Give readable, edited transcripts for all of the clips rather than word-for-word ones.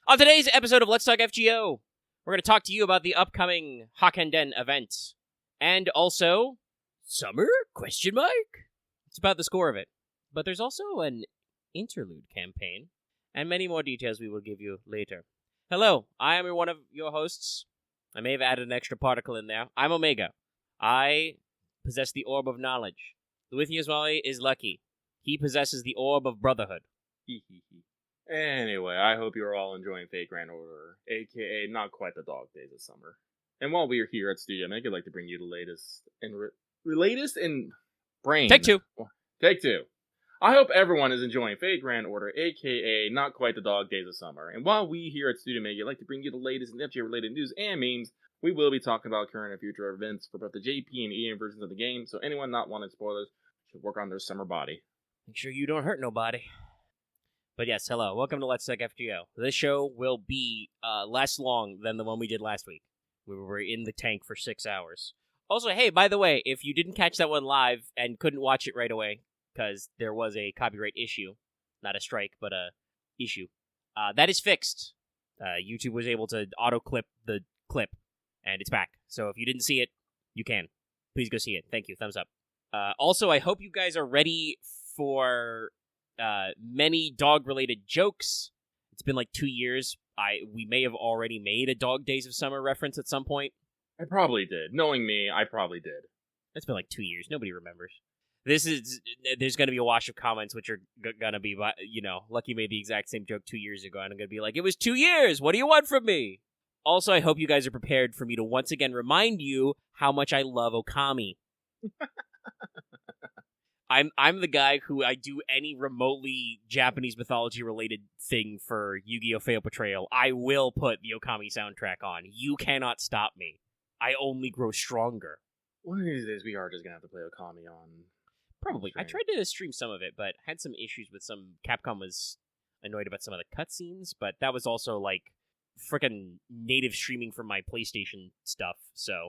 On today's episode of Let's Talk FGO, we're going to talk to you about the upcoming HAKKENDEN event. And also, summer? Question mark? It's about the score of it. But there's also an interlude campaign, and many more details we will give you later. Hello, I am one of your hosts. I may have added an extra particle in there. I'm Omega. I possess the Orb of Knowledge. With you as well is Lucky. He possesses the Orb of Brotherhood. Anyway, I hope you're all enjoying Fate Grand Order, aka not quite the dog days of summer. And while we are here at Studio Meg, I'd like to bring you the latest in brain. Take two. I hope everyone is enjoying Fate Grand Order, aka not quite the dog days of summer. And while we here at Studio Meg, I'd like to bring you the latest in FGO-related news and memes. We will be talking about current and future events for both the JP and EA versions of the game, so anyone not wanting spoilers should work on their summer body. Make sure you don't hurt nobody. But yes, hello. Welcome to Let's Talk FGO. This show will be less long than the one we did last week. We were in the tank for 6 hours. Also, hey, by the way, if you didn't catch that one live and couldn't watch it right away, because there was a copyright issue, not a strike, but a issue, that is fixed. YouTube was able to auto-clip the clip, and it's back. So if you didn't see it, you can. Please go see it. Thank you. Thumbs up. Also, I hope you guys are ready for many dog-related jokes. It's been like 2 years. We may have already made a Dog Days of Summer reference at some point. I probably did. Knowing me, I probably did. It's been like 2 years. Nobody remembers. There's going to be a wash of comments which are going to be, Lucky made the exact same joke 2 years ago, and I'm going to be like, it was 2 years! What do you want from me? Also, I hope you guys are prepared for me to once again remind you how much I love Okami. I'm the guy who I do any remotely Japanese mythology related thing for Yu-Gi-Oh! Fail Betrayal. I will put the Okami soundtrack on. You cannot stop me. I only grow stronger. One of these days we are just gonna have to play Okami on. Probably. I tried to stream some of it, but had some issues with some. Capcom was annoyed about some of the cutscenes, but that was also like frickin' native streaming from my PlayStation stuff, so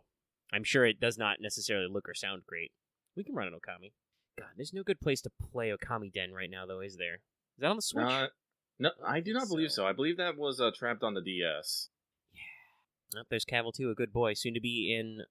I'm sure it does not necessarily look or sound great. We can run an Okami. God, there's no good place to play Okami Den right now, though, is there? Is that on the Switch? No, I do not believe so. I believe that was trapped on the DS. Yeah. Oh, there's Cavil, too, a good boy, soon to be in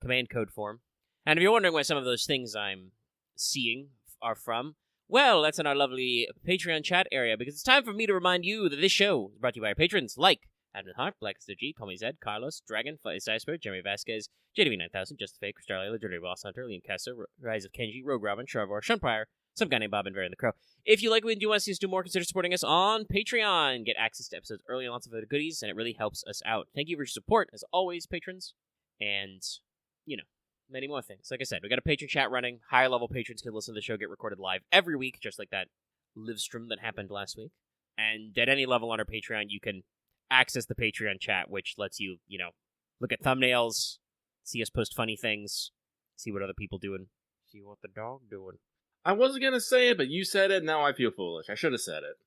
command code form. And if you're wondering where some of those things I'm seeing are from, well, that's in our lovely Patreon chat area, because it's time for me to remind you that this show is brought to you by our patrons like Admin Hart, Black G, Tommy Zed, Carlos, Dragon, Flight Iceberg, Jeremy Vasquez, JDV9000, Just the Fake, Starlight, Legendary Boss Hunter, Liam Kessler, Rise of Kenji, Rogue Robin, Trevor, Shunpire, some guy named Bob, and Varian the Crow. If you like what you want to see us do more, consider supporting us on Patreon. Get access to episodes early and lots of other goodies, and it really helps us out. Thank you for your support, as always, patrons. And, many more things. Like I said, we got a patron chat running. Higher level patrons can listen to the show get recorded live every week, just like that live stream that happened last week. And at any level on our Patreon, you can access the Patreon chat, which lets you, look at thumbnails, see us post funny things, see what other people doing, see what the dog doing. I wasn't gonna say it, but you said it, now I feel foolish. I should have said it.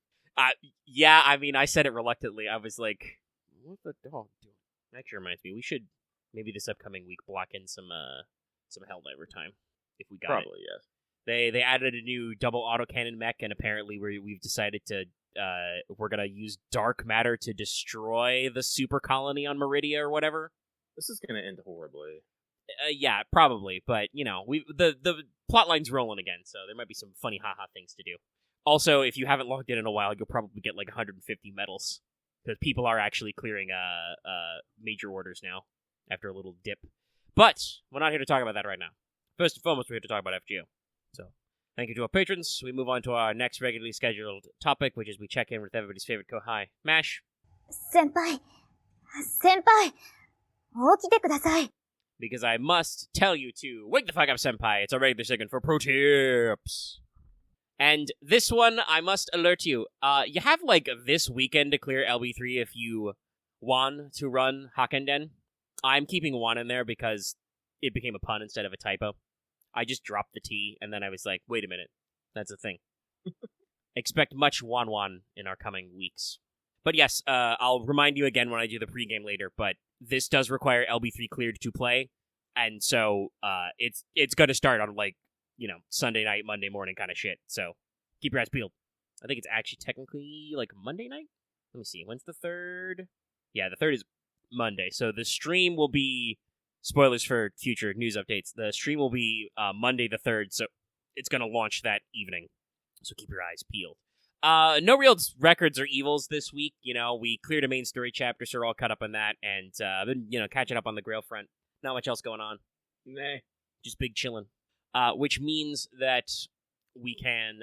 Yeah, I mean, I said it reluctantly. I was like, what the dog doing? Actually reminds me, we should, maybe this upcoming week, block in some Helldiver time, if we got Probably, it. yes. They added a new double autocannon mech, and apparently we've decided to we're gonna use dark matter to destroy the super colony on Meridia or whatever. This is gonna end horribly. Yeah, probably, but the plotline's rolling again, so there might be some funny haha things to do. Also, if you haven't logged in a while, you'll probably get like 150 medals because people are actually clearing major orders now after a little dip. But we're not here to talk about that right now. First and foremost, we're here to talk about FGO. So, thank you to our patrons. We move on to our next regularly scheduled topic, which is we check in with everybody's favorite Kohai, Mash. Senpai, 起きてください. Because I must tell you to wake the fuck up, Senpai. It's already the second for pro tips. And this one, I must alert you. You have like this weekend to clear LB3 if you want to run HAKKENDEN. I'm keeping one in there because it became a pun instead of a typo. I just dropped the T, and then I was like, wait a minute. That's a thing. Expect much Wan in our coming weeks. But yes, I'll remind you again when I do the pregame later, but this does require LB3 cleared to play, and so it's going to start on, like, Sunday night, Monday morning kind of shit, so keep your eyes peeled. I think it's actually technically, like, Monday night? Let me see. When's the 3rd? Yeah, the 3rd is Monday. So the stream will be, spoilers for future news updates, the stream will be Monday the 3rd, so it's going to launch that evening. So keep your eyes peeled. No real records or evils this week. We cleared a main story chapter, so we're all caught up on that, and been, catching up on the Grail front. Not much else going on. Nah. Just big chillin'. Which means that we can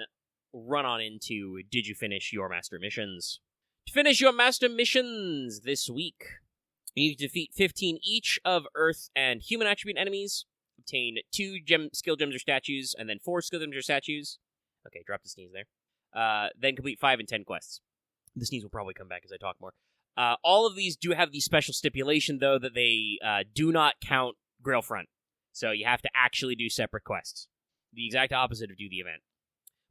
run on into Did You Finish Your Master Missions? To finish your Master Missions this week, you need to defeat 15 each of Earth and Human attribute enemies, obtain 2 skill gems or statues, and then 4 skill gems or statues. Okay, drop the sneeze there. Then complete 5 and 10 quests. The sneeze will probably come back as I talk more. All of these do have the special stipulation, though, that they do not count Grail Front. So you have to actually do separate quests. The exact opposite of do the event.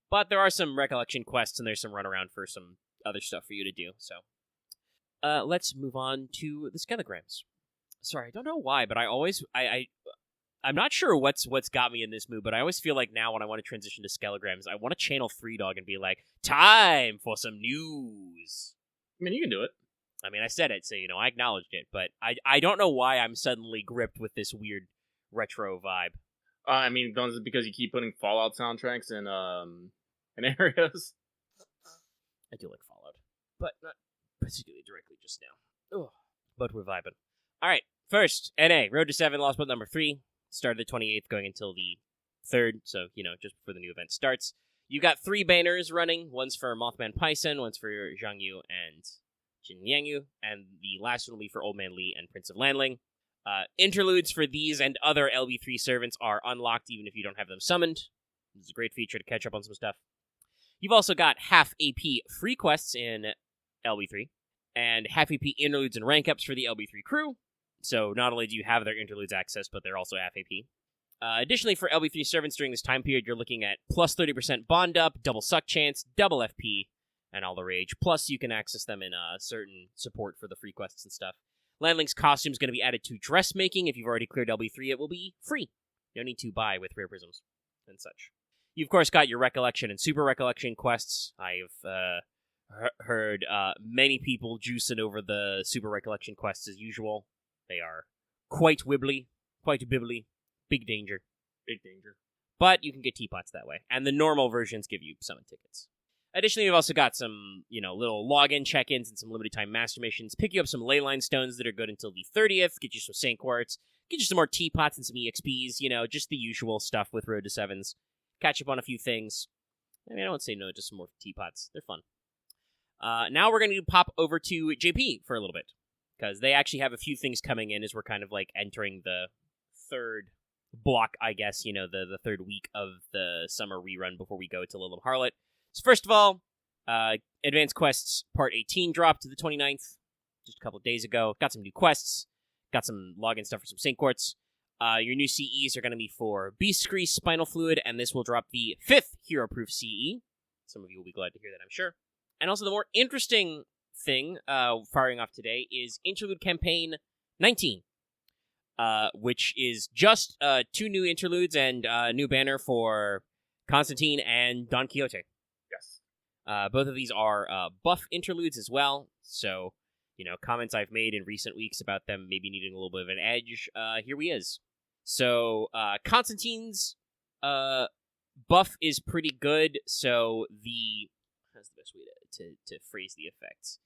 But there are some recollection quests, and there's some runaround for some other stuff for you to do. So let's move on to the skelograms. Sorry, I don't know why, but I'm not sure what's got me in this mood, but I always feel like now when I want to transition to skelograms, I want to channel 3Dog and be like, time for some news. I mean, you can do it. I mean, I said it, so, I acknowledged it, but I don't know why I'm suddenly gripped with this weird retro vibe. I mean, is it because you keep putting Fallout soundtracks in areas? I do like Fallout, but not particularly directly just now. Ugh. But we're vibing. All right, first, NA, Road to 7, Lost Boat number 3. Started the 28th, going until the 3rd, so, just before the new event starts. You've got 3 banners running. One's for Mothman Python, one's for Zhang Yu and Jin Yangyu, and the last one will be for Old Man Li and Prince of Lanling. Interludes for these and other LB3 servants are unlocked even if you don't have them summoned. This is a great feature to catch up on some stuff. You've also got half AP free quests in LB3, and half AP interludes and rank ups for the LB3 crew. So not only do you have their interludes access, but they're also half AP. Additionally, for LB3 servants during this time period, you're looking at plus 30% bond up, double suck chance, double FP, and all the rage. Plus, you can access them in certain support for the free quests and stuff. Landling's costume is going to be added to dressmaking. If you've already cleared LB3, it will be free. You don't need to buy with rare prisms and such. You, of course, got your Recollection and Super Recollection quests. I've heard many people juicing over the Super Recollection quests as usual. They are quite wibbly, quite bibbly. Big danger. Big danger. But you can get teapots that way. And the normal versions give you summon tickets. Additionally, we've also got some, little login check-ins and some limited time master missions. Pick you up some leyline stones that are good until the 30th. Get you some Saint Quartz. Get you some more teapots and some EXPs. Just the usual stuff with Road to 7s. Catch up on a few things. I mean, I won't say no to some more teapots. They're fun. Now we're going to pop over to JP for a little bit. Because they actually have a few things coming in as we're kind of like entering the 3rd block, I guess. The 3rd week of the summer rerun before we go to Lilum Harlot. So first of all, Advanced Quests Part 18 dropped to the 29th, just a couple of days ago. Got some new quests, got some login stuff for some Saint Quartz. Your new CEs are going to be for Beast Grease, Spinal Fluid, and this will drop the 5th Hero Proof CE. Some of you will be glad to hear that, I'm sure. And also the more interesting thing firing off today is Interlude Campaign 19, which is just 2 new interludes and a new banner for Constantine and Don Quixote. Yes. Both of these are buff interludes as well, so, comments I've made in recent weeks about them maybe needing a little bit of an edge, here we is. So, Constantine's buff is pretty good, so how's the best way to phrase the effects?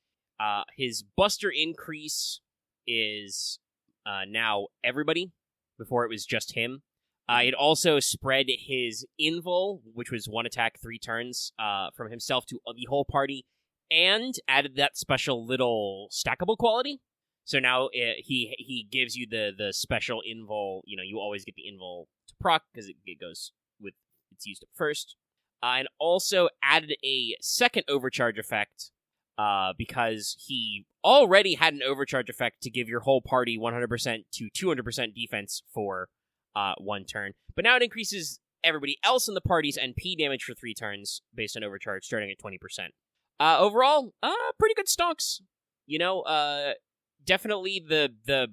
His Buster increase is now everybody. Before it was just him. It also spread his invul, which was 1 attack, 3 turns, from himself to the whole party, and added that special little stackable quality. So now he gives you the special invul. You always get the invul to proc because it goes with it's used up first, and also added a second overcharge effect because he already had an overcharge effect to give your whole party 100% to 200% defense for 1 turn, but now it increases everybody else in the party's NP damage for 3 turns based on overcharge, starting at 20%. Overall, pretty good stonks. Definitely the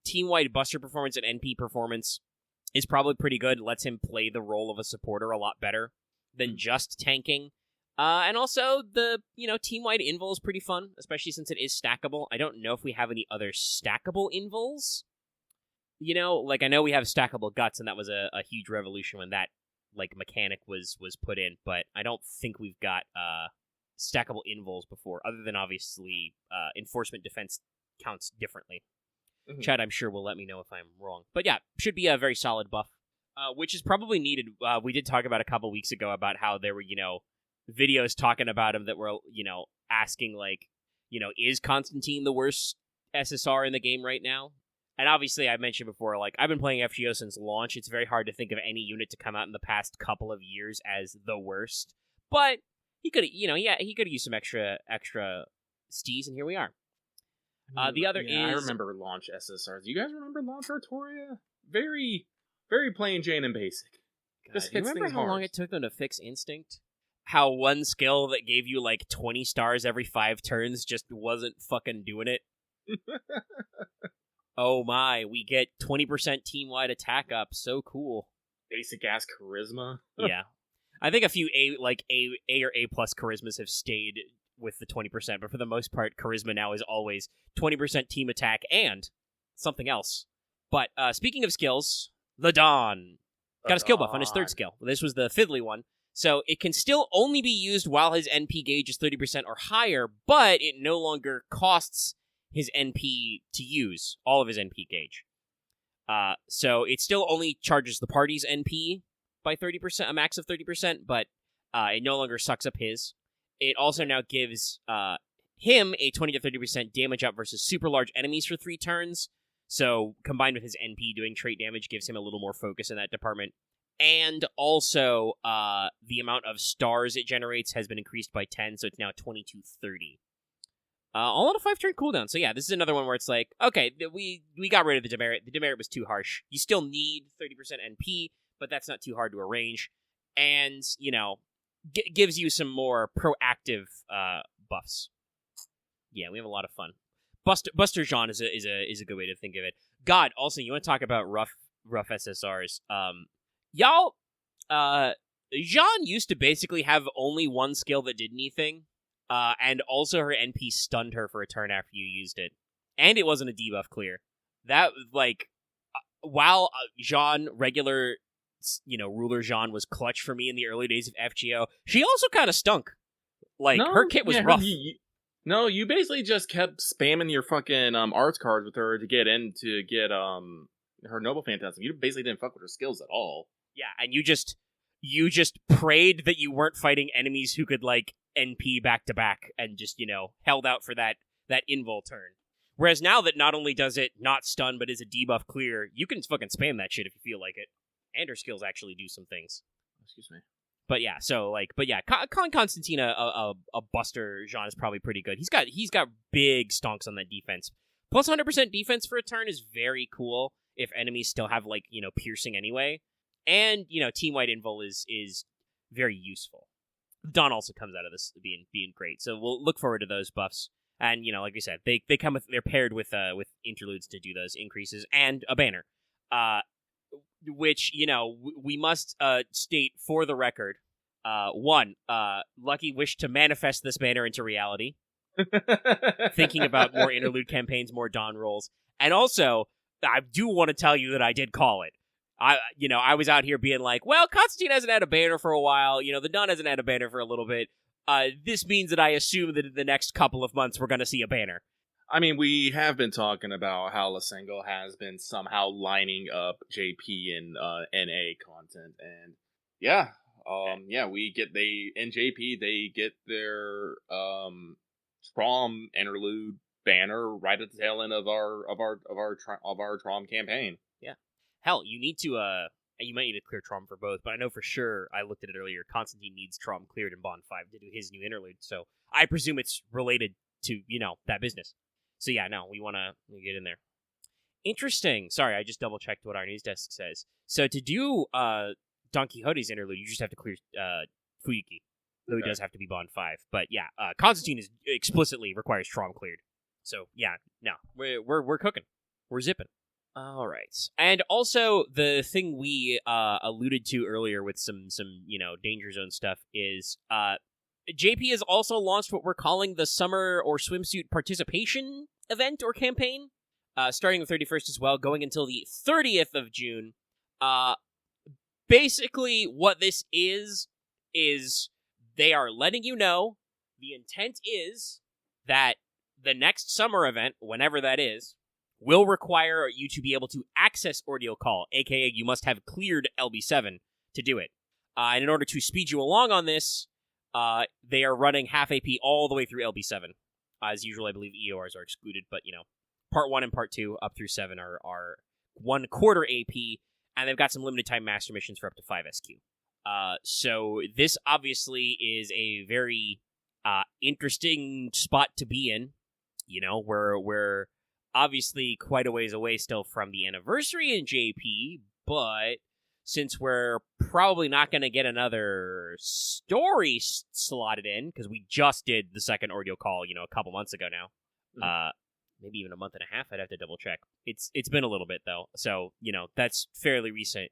team-wide Buster performance and NP performance is probably pretty good. Lets him play the role of a supporter a lot better than just tanking. And also, the, team-wide invul is pretty fun, especially since it is stackable. I don't know if we have any other stackable invuls. I know we have stackable guts, and that was a huge revolution when that, mechanic was put in, but I don't think we've got, stackable invuls before, other than, obviously, enforcement defense counts differently. Mm-hmm. Chad, I'm sure, will let me know if I'm wrong. But yeah, should be a very solid buff, which is probably needed. We did talk about a couple weeks ago about how there were, videos talking about him that were, asking, is Constantine the worst SSR in the game right now? And obviously, I mentioned before, I've been playing FGO since launch. It's very hard to think of any unit to come out in the past couple of years as the worst. But he could, he could use some extra stees, and here we are. The other is... I remember launch SSRs. You guys remember launch Artoria? Very, very plain Jane and basic. God, you remember how long it took them to fix Instinct? How one skill that gave you 20 stars every 5 turns just wasn't fucking doing it? Oh my, we get 20% team-wide attack up. So cool. Basic ass charisma. Yeah. I think a few A or A plus charismas have stayed with the 20%, but for the most part, charisma now is always 20% team attack and something else. But speaking of skills, the Dawn got a skill buff on his 3rd skill. This was the fiddly one. So it can still only be used while his NP gauge is 30% or higher, but it no longer costs his NP to use, all of his NP gauge. So it still only charges the party's NP by 30%, a max of 30%, but it no longer sucks up his. It also now gives him a 20 to 30% damage up versus super large enemies for 3 turns. So combined with his NP doing trait damage gives him a little more focus in that department. And also, the amount of stars it generates has been increased by 10, so it's now 20 to 30. All on a 5-turn cooldown. So yeah, this is another one where it's okay, we got rid of the demerit. The demerit was too harsh. You still need 30% NP, but that's not too hard to arrange. And, gives you some more proactive buffs. Yeah, we have a lot of fun. Buster Jean is a good way to think of it. God, also, you want to talk about rough SSRs. Y'all, Jean used to basically have only one skill that did anything, and also her NP stunned her for a turn after you used it. And it wasn't a debuff clear. That, while Jean, regular, Ruler Jean was clutch for me in the early days of FGO, she also kind of stunk. Her kit was rough. You basically just kept spamming your fucking arts cards with her to get her Noble Phantasm. You basically didn't fuck with her skills at all. Yeah, and you just prayed that you weren't fighting enemies who could, NP back-to-back and just, held out for that invul turn. Whereas now that not only does it not stun, but is a debuff clear, you can fucking spam that shit if you feel like it. And her skills actually do some things. Excuse me. But yeah, calling Constantine a Buster Jean is probably pretty good. He's got big stonks on that defense. Plus 100% defense for a turn is very cool if enemies still have, piercing anyway. And, team-wide invul is very useful. Dawn also comes out of this being great, so we'll look forward to those buffs. And, like we said, they're paired with interludes to do those increases, and a banner. Which, we must state for the record. One, Lucky wished to manifest this banner into reality. Thinking about more interlude campaigns, more Dawn rolls. And also, I do want to tell you that I did call it. I was out here being well, Constantine hasn't had a banner for a while. The Dawn hasn't had a banner for a little bit. This means that I assume that in the next couple of months we're going to see a banner. I mean, we have been talking about how Lasengo has been somehow lining up JP and NA content, and in JP they get their Trom interlude banner right at the tail end of our Trom campaign. Yeah, hell, you need to you might need to clear Trom for both, but I know for sure I looked at it earlier. Constantine needs Trom cleared in Bond 5 to do his new interlude, so I presume it's related to that business. So yeah, no, we want to get in there. Interesting. Sorry, I just double-checked what our news desk says. So to do Don Quixote's interlude, you just have to clear Fuyuki, though he does have to be Bond 5. But yeah, Constantine is explicitly requires Trom cleared. So yeah, no, we're cooking. We're zipping. All right. And also, the thing we alluded to earlier with some danger zone stuff is JP has also launched what we're calling the Summer or Swimsuit Participation event or campaign, starting the 31st as well, going until the 30th of June. Basically, what this is they are letting you know the intent is that the next summer event, whenever that is, will require you to be able to access Ordeal Call, aka you must have cleared LB7 to do it. And in order to speed you along on this, they are running half AP all the way through LB7. As usual, I believe EORs are excluded, but, Part 1 and Part 2 up through 7 are 1/4 AP, and they've got some limited time master missions for up to 5 SQ. So this obviously is a very interesting spot to be in. We're obviously quite a ways away still from the anniversary in JP, but since we're probably not going to get another story slotted in, because we just did the second Ordeal Call, a couple months ago now. Maybe even a month and a half, I'd have to double check. It's been a little bit, though, so, that's fairly recent.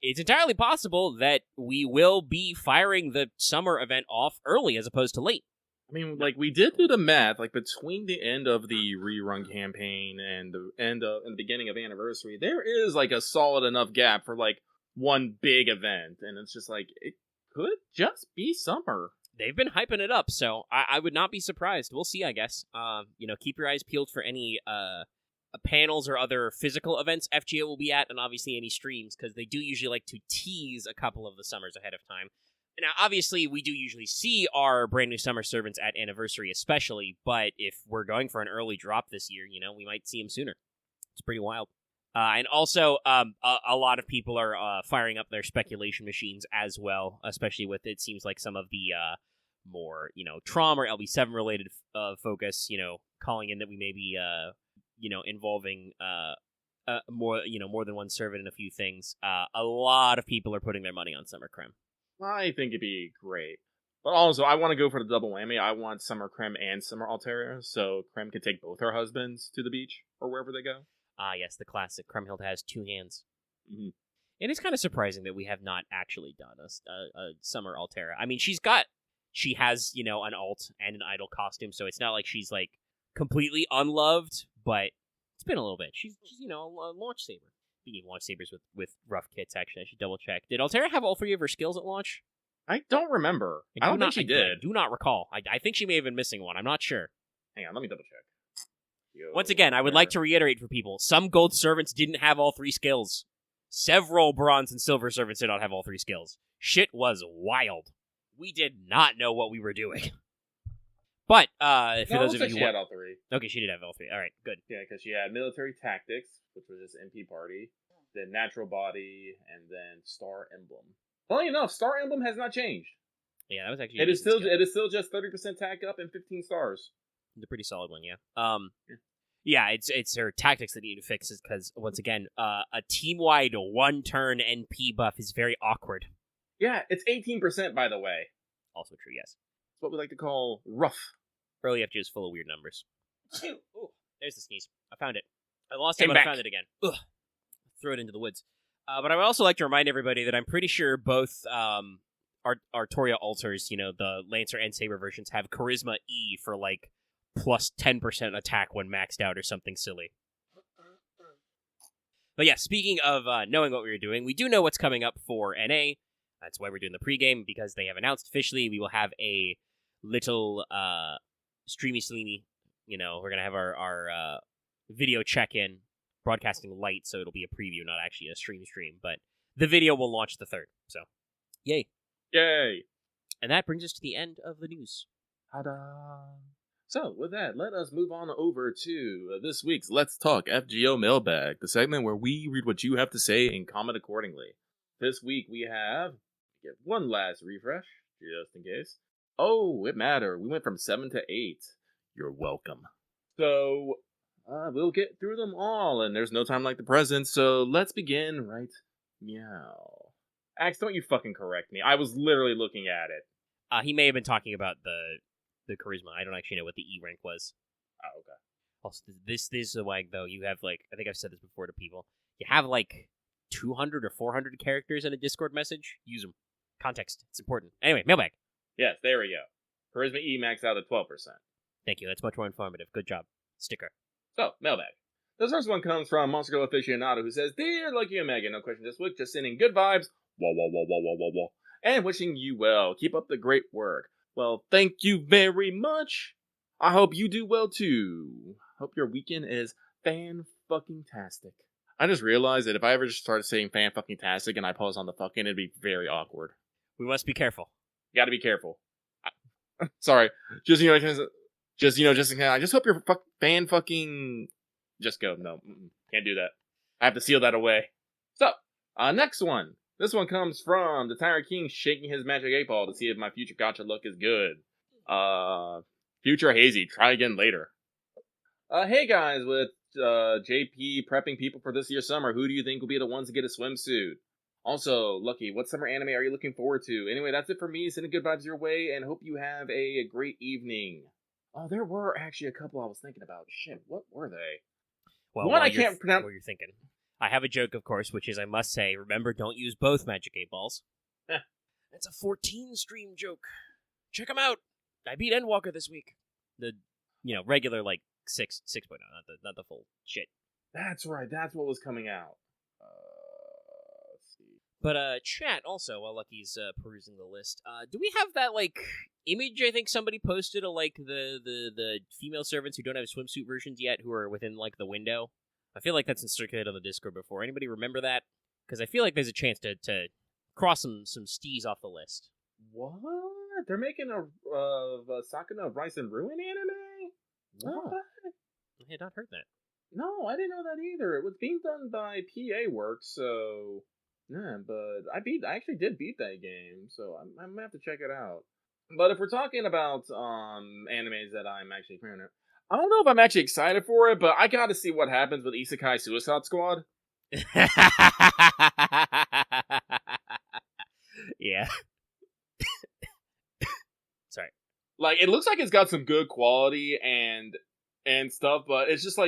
It's entirely possible that we will be firing the summer event off early as opposed to late. I mean, we did do the math, between the end of the rerun campaign and the beginning of Anniversary, there is, a solid enough gap for, one big event, and it's just, it could just be summer. They've been hyping it up, so I would not be surprised. We'll see, I guess. Keep your eyes peeled for any, panels or other physical events FGO will be at, and obviously any streams, because they do usually like to tease a couple of the summers ahead of time. Now, obviously, we do usually see our brand new summer servants at Anniversary especially, but if we're going for an early drop this year, we might see them sooner. It's pretty wild. And also, a lot of people are firing up their speculation machines as well, especially with, it seems like, some of the more, Trom or LB7 related focus, calling in that we may be, involving more than one servant in a few things. A lot of people are putting their money on Summer Creme. I think it'd be great. But also, I want to go for the double whammy. I want Summer Creme and Summer Altera, so Creme could take both her husbands to the beach, or wherever they go. Ah, yes, the classic. Kremhild has 2 hands. Mm-hmm. It is kind of surprising that we have not actually done a Summer Altera. I mean, she has, an alt and an idol costume, so it's not like she's, completely unloved, but it's been a little bit. She's a launch saber. Speaking of launch sabers with rough kits, actually, I should double check. Did Altera have all 3 of her skills at launch? I don't remember. I don't think she did. I do not recall. I think she may have been missing one. I'm not sure. Hang on, let me double check. Once again, I would like to reiterate for people, some gold servants didn't have all 3 skills. Several bronze and silver servants did not have all 3 skills. Shit was wild. We did not know what we were doing. But, for those of you who... she had all 3. Okay, she did have all 3. Alright, good. Yeah, because she had Military Tactics, which was just MP Party, then Natural Body, and then Star Emblem. Funny enough, Star Emblem has not changed. Yeah, that was actually... It is still just 30% tack up and 15 stars. It's a pretty solid one, yeah. Yeah, it's her tactics that need to fix, because, once again, a team-wide 1-turn NP buff is very awkward. Yeah, it's 18%, by the way. Also true, yes. It's what we like to call rough. Early FG is full of weird numbers. Ooh, there's the sneeze. I found it. I lost it, but I found it again. Ugh. Throw it into the woods. But I would also like to remind everybody that I'm pretty sure both Artoria alters, the Lancer and Saber versions, have Charisma E for, plus 10% attack when maxed out or something silly. But yeah, speaking of knowing what we were doing, we do know what's coming up for NA. That's why we're doing the pregame, because they have announced officially we will have a little streamy sleamy. We're going to have our video check-in, broadcasting light, so it'll be a preview, not actually a stream, but the video will launch the 3rd, so yay. Yay! And that brings us to the end of the news. Ta-da! So, with that, let us move on over to this week's Let's Talk FGO Mailbag, the segment where we read what you have to say and comment accordingly. This week we have, give one last refresh, just in case. Oh, it mattered. We went from 7 to 8. You're welcome. So, we'll get through them all, and there's no time like the present, so let's begin right meow. Axe, don't you fucking correct me. I was literally looking at it. He may have been talking about the charisma. I don't actually know what the E rank was. Oh, okay. Also, this is a wag, though. You have, I think I've said this before to people. You have, 200 or 400 characters in a Discord message. Use them. Context. It's important. Anyway, mailbag. Yes, there we go. Charisma E maxed out at 12%. Thank you. That's much more informative. Good job. Sticker. So, mailbag. This first one comes from Monster Girl Aficionado, who says, Dear Lucky and Megan, no question this week, just sending good vibes, wah, wah, wah, wah, wah, wah, wah, and wishing you well. Keep up the great work. Well, thank you very much. I hope you do well, too. Hope your weekend is fan-fucking-tastic. I just realized that if I ever just started saying fan-fucking-tastic and I pause on the fucking, it'd be very awkward. We must be careful. You gotta be careful. Sorry. Just in case, I just hope your fan-fucking... Just go. No, can't do that. I have to seal that away. So, next one. This one comes from the Tyrant King shaking his magic 8-ball to see if my future gotcha look is good. Future hazy. Try again later. Hey guys, with JP prepping people for this year's summer, who do you think will be the ones to get a swimsuit? Also, Lucky, what summer anime are you looking forward to? Anyway, that's it for me. Sending good vibes your way, and hope you have a great evening. Oh, there were actually a couple I was thinking about. Shit, what were they? Well, one I can't pronounce. What you're thinking. I have a joke, of course, which is I must say, remember, don't use both Magic 8-balls. That's a 14-stream joke. Check them out. I beat Endwalker this week. The, regular, 6.0, not the full shit. That's right. That's what was coming out. Let's see. But, chat, also, while Lucky's perusing the list, do we have that, image I think somebody posted of, the female servants who don't have swimsuit versions yet who are within, the window? I feel like that's been circulated on the Discord before. Anybody remember that? Because I feel like there's a chance to cross some stees off the list. What? They're making a Sakuna of Rice and Ruin anime? What? I had not heard that. No, I didn't know that either. It was being done by PA Works, so... Yeah, but I actually did beat that game, so I'm gonna have to check it out. But if we're talking about animes that I'm actually playing, I don't know if I'm actually excited for it, but I gotta see what happens with Isekai Suicide Squad. Yeah. Sorry. It looks like it's got some good quality and stuff, but it's just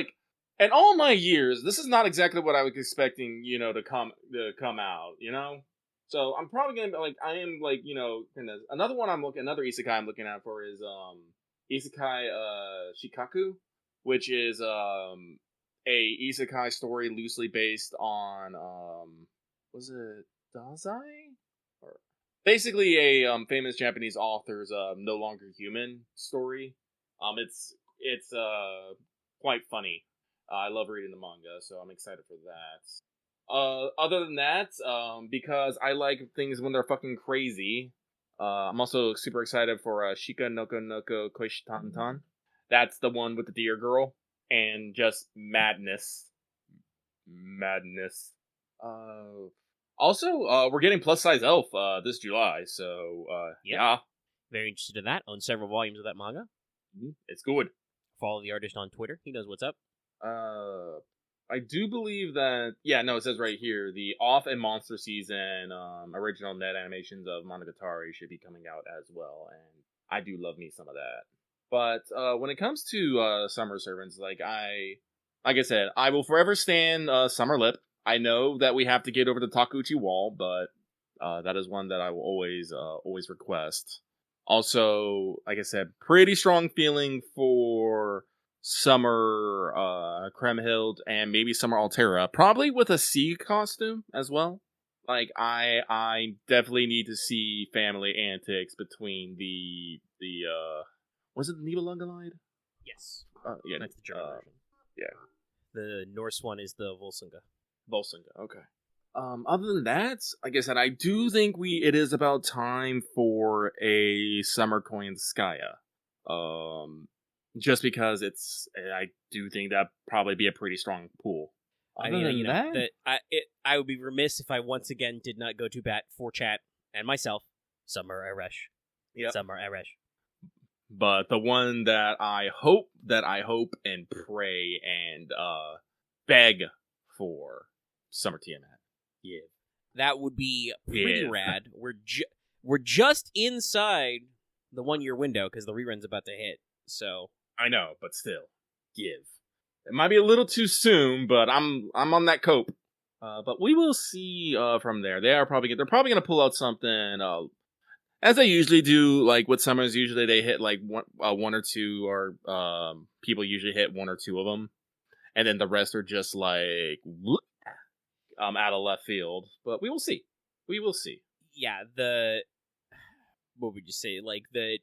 in all my years, this is not exactly what I was expecting, to come out, So I'm probably gonna another one another isekai I'm looking out for is Isekai Shikaku, which is a isekai story loosely based on was it Dazai? Or basically a famous Japanese author's No Longer Human story. It's quite funny. I love reading the manga, so I'm excited for that. Other than that, because I like things when they're fucking crazy, I'm also super excited for Shika Noko Noko Koishitantan. That's the one with the deer girl, and just madness. Also, we're getting Plus Size Elf this July, so yeah. Very interested in that. Own several volumes of that manga. It's good. Follow the artist on Twitter. He knows what's up. I do believe that... Yeah, no, it says right here, the Off and Monster Season original net animations of Monogatari should be coming out as well, and I do love me some of that. But when it comes to Summer Servants, like I said, I will forever stand Summer Lip. I know that we have to get over the Takuchi wall, but that is one that I will always request. Also, like I said, pretty strong feeling for Summer Kremhild and maybe Summer Altera, probably with a sea costume as well. I definitely need to see family antics between the was it the Nibelungenlied? Yes. Yeah, that's the German version. Yeah. The Norse one is the Volsunga. Okay. Other than that, like I said, I do think it is about time for a Summer Coin Skaya. Just because I do think that'd probably be a pretty strong pool. I would be remiss if I once again did not go to bat for chat and myself. Summer Eresh. Yep. Summer Eresh. But the one that I hope and pray and beg for, Summer Tiamat. Yeah. That would be pretty rad. We're just inside the 1-year window because the rerun's about to hit. So I know, but still, give. It might be a little too soon, but I'm on that cope. But we will see from there. They're probably going to pull out something As they usually do, like with summers, usually they hit like one or two, or people usually hit one or two of them, and then the rest are just like out of left field. But we will see. We will see. Yeah, what would you say? Like the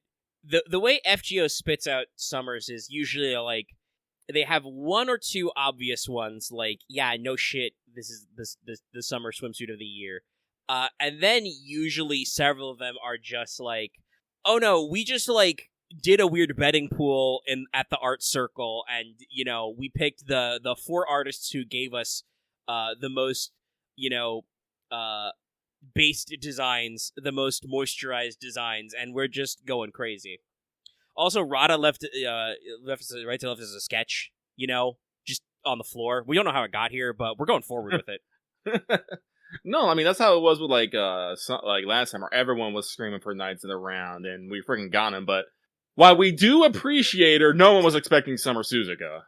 way FGO spits out summers is usually like they have one or two obvious ones, like, yeah, no shit, this is the summer swimsuit of the year. And then usually several of them are just like, oh no, we just like did a weird betting pool at the art circle, and we picked the 4 artists who gave us the most based designs, the most moisturized designs, and we're just going crazy. Also, Rada left us right to left as a sketch, just on the floor. We don't know how it got here, but we're going forward with it. No, I mean that's how it was with like last summer. Everyone was screaming for Knights of the Round, and we freaking got him. But while we do appreciate her, no one was expecting Summer Suzuka.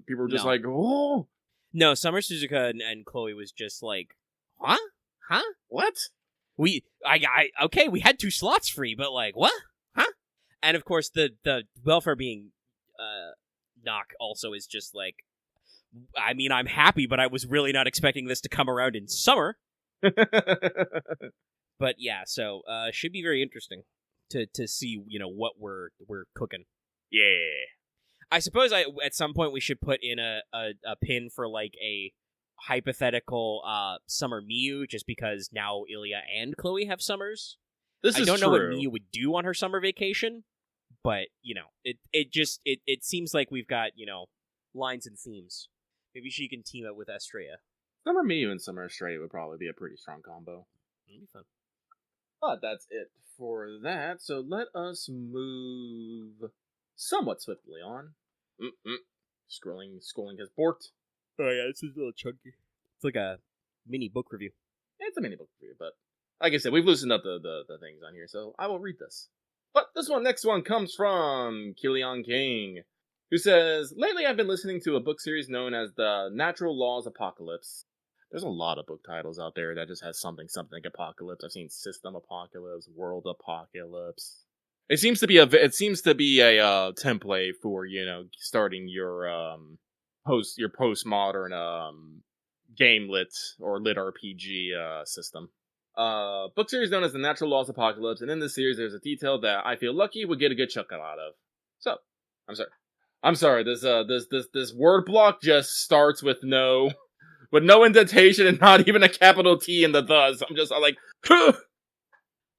People were just like, oh. No, Summer Suzuka and Chloe was just like, huh? What? Okay, we had 2 slots free, but like, what? Huh? And of course, the welfare being knock also is just like, I mean, I'm happy, but I was really not expecting this to come around in summer. But yeah, so should be very interesting to see what we're cooking. Yeah. I suppose at some point we should put in a pin for like a hypothetical summer Miyu, just because now Ilya and Chloe have summers. I don't know what Miyu would do on her summer vacation, but it seems like we've got lines and themes. Maybe she can team up with Estrella. Summer Miyu and Summer Estrella would probably be a pretty strong combo. That'd be fun. But that's it for that. So let us move somewhat swiftly on. Scrolling has borked. Oh yeah, this is a little chunky. It's like a mini book review. It's a mini book review, but like I said, we've loosened up the things on here, so I will read this. But next one comes from Kilian King, who says, lately I've been listening to a book series known as The Natural Laws Apocalypse. There's a lot of book titles out there that just has something apocalypse. I've seen System Apocalypse, World Apocalypse. It seems to be a template for, starting your postmodern game lit or lit RPG system. Book series known as The Natural Laws Apocalypse, and in this series there's a detail that I feel lucky would get a good chuckle out of. So, I'm sorry, this word block just starts with no indentation and not even a capital T in the thus. I'm just like,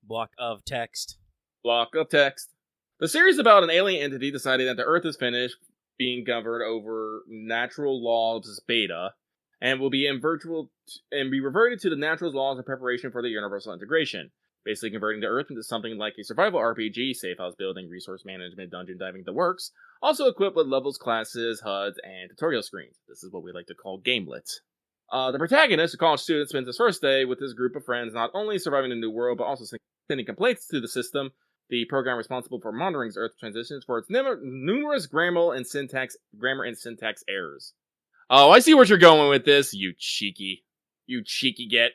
block of text. The series about an alien entity deciding that the Earth is finished being governed over natural laws beta, and will be reverted to the natural laws in preparation for the universal integration. Basically converting the Earth into something like a survival RPG, safe house building, resource management, dungeon diving, the works, also equipped with levels, classes, HUDs, and tutorial screens. This is what we like to call gamelit. The protagonist, a college student, spends his first day with his group of friends not only surviving the new world, but also sending complaints to the system, the program responsible for monitoring Earth transitions, for its numerous grammar and syntax errors. Oh, I see what you're going with this, you cheeky get.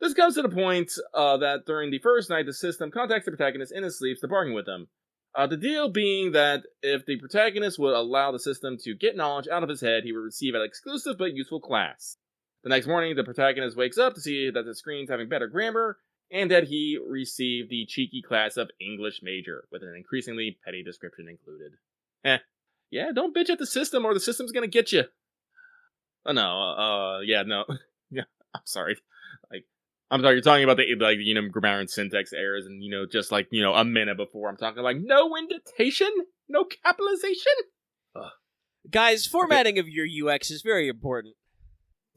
This comes to the point that during the first night, the system contacts the protagonist in his sleep to bargain with him. The deal being that if the protagonist would allow the system to get knowledge out of his head, he would receive an exclusive but useful class. The next morning, the protagonist wakes up to see that the screen's having better grammar, and that he received the cheeky class of English major, with an increasingly petty description included. Yeah, don't bitch at the system or the system's gonna get you. Oh no, no. Yeah, I'm sorry. I'm sorry, you're talking about the grammar and syntax errors, and just a minute before I'm talking like no indentation, no capitalization. Ugh. Guys, formatting of your UX is very important.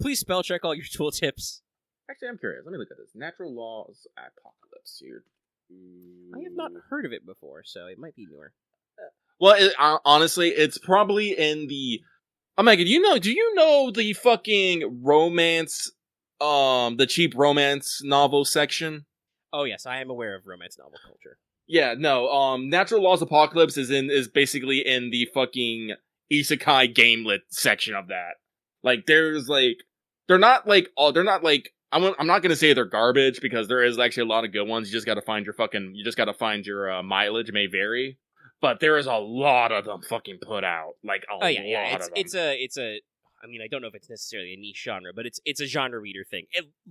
Please spell check all your tooltips. Actually, I'm curious. Let me look at this. Natural Laws Apocalypse here. I have not heard of it before, so it might be newer. Well, honestly, it's probably in the. Oh my god, do you know the fucking romance? The cheap romance novel section. Oh yes, I am aware of romance novel culture. Yeah, no. Natural Laws Apocalypse is basically in the fucking isekai gamelit section of that. Like, there's they're not I'm not gonna say they're garbage because there is actually a lot of good ones. You just gotta find your mileage. It may vary, but there is a lot of them fucking put out. Like a lot of them. It's a. I mean, I don't know if it's necessarily a niche genre, but it's a genre reader thing.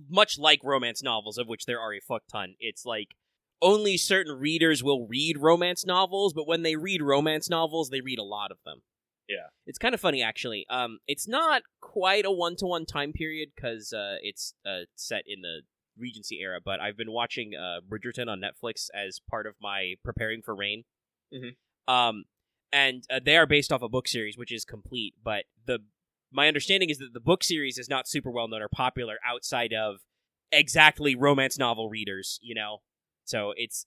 Much like romance novels, of which there are a fuck ton. It's like only certain readers will read romance novels, but when they read romance novels, they read a lot of them. Yeah. It's kind of funny, actually. It's not quite a one-to-one time period, because it's set in the Regency era, but I've been watching Bridgerton on Netflix as part of my preparing for Rain. Mm-hmm. And they are based off a book series, which is complete, but my understanding is that the book series is not super well-known or popular outside of exactly romance novel readers, you know? So it's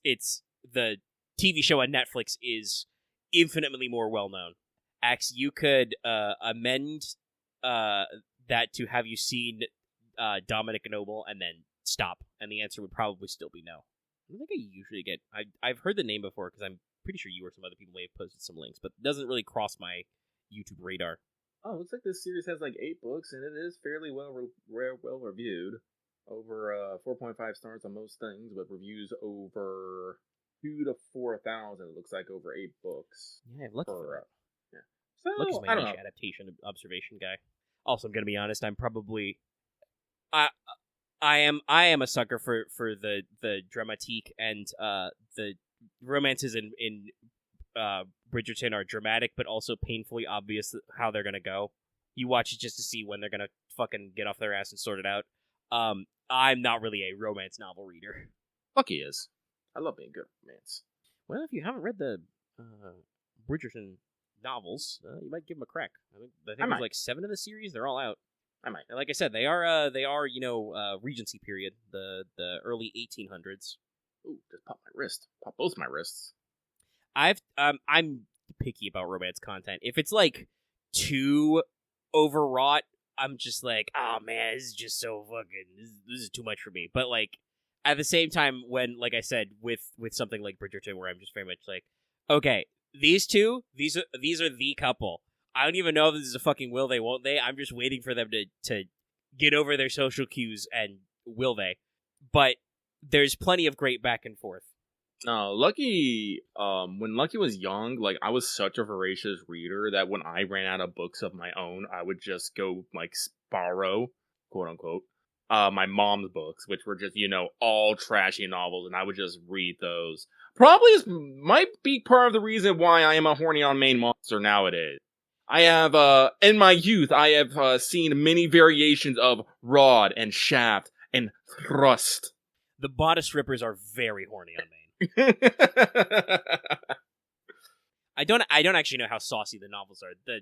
the TV show on Netflix is infinitely more well-known. Axe, you could amend that to have you seen Dominic Noble and then stop, and the answer would probably still be no. I don't think I usually get... I've heard the name before, because I'm pretty sure you or some other people may have posted some links, but it doesn't really cross my YouTube radar. Oh, looks like this series has like 8 books, and it is fairly well reviewed. Over 4.5 stars on most things, with reviews over 2,000 to 4,000. It looks like over 8 books. Yeah, look for it. Yeah. So Look is I my don't niche know. adaptation observation guy. Also, I'm gonna be honest. I'm probably I am a sucker for the dramatique, and the romances in Bridgerton are dramatic, but also painfully obvious how they're gonna go. You watch it just to see when they're gonna fucking get off their ass and sort it out. I'm not really a romance novel reader. Fuck he is. I love being good at romance. Well, if you haven't read the Bridgerton novels, you might give them a crack. I think there's like 7 of the series. They're all out. I might. And like I said, they are Regency period, the early 1800s. Ooh, just pop my wrist. Pop both my wrists. I'm picky about romance content. If it's like too overwrought, I'm just like, oh man, this is just so fucking. This is too much for me. But like at the same time, when like I said, with something like Bridgerton, where I'm just very much like, okay, these two, these are the couple. I don't even know if this is a fucking will they, won't they. I'm just waiting for them to get over their social cues and will they. But there's plenty of great back and forth. No, Lucky, when Lucky was young, like, I was such a voracious reader that when I ran out of books of my own, I would just go, like, borrow, quote unquote, my mom's books, which were just, all trashy novels, and I would just read those. Probably might be part of the reason why I am a horny on main monster nowadays. I have, in my youth, I have seen many variations of Rod and Shaft and Thrust. The bodice rippers are very horny on main. I don't actually know how saucy the novels are. The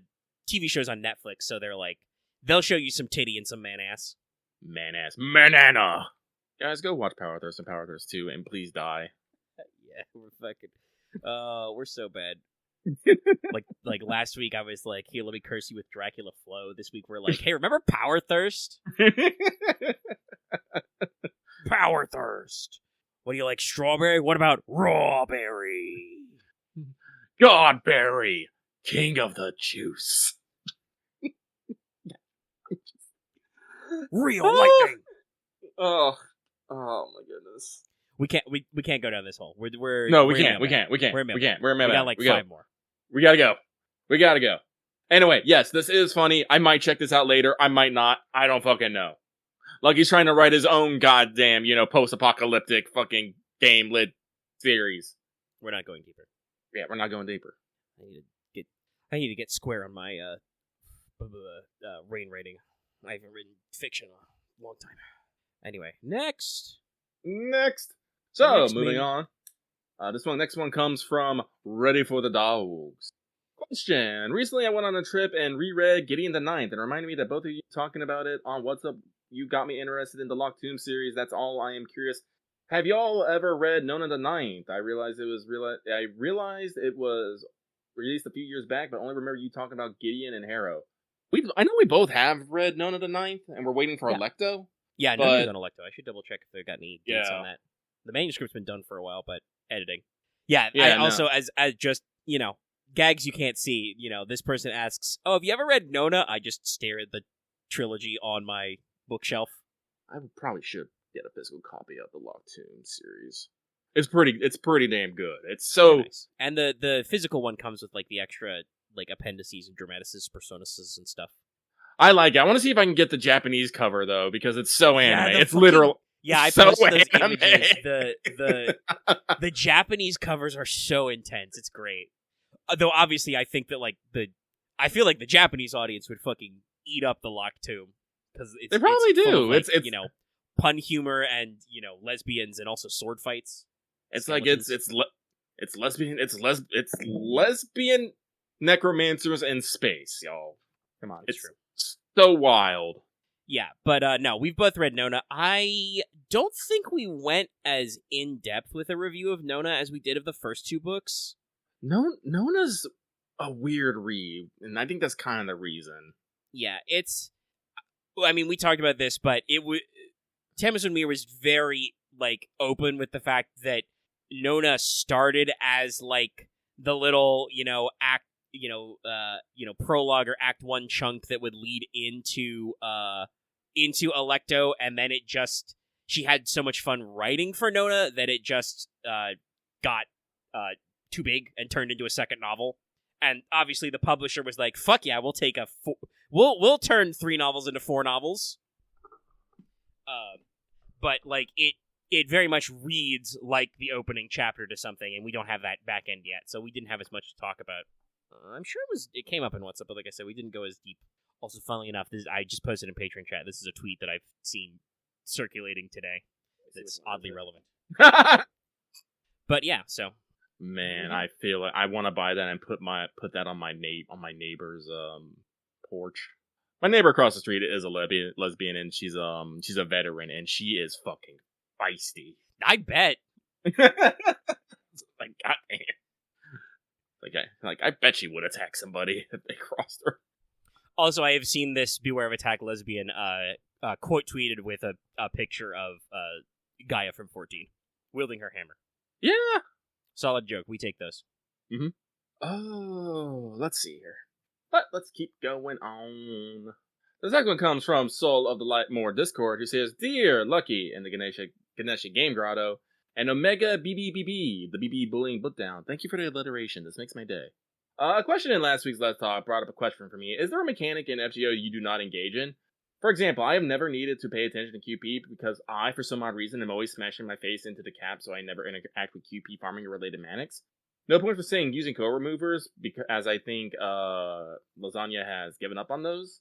TV show's on Netflix, so they'll show you some titty and some man ass. Man ass. Manana! Guys, go watch Power Thirst and Power Thirst 2, and please die. Yeah, we're fucking... we're so bad. like last week I was like, here, let me curse you with Dracula Flow. This week we're like, hey, remember Power Thirst? Power Thirst. What do you like, strawberry? What about rawberry? Godberry, king of the juice. Real lightning. Oh my goodness. We can't go down this hole. We can't. We're in mailbag. We got like 5 more. We gotta go. Anyway, yes, this is funny. I might check this out later. I might not. I don't fucking know. Lucky's trying to write his own goddamn, post-apocalyptic fucking game lit series. We're not going deeper. Yeah, we're not going deeper. I need to get square on my rain rating. I haven't written fiction in a long time. Anyway, next. So, Next moving week. on. Next one comes from Ready for the Dogs. Question. Recently I went on a trip and reread Gideon the Ninth, and it reminded me that both of you talking about it on What's Up, you got me interested in the Locked Tomb series. That's all I am curious. Have y'all ever read Nona the Ninth? I realized it was released a few years back, but I only remember you talking about Gideon and Harrow. I know we both have read Nona the Ninth, and we're waiting for Electo. Yeah, but... nobody's on Electo. I should double check if they've got any dates on that. The manuscript's been done for a while, but editing. Also, as just, gags you can't see, this person asks, oh, have you ever read Nona? I just stare at the trilogy on my bookshelf. I probably should get a physical copy of the Locktoon series. It's pretty damn good. It's so nice. And the physical one comes with like the extra like appendices and dramatices, personases, and stuff. I like it. I want to see if I can get the Japanese cover though, because it's so anime. It's fucking, literal. Yeah, I so posted those anime. images. The Japanese covers are so intense. It's great. Though obviously, I think that I feel like the Japanese audience would fucking eat up the Locktoon because they probably do. Of, it's pun humor and lesbians and also sword fights. It's skeletons. It's lesbian necromancers in space, y'all. Come on, it's true. So wild. Yeah, but no, we've both read Nona. I don't think we went as in-depth with a review of Nona as we did of the first two books. Nona's a weird read, and I think that's kind of the reason. Yeah, we talked about this, but Tamsin Muir was very, open with the fact that Nona started as, the little, act, prologue or act one chunk that would lead into Electo, and then she had so much fun writing for Nona that it just got too big and turned into a second novel. And obviously the publisher was like, fuck yeah, we'll take we'll turn 3 novels into 4 novels. But it very much reads like the opening chapter to something, and we don't have that back end yet, so we didn't have as much to talk about. I'm sure it came up in WhatsApp, but like I said, we didn't go as deep. Also, funnily enough, I just posted in Patreon chat. This is a tweet that I've seen circulating today that's oddly relevant. But yeah, so. Man, I feel like I want to buy that and put that on my neighbor's porch. My neighbor across the street is a lesbian, and she's a veteran, and she is fucking feisty. I bet. Like, goddamn. I bet she would attack somebody if they crossed her. Also, I have seen this Beware of Attack lesbian quote tweeted with a picture of Gaia from 14 wielding her hammer. Yeah. Solid joke. We take those. Mm-hmm. Oh, let's see here. But let's keep going on. The second one comes from Soul of the Lightmore Discord, who says, Dear Lucky in the Ganesha Game Grotto, and Omega BBBB, the BB Bullying Book Down. Thank you for the alliteration. This makes my day. A question in last week's Let's Talk brought up a question for me. Is there a mechanic in FGO you do not engage in? For example, I have never needed to pay attention to QP because I, for some odd reason, am always smashing my face into the cap, so I never interact with QP farming related mechanics. No point for saying using co-removers, because as I think Lasagna has given up on those.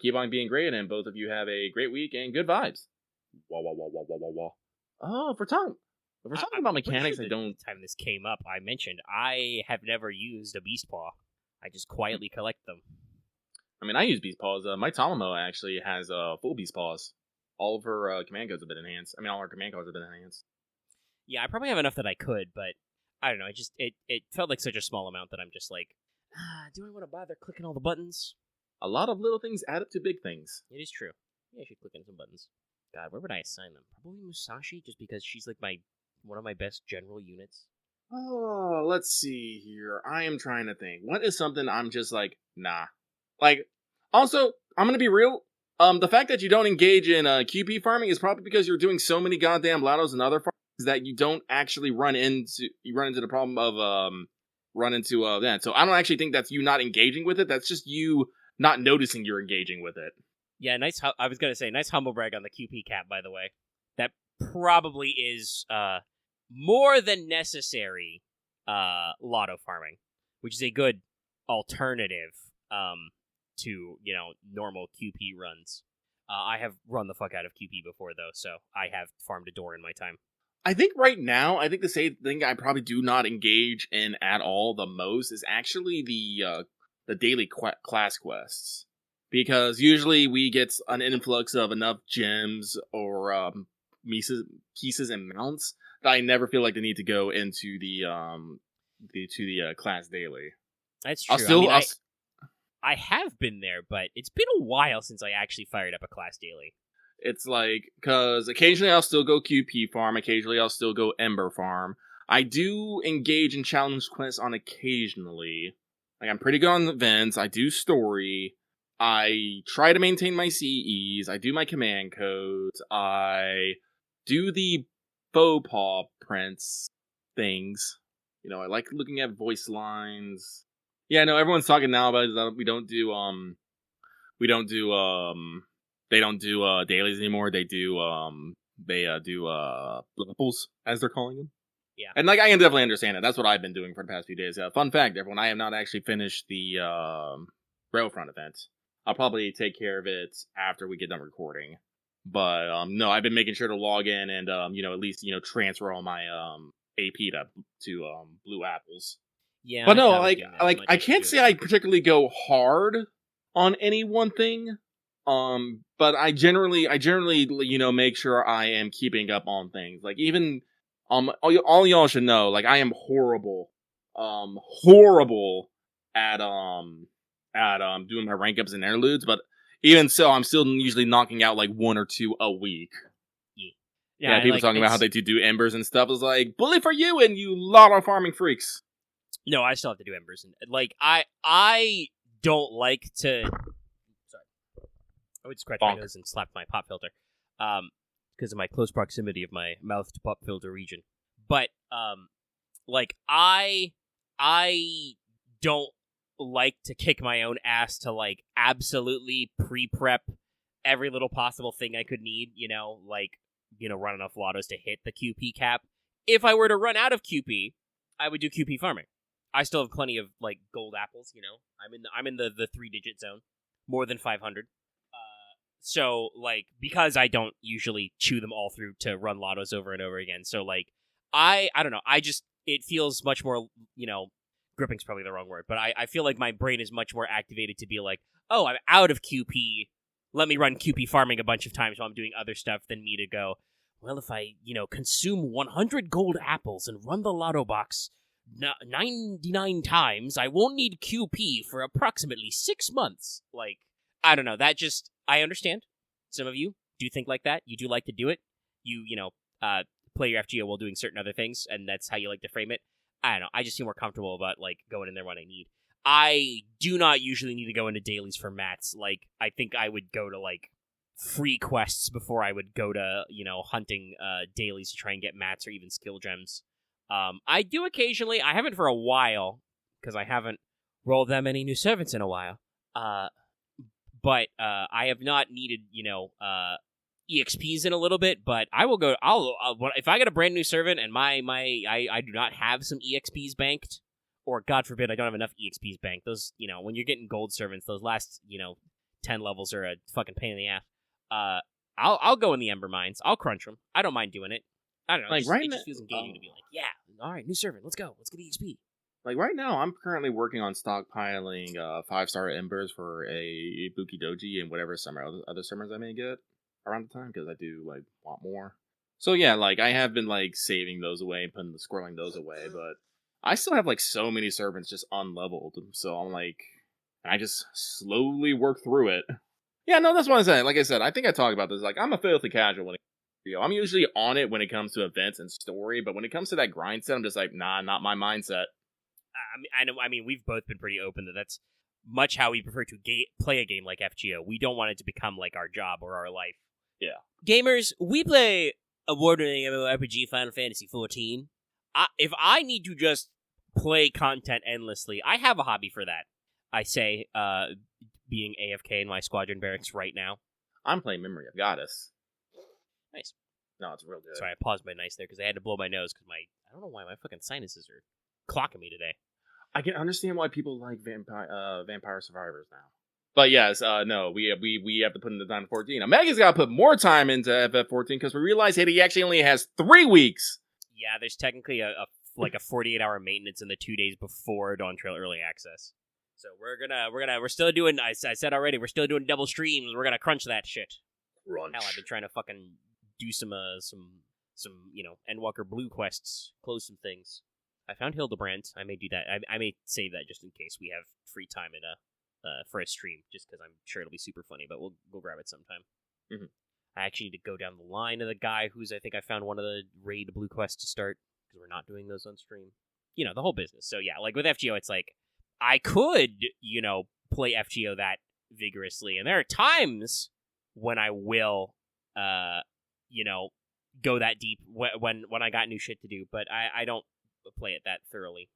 Keep on being great, and both of you have a great week and good vibes. Wah, wah, wah, wah, wah, wah, wah. Oh, if we're talking about mechanics, I don't... The time this came up, I mentioned I have never used a Beast Paw. I just quietly collect them. I mean, I use Beast Paws. My Talamo actually has full Beast Paws. All of her command codes have been enhanced. I mean, all her command codes have been enhanced. Yeah, I probably have enough that I could, but I don't know. It felt like such a small amount that I'm just like, do I want to bother clicking all the buttons? A lot of little things add up to big things. It is true. Yeah, I should click in some buttons. God, where would I assign them? Probably Musashi, just because she's like one of my best general units. Oh, let's see here. I am trying to think. What is something I'm just like, nah. Like, also, I'm gonna be real. The fact that you don't engage in QP farming is probably because you're doing so many goddamn Lados and other farms that you don't actually run into the problem of that. So I don't actually think that's you not engaging with it. That's just you not noticing you're engaging with it. Yeah, nice. I was gonna say, nice humble brag on the QP cap, by the way. That probably is more than necessary lotto farming, which is a good alternative to normal QP runs. I have run the fuck out of QP before though, so I have farmed a door in my time. I think right now, the same thing I probably do not engage in at all the most is actually the daily class quests. Because usually we get an influx of enough gems or pieces and mounts that I never feel like the need to go into the class daily. That's true. I have been there, but it's been a while since I actually fired up a class daily. It's like, because occasionally I'll still go QP farm, occasionally I'll still go Ember farm. I do engage in challenge quests on occasionally. Like, I'm pretty good on events, I do story. I try to maintain my CEs. I do my command codes. I do the faux pas prints things. You know, I like looking at voice lines. Yeah, no, everyone's talking now about that they don't do dailies anymore. They do blipples, as they're calling them. Yeah. And like I can definitely understand it. That's what I've been doing for the past few days. Fun fact, everyone, I have not actually finished the Railfront event. I'll probably take care of it after we get done recording. But no, I've been making sure to log in and at least transfer all my AP to Blue Apples. Yeah. But no, I can't say I particularly go hard on any one thing. But I generally make sure I am keeping up on things. Like even all y'all should know, like I am horrible at doing my rank ups and interludes, but even so, I'm still usually knocking out like 1 or 2 a week. Yeah, people talking about how they do embers and stuff. It's like, bully for you and you lotto farming freaks. No, I still have to do embers. And like, I don't like to... Sorry. I would scratch my nose and slap my pop filter. Because of my close proximity of my mouth to pop filter region. But, like, I don't like to kick my own ass to, like, absolutely pre-prep every little possible thing I could need, run enough lottos to hit the QP cap. If I were to run out of QP, I would do QP farming. I still have plenty of, like, gold apples, I'm in the 3-digit zone. More than 500. So, like, because I don't usually chew them all through to run lottos over and over again. So, like, I don't know. It feels much more, gripping's probably the wrong word, but I feel like my brain is much more activated to be like, oh, I'm out of QP. Let me run QP farming a bunch of times while I'm doing other stuff than me to go, well, if I, consume 100 gold apples and run the lotto box 99 times, I won't need QP for approximately 6 months. Like, I don't know. That just, I understand. Some of you do think like that. You do like to do it. You play your FGO while doing certain other things, and that's how you like to frame it. I don't know. I just feel more comfortable about, like, going in there when I need. I do not usually need to go into dailies for mats. Like, I think I would go to, like, free quests before I would go to, hunting dailies to try and get mats or even skill gems. I do occasionally. I haven't for a while, because I haven't rolled that many new servants in a while. But I have not needed, EXPs in a little bit, but I will go. If I get a brand new servant and I do not have some EXPs banked, or God forbid I don't have enough EXPs banked. Those, when you're getting gold servants, those last 10 levels are a fucking pain in the ass. I'll go in the Ember Mines. I'll crunch them. I don't mind doing it. I don't know. Like it just feels engaging to be like, yeah, all right, new servant, let's go. Let's get EXP. Like right now, I'm currently working on stockpiling 5-star embers for a Buki Doji and whatever other summers I may get around the time, because I do like want more. So yeah, like I have been like saving those away and squirreling those away, but I still have like so many servants just unleveled. So I'm like, I just slowly work through it. Yeah, no, that's what I'm saying. Like I said, I think I talked about this. Like I'm a filthy casual when it comes to I'm usually on it when it comes to events and story, but when it comes to that grind set, I'm just like, nah, not my mindset. I mean, we've both been pretty open that that's much how we prefer to play a game like FGO. We don't want it to become like our job or our life. Yeah. Gamers, we play award-winning MMORPG Final Fantasy XIV. If I need to just play content endlessly, I have a hobby for that. I say, being AFK in my squadron barracks right now. I'm playing Memory of Goddess. Nice. No, it's real good. Sorry, I paused my nice there because I had to blow my nose because I don't know why my fucking sinuses are clocking me today. I can understand why people like Vampire Survivors now. But yes, no, we have to put in the time to 14. Now, Megan's got to put more time into FF14 because we realized he actually only has 3 weeks. Yeah, there's technically a 48-hour maintenance in the 2 days before Dawn Trail Early Access. So we're still doing. I said already, we're still doing double streams. We're gonna crunch that shit. Crunch. Hell, I've been trying to fucking do some Endwalker Blue quests, close some things. I found Hildebrand. I may do that. I may save that just in case we have free time for a stream, just because I'm sure it'll be super funny. But we'll grab it sometime. Mm-hmm. I actually need to go down the line of the guy I think I found one of the raid blue quests to start, because we're not doing those on stream. The whole business. So yeah, like with FGO, it's like I could play FGO that vigorously, and there are times when I will, go that deep when I got new shit to do, but I don't play it that thoroughly.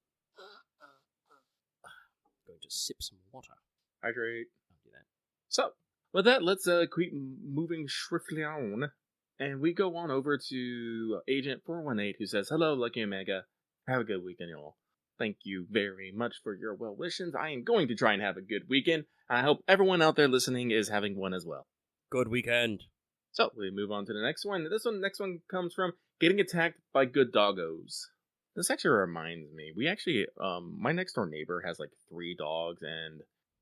Going to sip some water. Hydrate. I'll do that. So, with that, let's keep moving swiftly on. And we go on over to Agent 418, who says, "Hello, Lucky Omega. Have a good weekend, y'all. Thank you very much for your well wishes. I am going to try and have a good weekend. I hope everyone out there listening is having one as well." Good weekend. So, we move on to the next one. Next one comes from getting attacked by good doggos. This actually reminds me, we actually, my next door neighbor has like 3 dogs, and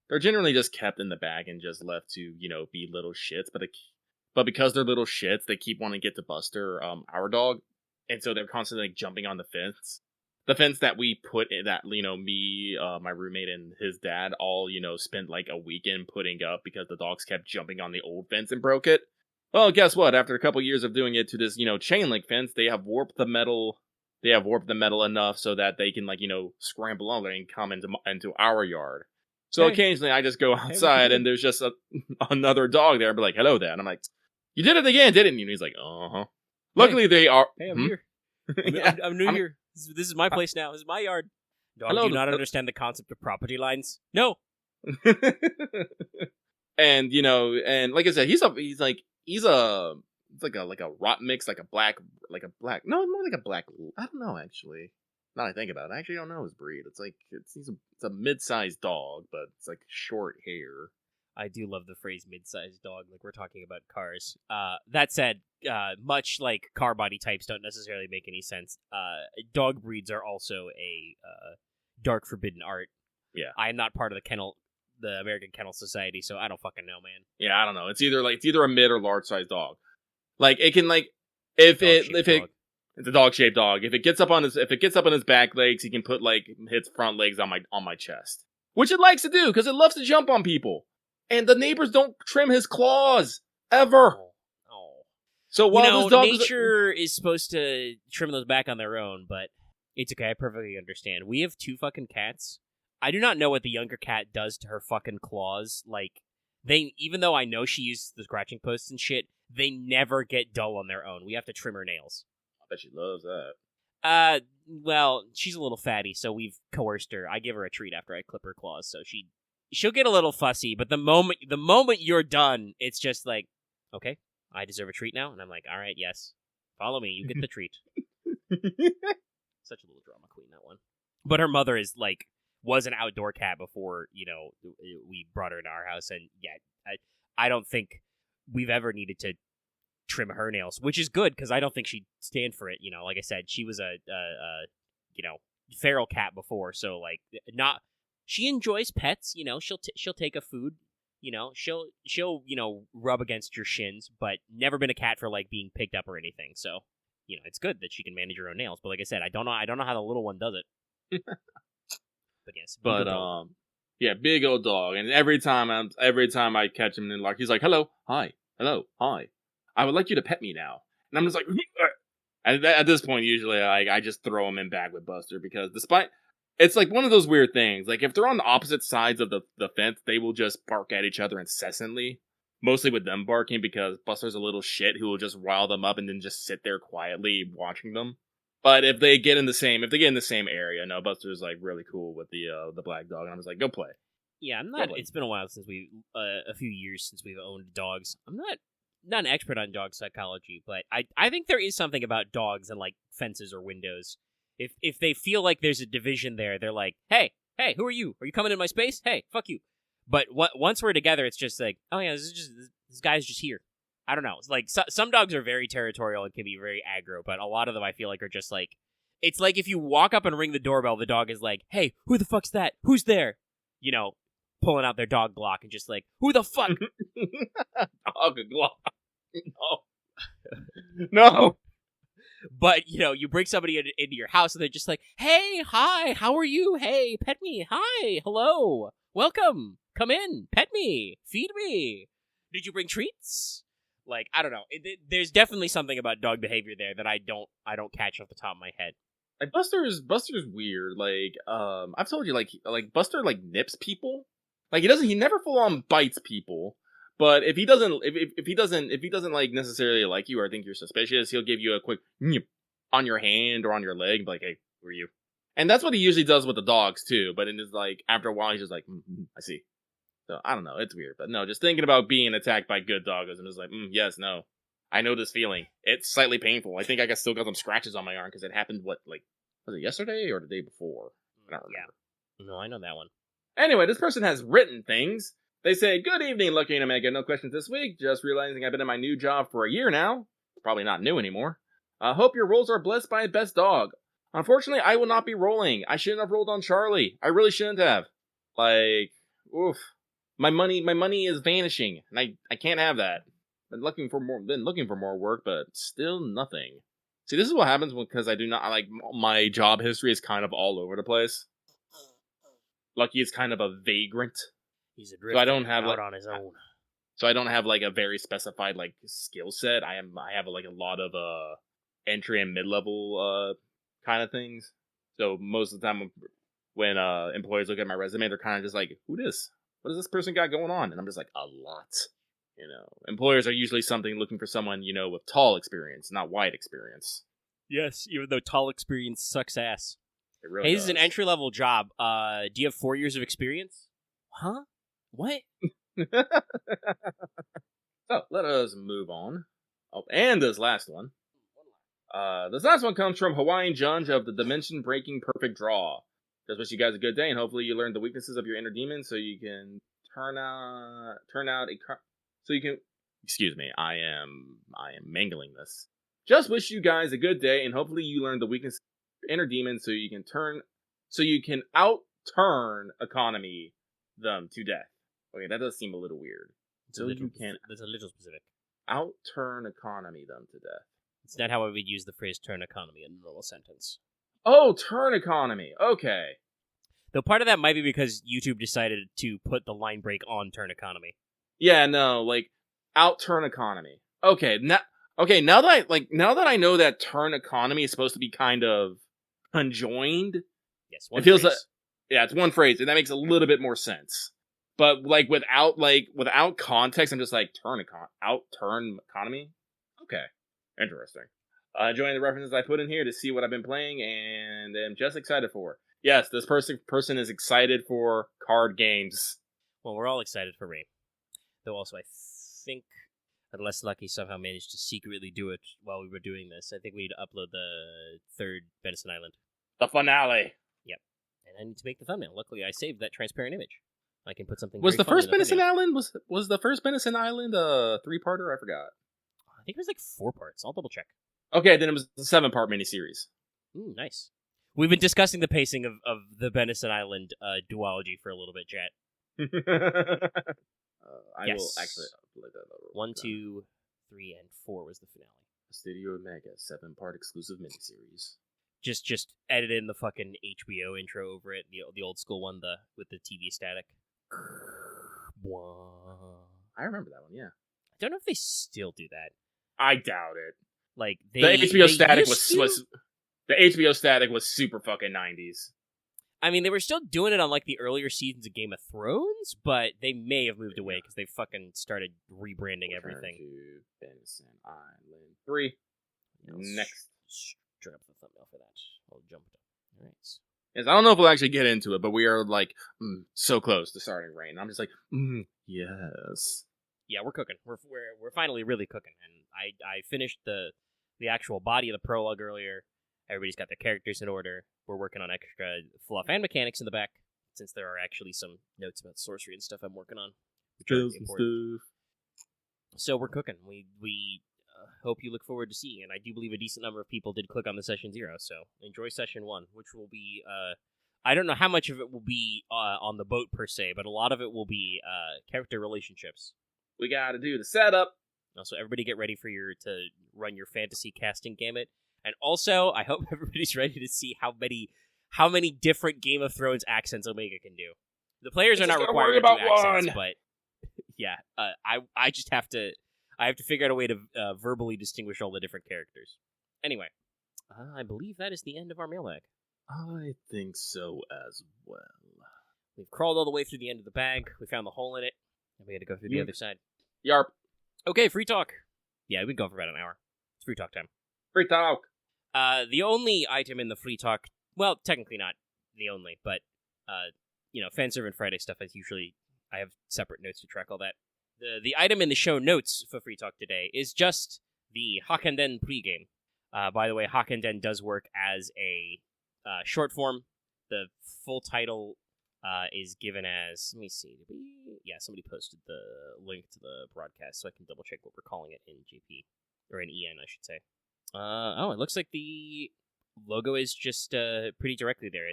they're generally just kept in the bag and just left to, be little shits, but because they're little shits, they keep wanting to get to Buster, our dog, and so they're constantly like jumping on the fence. The fence that we put in, that, me, my roommate, and his dad all, spent like a weekend putting up because the dogs kept jumping on the old fence and broke it. Well, guess what? After a couple years of doing it to this, chain link fence, they have warped the metal. They have warped the metal enough so that they can, scramble over and come into our yard. So occasionally I just go outside and there's just another dog there. I'll be like, "Hello, Dad." And I'm like, "You did it again, didn't you?" And he's like, "Uh-huh." Luckily they are... Hey, I'm here. I'm new here. This is my place now. This is my yard. Dog, do you not understand the concept of property lines? No. And, and like I said, he's like a rot mix, like a black, no, more like a black, I don't know, actually. Now that I think about it, I actually don't know his breed. It's a mid-sized dog, but it's like short hair. I do love the phrase mid-sized dog, like we're talking about cars. That said, much like car body types don't necessarily make any sense, dog breeds are also a dark forbidden art. Yeah. I am not part of the American Kennel Society, so I don't fucking know, man. Yeah, I don't know. It's either a mid or large sized dog. Like it can it's a dog shaped dog. If it gets up on his back legs, he can put his front legs on my chest, which it likes to do because it loves to jump on people. And the neighbors don't trim his claws ever. Oh. So while nature is supposed to trim those back on their own, but it's okay. I perfectly understand. We have 2 fucking cats. I do not know what the younger cat does to her fucking claws. Even though I know she uses the scratching posts and shit, they never get dull on their own. We have to trim her nails. I bet she loves that. Well, she's a little fatty, so we've coerced her. I give her a treat after I clip her claws, so she'll get a little fussy, but the moment you're done, it's just like, okay, I deserve a treat now, and I'm like, all right, yes, follow me, you get the treat. Such a little drama queen, that one. But her mother was an outdoor cat before, we brought her into our house, and yeah, I don't think we've ever needed to trim her nails, which is good, because I don't think she'd stand for it, like I said, she was a feral cat before, so, she enjoys pets, she'll take a food, she'll rub against your shins, but never been a cat for, being picked up or anything, so, it's good that she can manage her own nails, but like I said, I don't know how the little one does it. But yes, yeah, big old dog, and every time I catch him in he's like, "Hello, hi, I would like you to pet me now," and I'm just like, at this point, usually I just throw him in bag with Buster because it's like one of those weird things. Like if they're on the opposite sides of the fence, they will just bark at each other incessantly. Mostly with them barking because Buster's a little shit who will just rile them up and then just sit there quietly watching them. But if they get in the same area, no, Buster's really cool with the black dog, and I'm just like, go play. Yeah, I'm not. It's been a while since a few years since we've owned dogs. I'm not an expert on dog psychology, but I think there is something about dogs and fences or windows. If they feel like there's a division there, they're like, hey, who are you? Are you coming in my space? Hey, fuck you. But once we're together, it's just like, oh yeah, this guy's just here. I don't know. It's some dogs are very territorial and can be very aggro, but a lot of them I feel like are just it's like if you walk up and ring the doorbell, the dog is like, hey, who the fuck's that? Who's there? Pulling out their dog Glock and just who the fuck? Dog Glock. No. But, you bring somebody into your house and they're just like, hey, hi, how are you? Hey, pet me. Hi, hello, welcome, come in, pet me, feed me. Did you bring treats? I don't know. There's definitely something about dog behavior there that I don't catch off the top of my head. Buster's weird. I've told you, Buster nips people. Like he never full on bites people. But if he doesn't like necessarily like you or think you're suspicious, he'll give you a quick "nyip" on your hand or on your leg, and be like, "Hey, who are you?" And that's what he usually does with the dogs too. But it is like after a while, he's just like, "I see." So I don't know, it's weird, but no, just thinking about being attacked by good doggos, I'm just like, yes, no, I know this feeling. It's slightly painful. I think I still got some scratches on my arm because it happened. Was it yesterday or the day before? I don't remember. Yeah. No, I know that one. Anyway, this person has written things. They say, "Good evening, Lucky and Omega. No questions this week. Just realizing I've been in my new job for a year now. Probably not new anymore. Hope your rolls are blessed by best dog. Unfortunately, I will not be rolling. I shouldn't have rolled on Charlie. I really shouldn't have. Oof. My money is vanishing, and I can't have that. Been looking for more work, but still nothing. See, this is what happens because I do not my job history is kind of all over the place. Lucky is kind of a vagrant. He's a drifter, so I don't have out on his own. So I don't have a very specified skill set. I have a lot of entry and mid level kind of things. So most of the time when employers look at my resume, they're kind of just like, "Who this? What does this person got going on?" And I'm just like, "A lot." Employers are usually looking for someone with tall experience, not wide experience. Yes, even though tall experience sucks ass. It really Hey, does. this is an entry level job. Do you have 4 years of experience? Huh? What? So let us move on. Oh, and this last one. This last one comes from Hawaiian Judge of the Dimension Breaking Perfect Draw. Just wish you guys a good day, and hopefully you learn the weaknesses of your inner demon so you can turn out so you can. Excuse me, I am mangling this. Just wish you guys a good day, and hopefully you learn the weaknesses of your inner demon so you can out-turn economy them to death. Okay, that does seem a little weird. That's a little specific. Out-turn economy them to death. It's not how I would use the phrase turn economy in a normal sentence. Oh, turn economy. Okay. Though part of that might be because YouTube decided to put the line break on turn economy. Yeah, no, out-turn economy. Okay, now that I know that turn economy is supposed to be kind of conjoined. Yes, it feels it's one phrase, and that makes a little bit more sense. But without context, I'm just like out-turn economy. Okay, interesting. Enjoying the references I put in here to see what I've been playing, and am just excited for. Yes, this person is excited for card games. Well, we're all excited for Rain. Though also, I think, unless Lucky somehow managed to secretly do it while we were doing this, I think we need to upload the third Benison Island. The finale. Yep. And I need to make the thumbnail. Luckily, I saved that transparent image. I can put something. Was the first Benison thumbnail. Island was the first Benison Island a 3-parter? I forgot. I think it was 4 parts. I'll double check. Okay, then it was the 7-part miniseries. Ooh, nice. We've been discussing the pacing of the Benison Island duology for a little bit, chat. I will actually upload that. 1, 2, 3, and 4 was the finale. Studio Omega 7-part exclusive miniseries. Just edit in the fucking HBO intro over it, the old school one, with the TV static. I remember that one. Yeah. I don't know if they still do that. I doubt it. The HBO static the HBO static was super fucking 90s. I mean, they were still doing it on the earlier seasons of Game of Thrones, but they may have moved away because they fucking started rebranding everything. To Benison Island 3. Next. Turn up the thumbnail for that. I'll jump it up. All right. Yes, I don't know if we'll actually get into it, but we are so close to starting Rain. I'm just like, yes. Yeah, we're cooking. We're finally really cooking, and I finished the actual body of the prologue earlier. Everybody's got their characters in order. We're working on extra fluff and mechanics in the back, since there are actually some notes about sorcery and stuff I'm working on. So we're cooking. We hope you look forward to seeing, and I do believe a decent number of people did click on the Session 0, so enjoy Session 1, which will be, I don't know how much of it will be on the boat per se, but a lot of it will be character relationships. We gotta do the setup. Also, everybody get ready to run your fantasy casting gamut. And also, I hope everybody's ready to see how many different Game of Thrones accents Omega can do. The players are not required to do accents, but yeah, I just have to figure out a way to verbally distinguish all the different characters. Anyway, I believe that is the end of our mailbag. I think so as well. We've crawled all the way through the end of the bag. We found the hole in it, and we had to go through the other side. Yarp. Okay, free talk. Yeah, we've been going for about an hour. It's free talk time. Free talk. The only item in the free talk, well, technically not the only, but, Fanservant Friday stuff is usually, I have separate notes to track all that. The item in the show notes for free talk today is just the Hakkenden pregame. By the way, Hakkenden does work as a short form. The full title is given as, let me see, somebody posted the link to the broadcast so I can double check what we're calling it in JP, or in EN, I should say. It looks like the logo is just pretty directly there.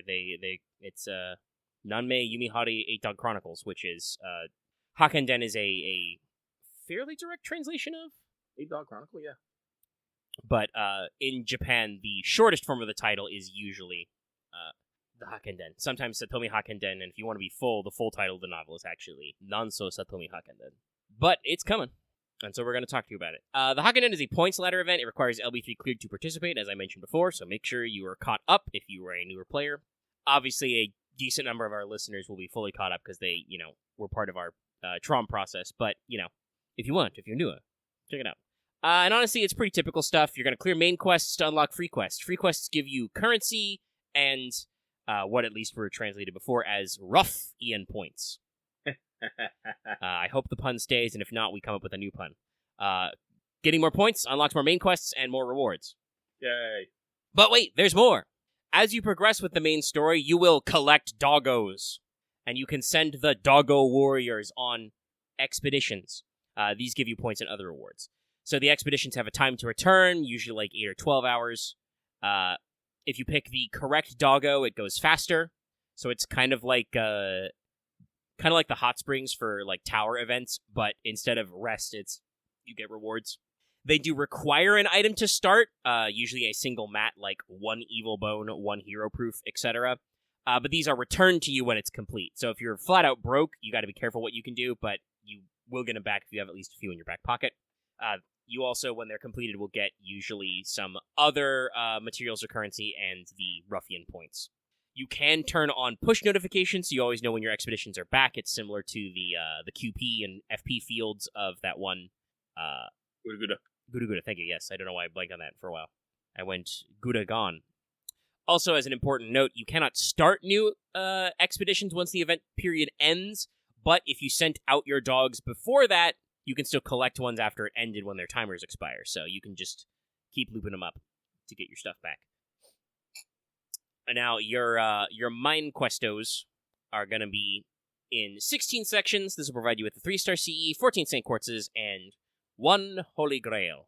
It's Nanmei Yumihari 8 Dog Chronicles, which is Hakkenden is a fairly direct translation of 8 Dog Chronicle, yeah. But in Japan, the shortest form of the title is usually the Hakkenden. Sometimes Satomi Hakkenden, and if you want to be full, the full title of the novel is actually Nanso Satomi Hakkenden. But it's coming, and so we're going to talk to you about it. The Hakkenden is a points ladder event. It requires LB3 cleared to participate, as I mentioned before, so make sure you are caught up if you are a newer player. Obviously, a decent number of our listeners will be fully caught up because they, were part of our Trom process, but, if you're newer, check it out. And honestly, it's pretty typical stuff. You're going to clear main quests to unlock free quests. Free quests give you currency and what at least were translated before as rough EN points. I hope the pun stays, and if not, we come up with a new pun. Getting more points unlocks more main quests and more rewards. Yay. But wait, there's more. As you progress with the main story, you will collect doggos, and you can send the doggo warriors on expeditions. These give you points and other rewards. So the expeditions have a time to return, usually like 8 or 12 hours. If you pick the correct doggo, it goes faster. So it's kind of like the hot springs for like tower events, but instead of rest, you get rewards. They do require an item to start, usually a single mat, like 1 evil bone, 1 hero proof, etc. But these are returned to you when it's complete. So if you're flat out broke, you got to be careful what you can do, but you will get them back if you have at least a few in your back pocket. You also, when they're completed, will get usually some other materials or currency and the ruffian points. You can turn on push notifications, so you always know when your expeditions are back. It's similar to the QP and FP fields of that one. Guda, thank you. Yes, I don't know why I blanked on that for a while. I went Guda gone. Also, as an important note, you cannot start new expeditions once the event period ends, but if you sent out your dogs before that, you can still collect ones after it ended when their timers expire, so you can just keep looping them up to get your stuff back. Now, your mine questos are going to be in 16 sections. This will provide you with a 3-star CE, 14 St. Quartzes, and 1 Holy Grail.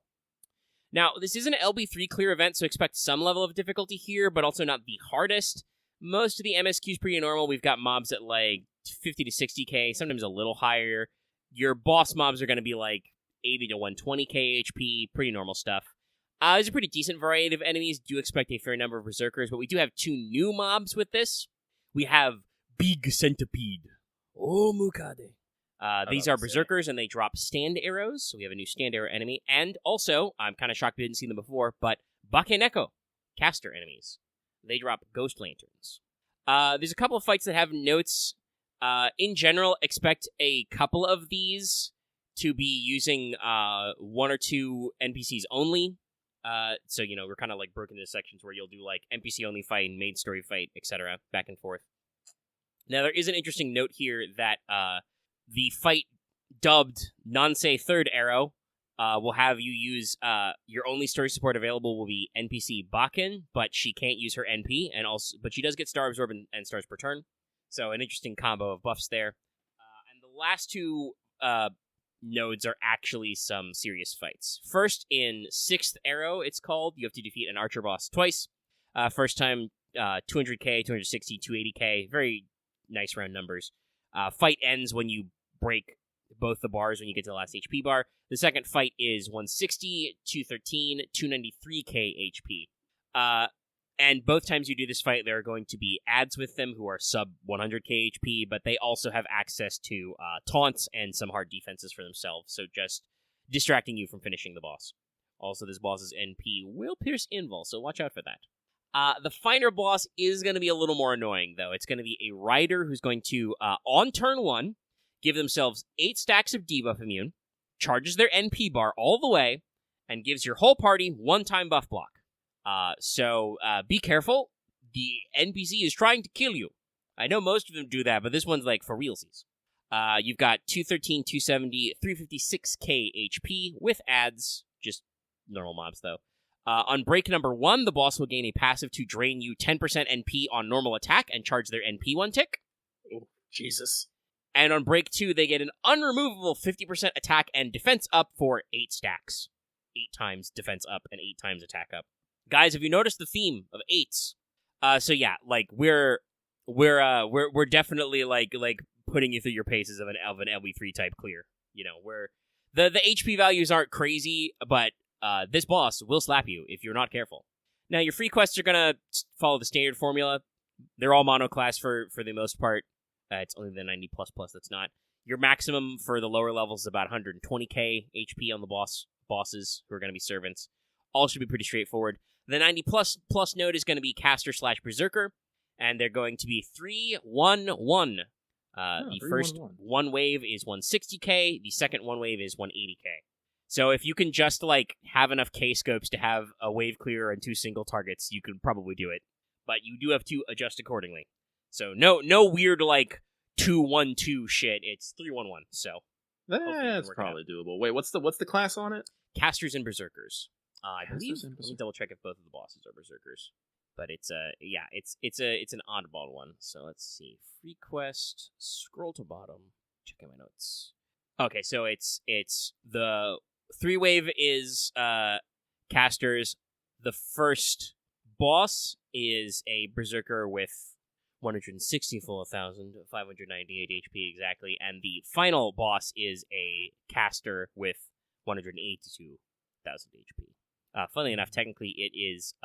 Now, this is an LB3 clear event, so expect some level of difficulty here, but also not the hardest. Most of the MSQ is pretty normal. We've got mobs at like 50 to 60k, sometimes a little higher. Your boss mobs are going to be like 80 to 120k HP, pretty normal stuff. There's a pretty decent variety of enemies. Do expect a fair number of berserkers, but we do have 2 new mobs with this. We have Big Centipede. Oh, Mukade. These are berserkers, and they drop stand arrows, so we have a new stand arrow enemy. And also, I'm kind of shocked we didn't see them before, but Bakeneko, caster enemies. They drop ghost lanterns. There's a couple of fights that have notes. In general, expect a couple of these to be using 1 or 2 NPCs only. So, we're kind of like broken into sections where you'll do like NPC only fight, main story fight, etc., back and forth. Now, there is an interesting note here that the fight dubbed Nansei Third Arrow will have you use your only story support available will be NPC Bakken, but she can't use her NP, but she does get Star Absorb and stars per turn. So an interesting combo of buffs there. And the last 2 nodes are actually some serious fights. First, in 6th Arrow, it's called, you have to defeat an archer boss twice. First time, 200k, 260, 280k, very nice round numbers. Fight ends when you break both the bars when you get to the last HP bar. The second fight is 160, 213, 293k HP. And both times you do this fight, there are going to be adds with them who are sub 100k HP, but they also have access to taunts and some hard defenses for themselves, so just distracting you from finishing the boss. Also, this boss's NP will pierce invul, so watch out for that. The final boss is going to be a little more annoying, though. It's going to be a rider who's going to, on turn 1, give themselves 8 stacks of debuff immune, charges their NP bar all the way, and gives your whole party 1-time buff block. So be careful. The NPC is trying to kill you. I know most of them do that, but this one's like for realsies. You've got 213, 270, 356k HP with adds, just normal mobs though. On break number 1, the boss will gain a passive to drain you 10% NP on normal attack and charge their NP 1 tick. Oh, Jesus. And on break 2, they get an unremovable 50% attack and defense up for 8 stacks. 8 times defense up and 8 times attack up. Guys, have you noticed the theme of 8s? So yeah, like we're definitely like putting you through your paces of an LV3 type clear. You know, where the HP values aren't crazy, but this boss will slap you if you're not careful. Now, your free quests are gonna follow the standard formula. They're all monoclass for the most part. It's only the 90++ that's not. Your maximum for the lower levels is about 120k HP on the bosses who are going to be servants. All should be pretty straightforward. The 90++ node is going to be caster/berserker, and they're going to be 3-1-1. The first 1 wave is 160k. The second 1 wave is 180k. So if you can just like have enough K-scopes to have a wave clear and 2 single targets, you can probably do it. But you do have to adjust accordingly. So no weird like 2-1-2 shit. It's 3-1-1. So that's probably doable. Wait, what's the class on it? Casters and berserkers. I believe. Let me double check if both of the bosses are berserkers. But it's an oddball one. So let's see. Free quest. Scroll to bottom. Check out my notes. Okay, so it's the 3 wave is casters. The first boss is a berserker with 164,598 HP exactly, and the final boss is a caster with 182,000 HP. Funnily enough, technically it is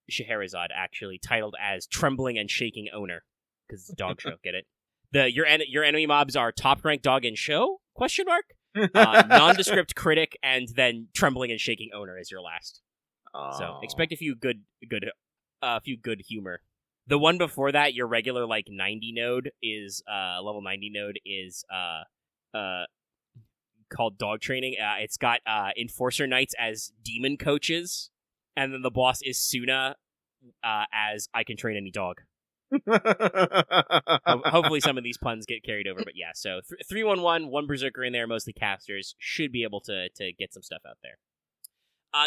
Scheherazade actually titled as Trembling and Shaking Owner, because it's a dog show. Get it? Your enemy mobs are top ranked dog in show ? Nondescript critic, and then Trembling and Shaking Owner is your last. So expect a few good humor. The one before that, your regular like 90 node is level 90 node is called dog training. It's got enforcer knights as demon coaches, and then the boss is Suna as I can train any dog. Hopefully some of these puns get carried over, but yeah. So 3-1-1, 1 berserker in there, mostly casters, should be able to get some stuff out there.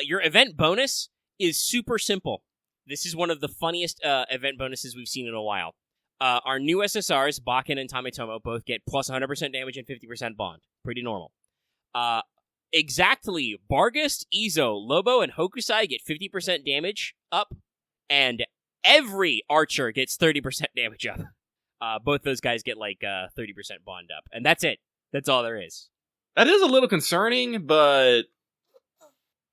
Your event bonus is super simple. This is one of the funniest event bonuses we've seen in a while. Our new SSRs, Bakken and Tametomo, both get plus 100% damage and 50% bond. Pretty normal. Exactly, Bargast, Izo, Lobo, and Hokusai get 50% damage up, and every archer gets 30% damage up. Both those guys get like 30% bond up, and that's it. That's all there is. That is a little concerning, but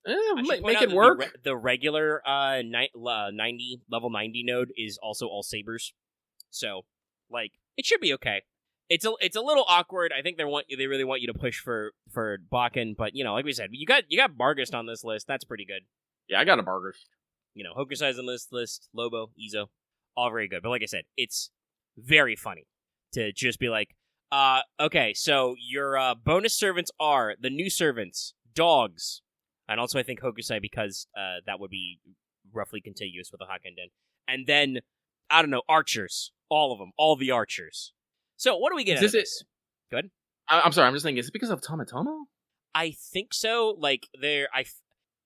make it work. The regular 90 level 90 node is also all sabers, so like it should be okay. It's a little awkward. I think they really want you to push for Bakken, but you know, like we said, you got Bargast on this list. That's pretty good. Yeah, I got a Bargast. You know, Hokusai's on this list, Lobo, Izo, all very good. But like I said, it's very funny to just be like, okay, so your bonus servants are the new servants, dogs, and also I think Hokusai because that would be roughly contiguous with the Hakkenden. And then, I don't know, archers. All of them. All the archers. So what do we get out of this? Good? I'm sorry, I'm just thinking, is it because of Tametomo? I think so. Like,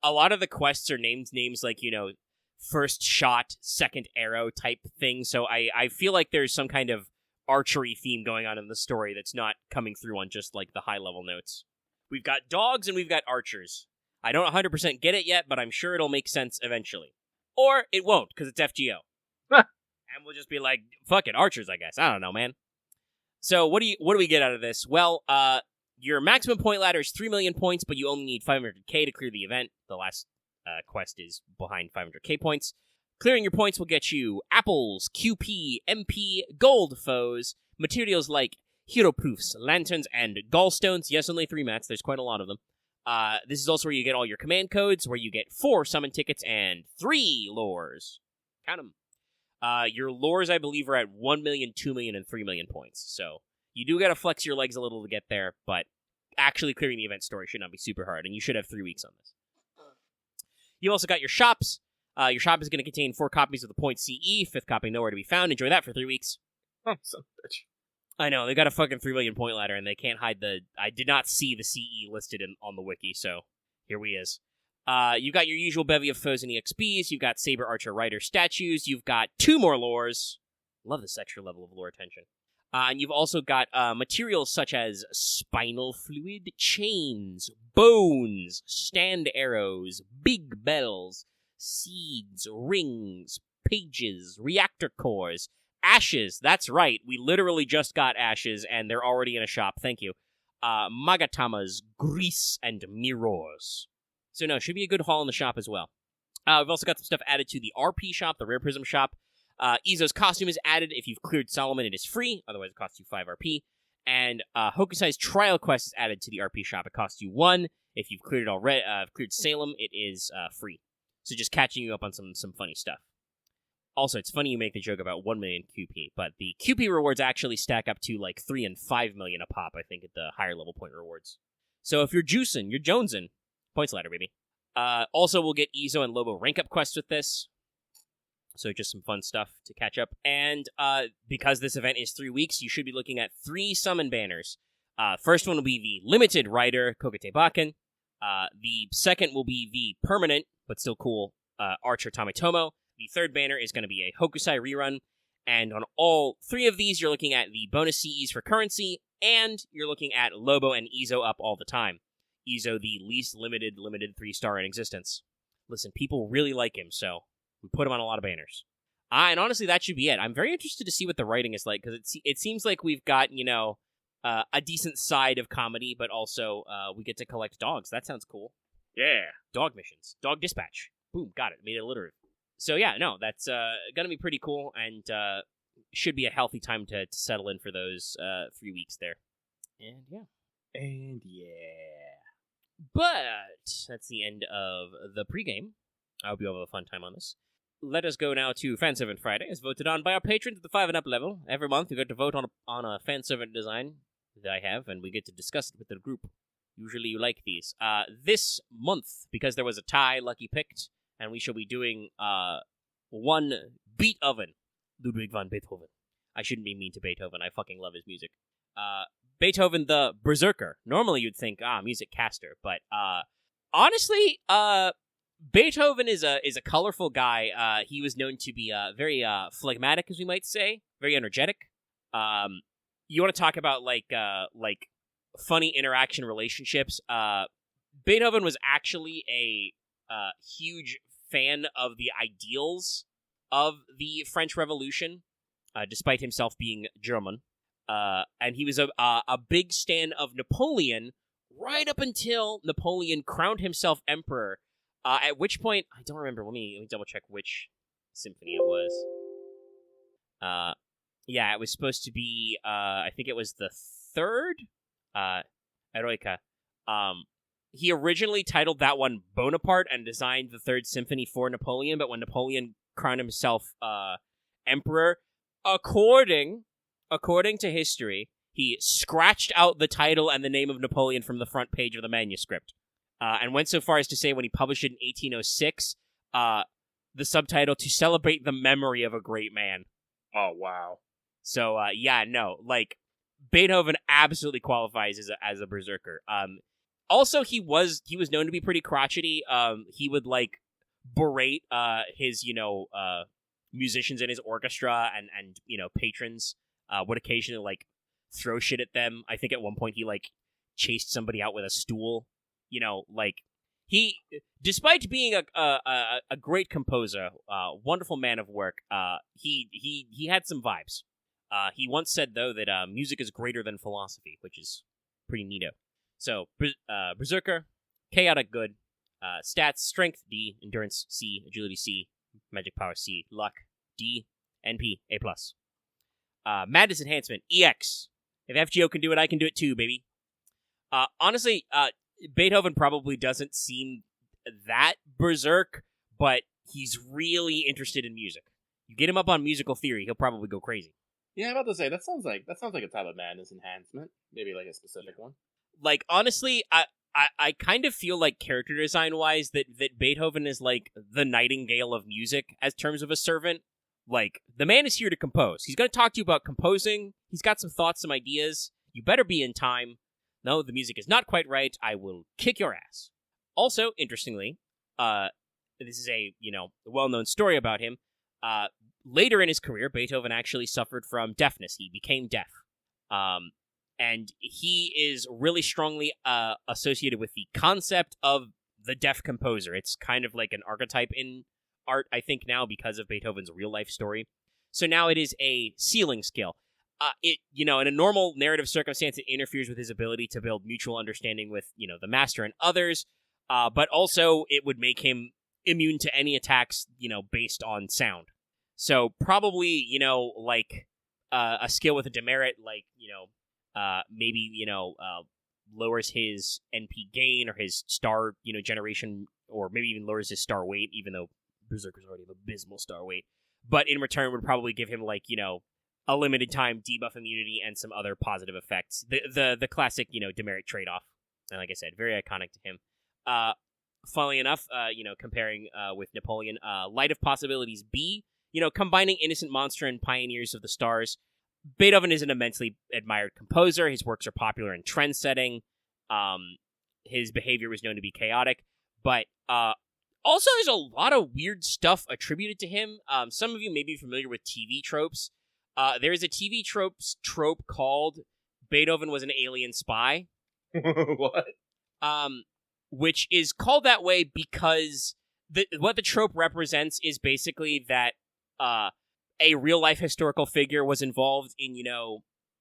a lot of the quests are names like, you know, first shot, second arrow type thing. So I feel like there's some kind of archery theme going on in the story that's not coming through on just, like, the high-level notes. We've got dogs and we've got archers. I don't 100% get it yet, but I'm sure it'll make sense eventually. Or it won't, because it's FGO. And we'll just be like, fuck it, archers, I guess. I don't know, man. So what do we get out of this? Well, your maximum point ladder is 3 million points, but you only need 500k to clear the event. The last quest is behind 500k points. Clearing your points will get you apples, QP, MP, gold foes, materials like hero proofs, lanterns, and gallstones. Yes, only 3 mats. There's quite a lot of them. This is also where you get all your command codes, where you get 4 summon tickets and 3 lores. Count them. Your lores, I believe, are at 1 million, 2 million, and 3 million points. So you do gotta flex your legs a little to get there, but actually clearing the event story should not be super hard, and you should have 3 weeks on this. You also got your shops. Your shop is going to contain 4 copies of the point CE, 5th copy nowhere to be found. Enjoy that for 3 weeks. Oh, son of a bitch. I know, they got a fucking 3 million point ladder, and they can't hide the... I did not see the CE listed on the wiki, so here we is. You got your usual bevy of foes and EXPs. You've got Saber Archer Rider statues. You've got 2 more lores. Love this extra level of lore attention. And you've also got materials such as spinal fluid, chains, bones, stand arrows, big bells, seeds, rings, pages, reactor cores, ashes. That's right, we literally just got ashes, and they're already in a shop. Thank you. Magatamas, grease, and mirrors. So no, should be a good haul in the shop as well. We've also got some stuff added to the RP shop, the Rare Prism shop. Izo's costume is added. If you've cleared Solomon, it is free. Otherwise, it costs you 5 RP. And Hokusai's Trial Quest is added to the RP shop. It costs you 1. If you've cleared it already, cleared Salem, it is free. So just catching you up on some funny stuff. Also, it's funny you make the joke about 1 million QP, but the QP rewards actually stack up to like 3 and 5 million a pop, I think, at the higher level point rewards. So if you're juicing, you're jonesing. Points ladder, baby. Also, we'll get Izo and Lobo rank up quests with this. So just some fun stuff to catch up. And because this event is 3 weeks, you should be looking at 3 summon banners. First one will be the limited rider, Kokete Bakken. The second will be the permanent, but still cool, Archer Tametomo. The third banner is going to be a Hokusai rerun. And on all 3 of these, you're looking at the bonus CEs for currency, and you're looking at Lobo and Izo up all the time. Izo, the least limited 3-star in existence. Listen, people really like him, so we put him on a lot of banners. And honestly, that should be it. I'm very interested to see what the writing is like, because it seems like we've got, a decent side of comedy, but also we get to collect dogs. That sounds cool. Yeah. Dog missions. Dog dispatch. Boom, got it. Made it alliterative. So yeah, no, that's going to be pretty cool, and should be a healthy time to settle in for those 3 weeks there. And yeah. But that's the end of the pregame. I hope you have a fun time on this. Let us go now to Fan Servant Friday, as voted on by our patrons at the 5 and up level. Every month, you get to vote on a fan servant design that I have, and we get to discuss it with the group. Usually you like these. This month, because there was a tie, Lucky picked, and we shall be doing one Beethoven, Ludwig van Beethoven. I shouldn't be mean to Beethoven. I fucking love his music. Beethoven the Berserker. Normally you'd think, music caster, but honestly, Beethoven is a colorful guy. He was known to be very phlegmatic, as we might say, very energetic. You want to talk about like funny interaction relationships? Beethoven was actually a huge fan of the ideals of the French Revolution, despite himself being German. And he was a big stan of Napoleon right up until Napoleon crowned himself emperor. At which point, I don't remember. Let me double check which symphony it was. Yeah, it was supposed to be. I think it was the 3rd, Eroica. He originally titled that one Bonaparte and designed the 3rd symphony for Napoleon. But when Napoleon crowned himself emperor, according to history, he scratched out the title and the name of Napoleon from the front page of the manuscript. And went so far as to say when he published it in 1806, the subtitle, "To celebrate the memory of a great man." Oh, wow. So, Beethoven absolutely qualifies as a berserker. Also, he was known to be pretty crotchety. He would, berate his, musicians in his orchestra and patrons. Would occasionally, throw shit at them. I think at one point he, chased somebody out with a stool. He, despite being a great composer, wonderful man of work, he had some vibes. He once said, though, that music is greater than philosophy, which is pretty neato. So, Berserker, chaotic good, stats, strength D, endurance C, agility C, magic power C, luck D, NP A+. Madness enhancement EX. If FGO can do it, I can do it too, baby. Honestly, Beethoven probably doesn't seem that berserk, but he's really interested in music. You get him up on musical theory, he'll probably go crazy. Yeah, I'm about to say that sounds like a type of madness enhancement. Maybe like a specific one. Like, honestly, I kind of feel like character design wise that Beethoven is like the nightingale of music as terms of a servant. Like, the man is here to compose. He's going to talk to you about composing. He's got some thoughts, some ideas. You better be in time. No, the music is not quite right. I will kick your ass. Also, interestingly, this is a, well-known story about him. Later in his career, Beethoven actually suffered from deafness. He became deaf. And he is really strongly associated with the concept of the deaf composer. It's kind of like an archetype in art, I think, now because of Beethoven's real-life story. So now it is a ceiling skill. In a normal narrative circumstance, it interferes with his ability to build mutual understanding with, the master and others, but also it would make him immune to any attacks, based on sound. So probably, a skill with a demerit, like, maybe, lowers his NP gain or his star, generation, or maybe even lowers his star weight, even though Berserker's already have abysmal star weight. But in return would probably give him, like, a limited time debuff immunity and some other positive effects. The classic, demerit trade-off. And like I said, very iconic to him. Funnily enough, comparing with Napoleon, Light of Possibilities B, combining Innocent Monster and Pioneers of the Stars. Beethoven is an immensely admired composer. His works are popular and trend-setting. His behavior was known to be chaotic. But also there's a lot of weird stuff attributed to him. Some of you may be familiar with TV tropes. There's a TV trope called Beethoven was an alien spy. What? Which is called that way because what the trope represents is basically that a real-life historical figure was involved in,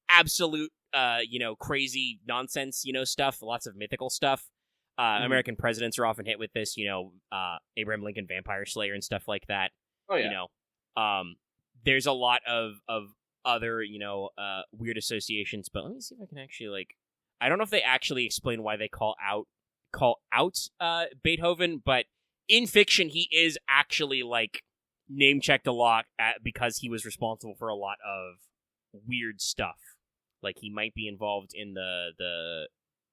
absolute, crazy nonsense, stuff, lots of mythical stuff. American presidents are often hit with this, Abraham Lincoln, Vampire Slayer, and stuff like that. Oh, yeah. There's a lot of other, weird associations, but let me see if I can actually, I don't know if they actually explain why they call out Beethoven, but in fiction, he is actually, name-checked a lot because he was responsible for a lot of weird stuff. Like, he might be involved in the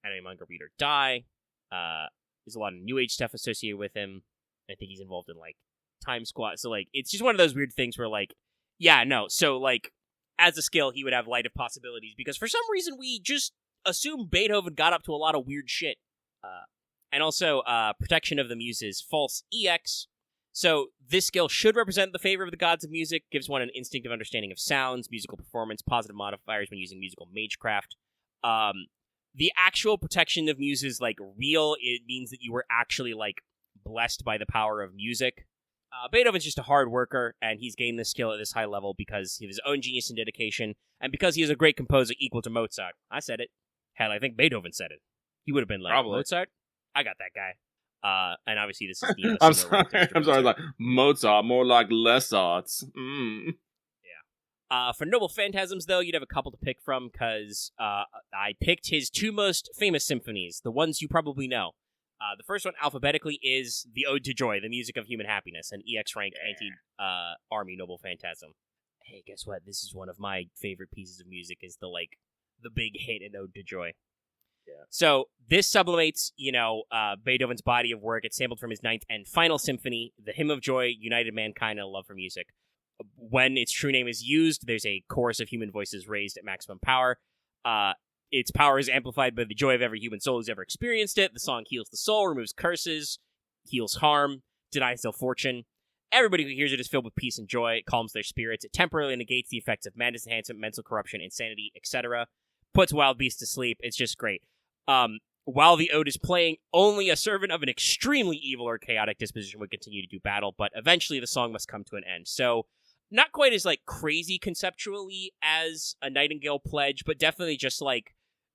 Anime Manga Read or Die. There's a lot of New Age stuff associated with him. I think he's involved in, Time Squad. So, it's just one of those weird things where, yeah, no. So, as a skill, he would have Light of Possibilities because for some reason we just assume Beethoven got up to a lot of weird shit. And also, Protection of the Muses, False EX. So, this skill should represent the favor of the gods of music, gives one an instinctive understanding of sounds, musical performance, positive modifiers when using musical magecraft. The actual Protection of Muses, real, it means that you were actually, blessed by the power of music. Beethoven's just a hard worker, and he's gained this skill at this high level because of his own genius and dedication, and because he is a great composer equal to Mozart. I said it. Hell, I think Beethoven said it. He would have been like, probably. Mozart? I got that guy. And obviously this is the... I'm sorry, Mozart, more like less arts. Yeah. For Noble Phantasms, though, you'd have a couple to pick from, because I picked his two most famous symphonies, the ones you probably know. The first one, alphabetically, is the Ode to Joy, the music of human happiness, an EX rank anti-army Noble Phantasm. Hey, guess what? This is one of my favorite pieces of music, is the big hit in Ode to Joy. Yeah. So this sublimates, Beethoven's body of work. It's sampled from his ninth and final symphony, the Hymn of Joy, United Mankind in a Love for Music. When its true name is used, there's a chorus of human voices raised at maximum power. Its power is amplified by the joy of every human soul who's ever experienced it. The song heals the soul, removes curses, heals harm, denies ill fortune. Everybody who hears it is filled with peace and joy. It calms their spirits. It temporarily negates the effects of madness, enhancement, mental corruption, insanity, etc. Puts wild beasts to sleep. It's just great. While the ode is playing, only a servant of an extremely evil or chaotic disposition would continue to do battle, but eventually the song must come to an end. So, not quite as, crazy conceptually as a Nightingale Pledge, but definitely just,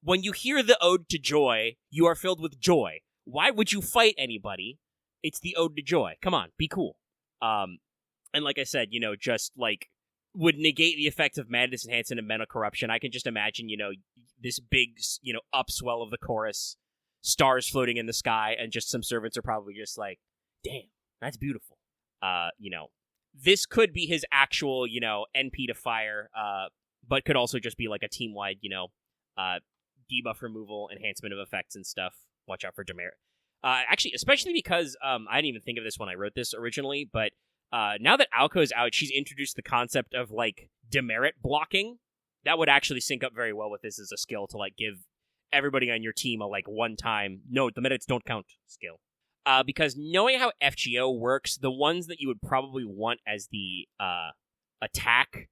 when you hear the Ode to Joy, you are filled with joy. Why would you fight anybody? It's the Ode to Joy. Come on, be cool. And like I said, just, would negate the effects of madness, enhancement, and mental corruption. I can just imagine, this big, upswell of the chorus stars floating in the sky, and just some servants are probably just like, damn, that's beautiful. This could be his actual, NP to fire, but could also just be like a team-wide, debuff removal, enhancement of effects and stuff. Watch out for demerit. Actually, especially because I didn't even think of this when I wrote this originally, but now that Alco's out, she's introduced the concept of, like, demerit blocking. That would actually sync up very well with this as a skill to, like, give everybody on your team a, like, one-time, no, demerits don't count skill. Because knowing how FGO works, the ones that you would probably want as the attack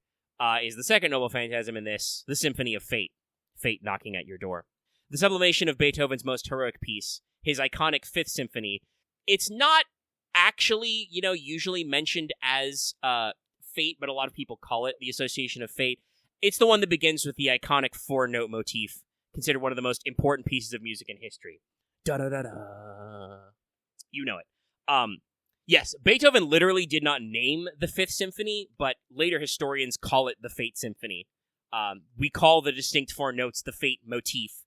is the second Noble Phantasm in this, the Symphony of Fate. Fate knocking at your door. The sublimation of Beethoven's most heroic piece, his iconic Fifth Symphony. It's not actually, usually mentioned as Fate, but a lot of people call it the Association of Fate. It's the one that begins with the iconic 4-note motif, considered one of the most important pieces of music in history. Da-da-da-da. You know it. Yes, Beethoven literally did not name the Fifth Symphony, but later historians call it the Fate Symphony. We call the distinct 4 notes the Fate motif.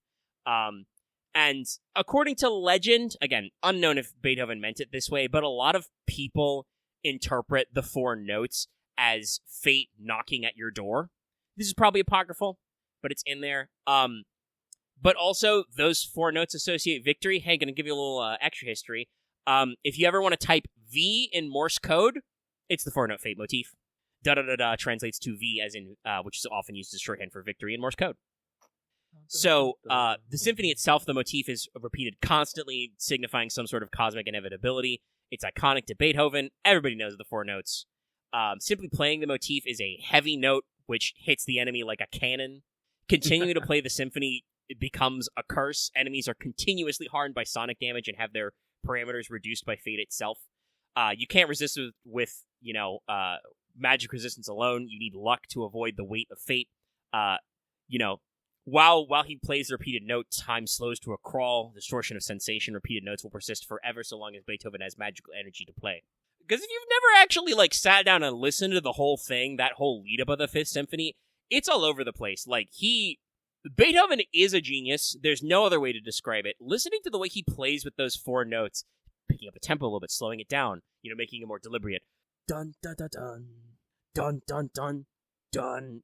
And according to legend, again, unknown if Beethoven meant it this way, but a lot of people interpret the 4 notes as fate knocking at your door. This is probably apocryphal, but it's in there. But also, those 4 notes associate victory. Hey, gonna give you a little extra history. If you ever want to type V in Morse code, it's the 4-note fate motif. Da-da-da-da translates to V as in, which is often used as shorthand for victory in Morse code. So, the symphony itself, the motif is repeated constantly, signifying some sort of cosmic inevitability. It's iconic to Beethoven. Everybody knows the 4 notes. Simply playing the motif is a heavy note, which hits the enemy like a cannon. Continuing to play the symphony, it becomes a curse. Enemies are continuously harmed by sonic damage and have their parameters reduced by fate itself. You can't resist with magic resistance alone. You need luck to avoid the weight of fate. While he plays the repeated note, time slows to a crawl. Distortion of sensation. Repeated notes will persist forever so long as Beethoven has magical energy to play. Because if you've never actually sat down and listened to the whole thing, that whole lead up of the Fifth Symphony, it's all over the place. Beethoven is a genius. There's no other way to describe it. Listening to the way he plays with those 4 notes, picking up the tempo a little bit, slowing it down, making it more deliberate. Dun dun dun dun, dun dun dun dun.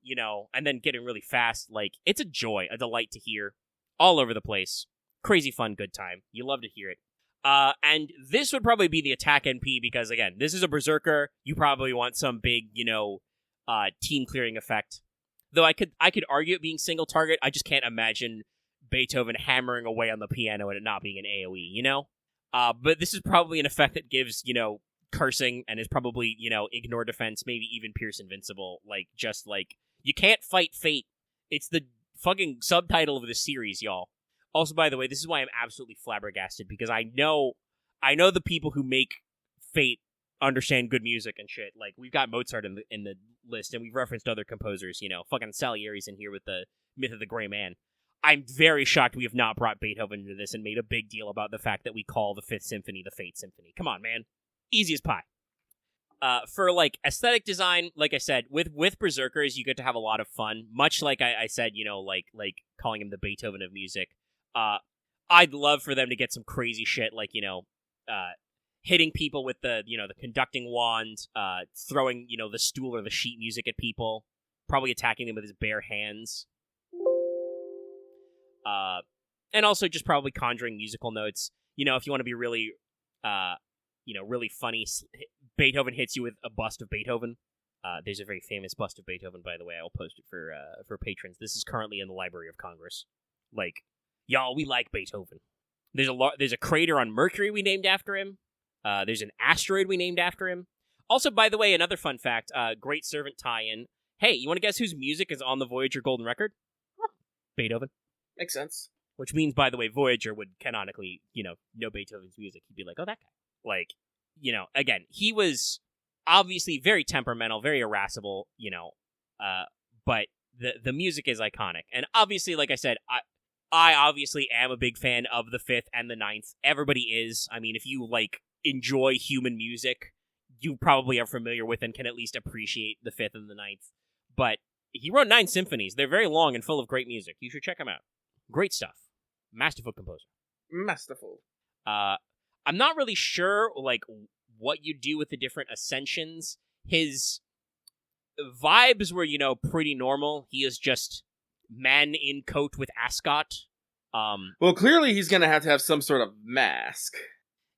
And then getting really fast. It's a joy, a delight to hear, all over the place. Crazy fun, good time. You love to hear it. And this would probably be the attack NP because, again, this is a Berserker. You probably want some big, team clearing effect. Though I could argue it being single target. I just can't imagine Beethoven hammering away on the piano and it not being an AoE, But this is probably an effect that gives, cursing and is probably, ignore defense, maybe even pierce invincible. You can't fight fate. It's the fucking subtitle of the series, y'all. Also, by the way, this is why I'm absolutely flabbergasted, because I know the people who make Fate understand good music and shit. We've got Mozart in the list, and we've referenced other composers, fucking Salieri's in here with the Myth of the Gray Man. I'm very shocked we have not brought Beethoven into this and made a big deal about the fact that we call the Fifth Symphony the Fate Symphony. Come on, man. Easy as pie. For aesthetic design, like I said, with Berserkers, you get to have a lot of fun. Much like I said, calling him the Beethoven of music. I'd love for them to get some crazy shit, hitting people with the conducting wand, throwing, the stool or the sheet music at people, probably attacking them with his bare hands. And also just probably conjuring musical notes. If you want to be really, really funny, Beethoven hits you with a bust of Beethoven. There's a very famous bust of Beethoven, by the way. I will post it for patrons. This is currently in the Library of Congress. Y'all, we like Beethoven. There's a crater on Mercury we named after him. There's an asteroid we named after him. Also, by the way, another fun fact, Great Servant tie-in. Hey, you want to guess whose music is on the Voyager Golden Record? Beethoven. Makes sense. Which means, by the way, Voyager would canonically, know Beethoven's music. He'd be like, oh, that guy. Again, he was obviously very temperamental, very irascible, but the music is iconic. And obviously, like I said, I obviously am a big fan of the 5th and the 9th. Everybody is. I mean, if you, enjoy human music, you probably are familiar with and can at least appreciate the 5th and the 9th. But he wrote 9 symphonies. They're very long and full of great music. You should check them out. Great stuff. Masterful composer. Masterful. I'm not really sure, like, what you do with the different ascensions. His vibes were, pretty normal. He is just man in coat with ascot. Well, clearly he's going to have some sort of mask.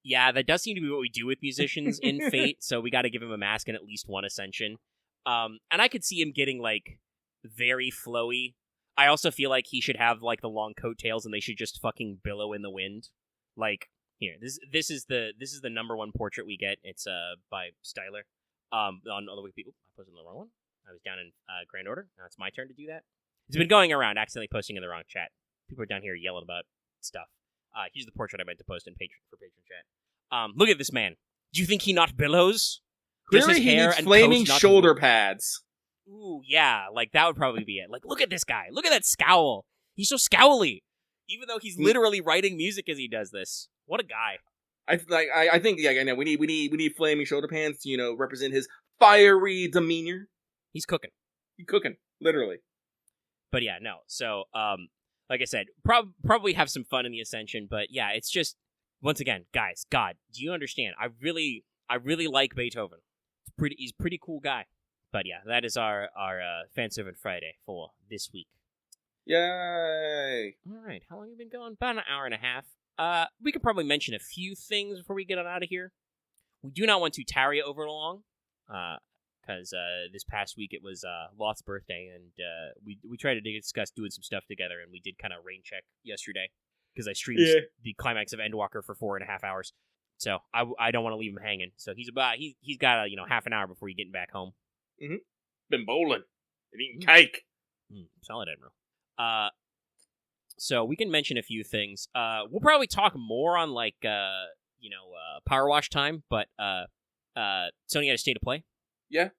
Yeah, that does seem to be what we do with musicians in Fate, so we got to give him a mask and at least one ascension. And I could see him getting, like, very flowy. I also feel like he should have, like, the long coattails and they should just fucking billow in the wind. Like, here, this is the number one portrait we get. It's by Styler. On all the way people. I posted in the wrong one. I was down in Grand Order. Now it's my turn to do that. It's been going around, accidentally posting in the wrong chat. People are down here yelling about stuff. Here's the portrait I meant to post in for patron chat. Look at this man. Do you think he not billows? Clearly he needs flaming shoulder pads. Ooh, yeah, like that would probably be it. Like, look at this guy. Look at that scowl. He's so scowly. Even though he's literally writing music as he does this. What a guy. I think we need flaming shoulder pads to represent his fiery demeanor. He's cooking. He's cooking, literally. But yeah, no. So, like I said, probably have some fun in the Ascension. But yeah, it's just once again, guys. God, do you understand? I really like Beethoven. He's a pretty cool guy. But yeah, that is our Fanservice Friday for this week. Yay! All right, how long have you been going? About an hour and a half. We could probably mention a few things before we get on out of here. We do not want to tarry over long, because this past week it was Loth's birthday, and we tried to discuss doing some stuff together, and we did kind of rain check yesterday, because I streamed the climax of Endwalker for 4.5 hours. So I don't want to leave him hanging. So he's got half an hour before he's getting back home. Mm-hmm. Been bowling and eating cake. Solid, Admiral. So we can mention a few things. We'll probably talk more on Power Wash time, but Sony had a state of play. Yeah,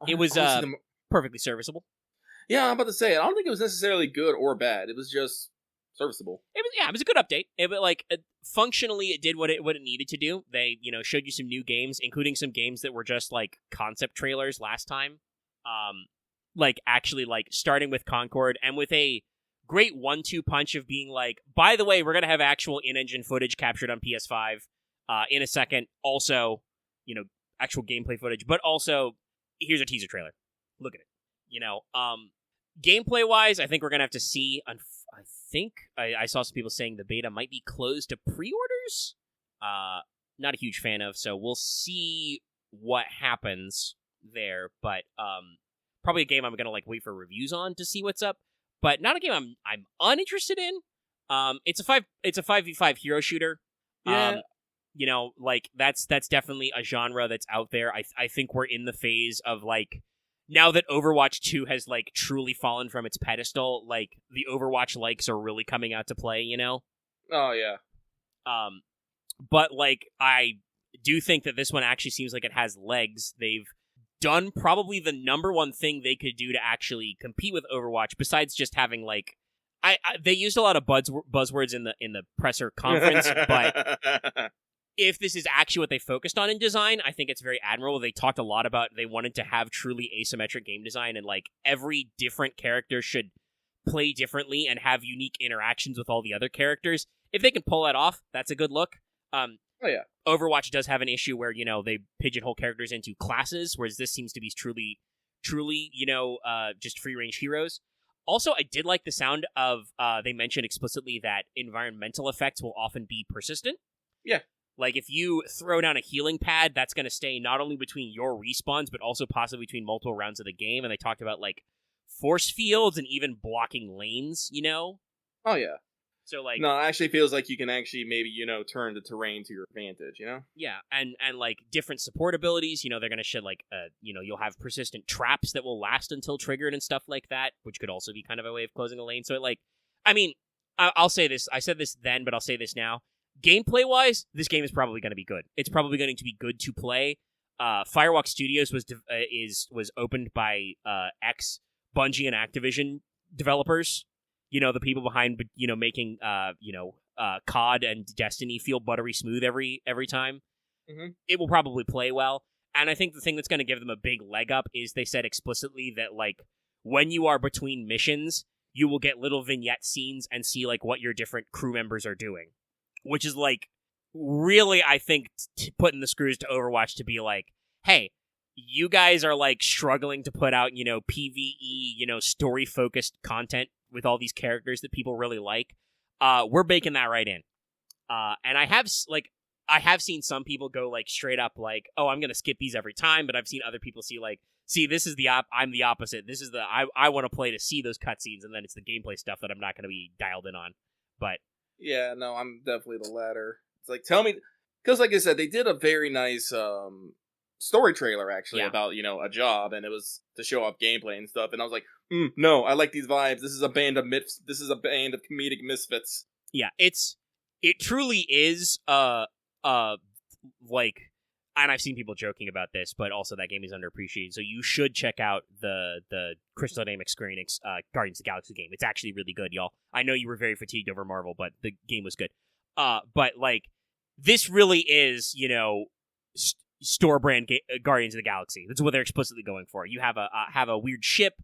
it was perfectly serviceable. Yeah, I'm about to say I don't think it was necessarily good or bad. It was just serviceable. It was a good update. Functionally, it did what it needed to do. They showed you some new games, including some games that were just like concept trailers last time. Starting with Concord and with a great 1-2 punch of being like, by the way, we're gonna have actual in-engine footage captured on PS5 in a second. Also, actual gameplay footage, but also here's a teaser trailer. Look at it. Gameplay wise, I think we're gonna have to see. I think I saw some people saying the beta might be closed to pre-orders. Not a huge fan of, so we'll see what happens there. But probably a game I'm gonna wait for reviews on to see what's up. But not a game I'm uninterested in. It's a 5v5 hero shooter. Yeah. That's definitely a genre that's out there. I think we're in the phase of now that Overwatch 2 has truly fallen from its pedestal, the Overwatch likes are really coming out to play, Oh yeah. But I do think that this one actually seems like it has legs. They've done probably the number one thing they could do to actually compete with Overwatch, besides just having they used a lot of buzzwords in the presser conference, but if this is actually what they focused on in design, I think it's very admirable. They talked a lot about they wanted to have truly asymmetric game design, and every different character should play differently and have unique interactions with all the other characters. If they can pull that off, that's a good look. Oh yeah. Overwatch does have an issue where, they pigeonhole characters into classes, whereas this seems to be truly, just free-range heroes. Also, I did like the sound of, they mentioned explicitly that environmental effects will often be persistent. Yeah. If you throw down a healing pad, that's going to stay not only between your respawns, but also possibly between multiple rounds of the game. And they talked about, force fields and even blocking lanes, Oh, yeah. So, No, it actually feels like you can actually maybe, turn the terrain to your advantage, Yeah, and different support abilities, they're going to shed, you'll have persistent traps that will last until triggered and stuff like that, which could also be kind of a way of closing a lane. So, I'll say this. I said this then, but I'll say this now. Gameplay-wise, this game is probably going to be good. It's probably going to be good to play. Firewalk Studios was opened by ex-Bungie and Activision developers. The people behind, making, COD and Destiny feel buttery smooth every time. Mm-hmm. It will probably play well. And I think the thing that's going to give them a big leg up is they said explicitly that, when you are between missions, you will get little vignette scenes and see, what your different crew members are doing. which is like really, I think, putting the screws to Overwatch to be like, hey, you guys are like struggling to put out, PvE, story-focused content with all these characters that people really like. We're baking that right in. And I have seen some people go like straight up like, oh, I'm gonna skip these every time, but I've seen other people see this is I'm the opposite. This is I want to play to see those cutscenes, and then it's the gameplay stuff that I'm not gonna be dialed in on. But yeah, no, I'm definitely the latter. It's like, tell me, because like I said, they did a very nice story trailer actually about a job, and it was to show off gameplay and stuff, and I was like, no, I like these vibes. This is a band of comedic misfits. Yeah, it truly is like, and I've seen people joking about this, but also that game is underappreciated, so you should check out the Crystal Dynamics Square Enix Guardians of the Galaxy game. It's actually really good, y'all. I know you were very fatigued over Marvel, but the game was good. But like, this really is, store brand Guardians of the Galaxy. That's what they're explicitly going for. You have a weird ship.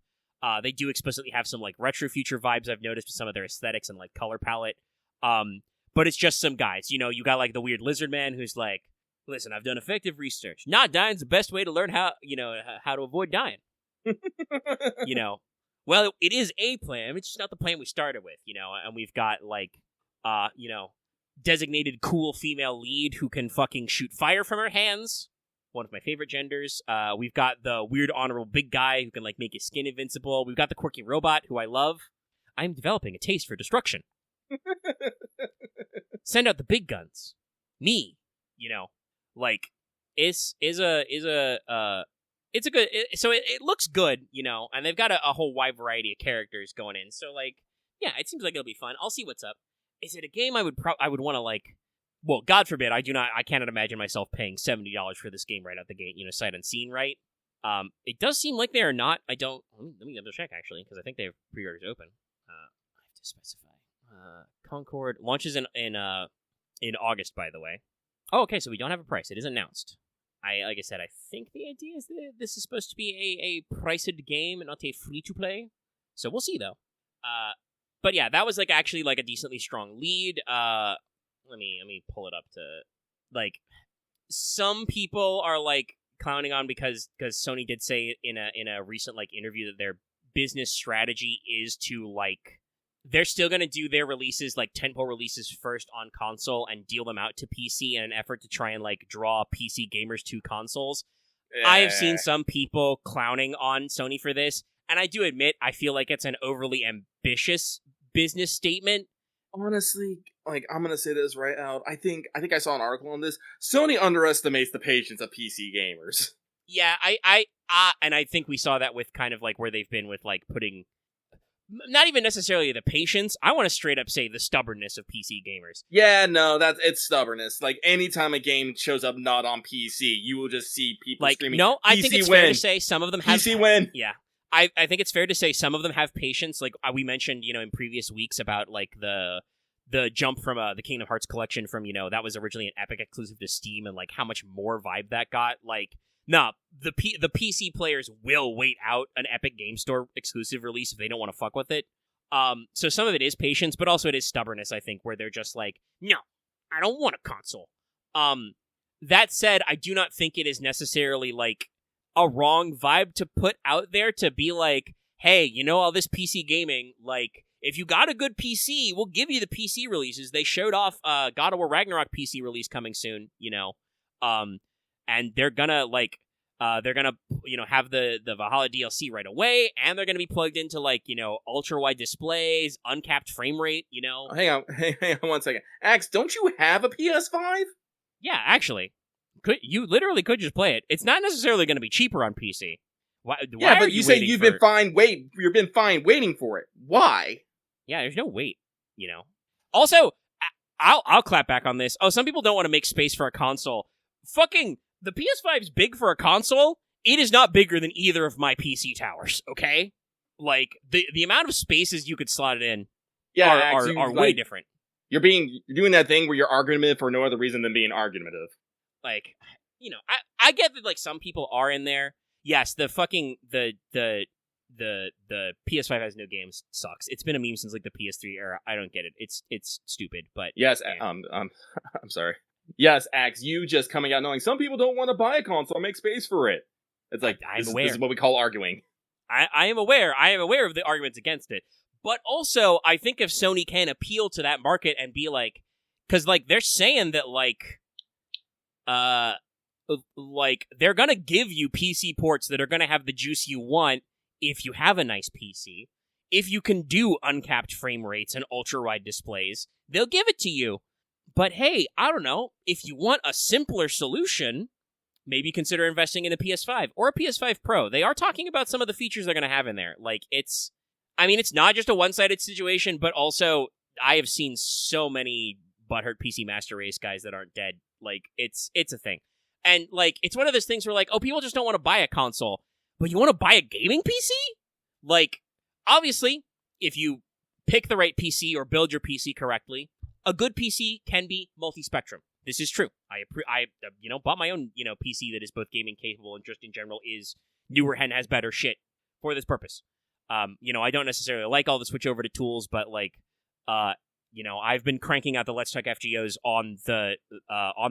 They do explicitly have some like retro future vibes I've noticed with some of their aesthetics and like color palette. But it's just some guys. You got like the weird lizard man who's like, listen, I've done effective research. Not dying's the best way to learn how to avoid dying. Well, it is a plan. It's just not the plan we started with, and we've got like, designated cool female lead who can fucking shoot fire from her hands. One of my favorite genders. We've got the weird honorable big guy who can like make his skin invincible. We've got the quirky robot who I love. I'm developing a taste for destruction. Send out the big guns. Me. Like it's a good. So it looks good, and they've got a whole wide variety of characters going in. So like, yeah, it seems like it'll be fun. I'll see what's up. Is it a game I would want to like? Well, God forbid, I cannot imagine myself paying $70 for this game right out the gate. Sight unseen, right? It does seem like they are not. I don't. Let me double check actually, because I think they have pre-orders open. I have to specify. Concord launches in August, by the way. Oh, okay, so we don't have a price. It is announced. Like I said, I think the idea is that this is supposed to be a priced game and not a free-to-play. So we'll see, though. But yeah, that was like actually like a decently strong lead. Let me pull it up to like, some people are like clowning on because Sony did say in a recent like interview that their business strategy is to like, they're still going to do their releases, like tentpole releases first on console and deal them out to PC in an effort to try and like draw PC gamers to consoles. I have seen some people clowning on Sony for this, and I do admit I feel like it's an overly ambitious business statement. Honestly, like, I'm gonna say this right out. I think I saw an article on this. Sony underestimates the patience of PC gamers. Yeah, and I think we saw that with kind of like where they've been with like putting, not even necessarily the patience. I want to straight up say the stubbornness of PC gamers. Yeah, no, it's stubbornness. Like, anytime a game shows up not on PC, you will just see people like, screaming, no, I PC think it's win. fair to say some of them have... PC win! Yeah. I think it's fair to say some of them have patience. Like, we mentioned, in previous weeks about, like, the jump from the Kingdom Hearts collection from, that was originally an Epic exclusive to Steam, and, like, how much more vibe that got. Like, nah, the PC players will wait out an Epic Game Store exclusive release if they don't want to fuck with it. So some of it is patience, but also it is stubbornness, I think, where they're just like, no, I don't want a console. That said, I do not think it is necessarily, like, a wrong vibe to put out there to be like, hey, all this PC gaming, like, if you got a good PC, we'll give you the PC releases. They showed off God of War Ragnarok PC release coming soon, and they're gonna, like, have the Valhalla DLC right away, and they're gonna be plugged into, like, ultra-wide displays, uncapped frame rate, Hang on 1 second. Axe, don't you have a PS5? Yeah, actually. You literally could just play it. It's not necessarily going to be cheaper on PC. Why but you say you've been fine waiting for it. Why? Yeah, there's no wait, Also, I'll clap back on this. Oh, some people don't want to make space for a console. Fucking, the PS5's big for a console. It is not bigger than either of my PC towers, okay? Like, the amount of spaces you could slot it in are way different. You're doing that thing where you're argumentative for no other reason than being argumentative. Like, I get that, like, some people are in there. Yes, the the PS5 has no games sucks. It's been a meme since like the PS3 era. I don't get it. It's stupid. But yes, yeah. I'm sorry. Yes, Axe, you just coming out knowing some people don't want to buy a console, make space for it. It's like I'm this aware. is what we call arguing. I am aware. I am aware of the arguments against it. But also, I think if Sony can appeal to that market and be like, because like they're saying that like they're gonna give you PC ports that are gonna have the juice you want if you have a nice PC. If you can do uncapped frame rates and ultra-wide displays, they'll give it to you. But hey, I don't know, if you want a simpler solution, maybe consider investing in a PS5 or a PS5 Pro. They are talking about some of the features they're going to have in there. Like, it's not just a one-sided situation, but also I have seen so many butthurt PC Master Race guys that aren't dead. Like, it's a thing. And, like, it's one of those things where, like, oh, people just don't want to buy a console, but you want to buy a gaming PC? Like, obviously, if you pick the right PC or build your PC correctly, a good PC can be multi-spectrum. This is true. I bought my own, PC that is both gaming capable and just in general is newer and has better shit for this purpose. I don't necessarily like all the switch over to tools, but like, I've been cranking out the Let's Talk FGOs on the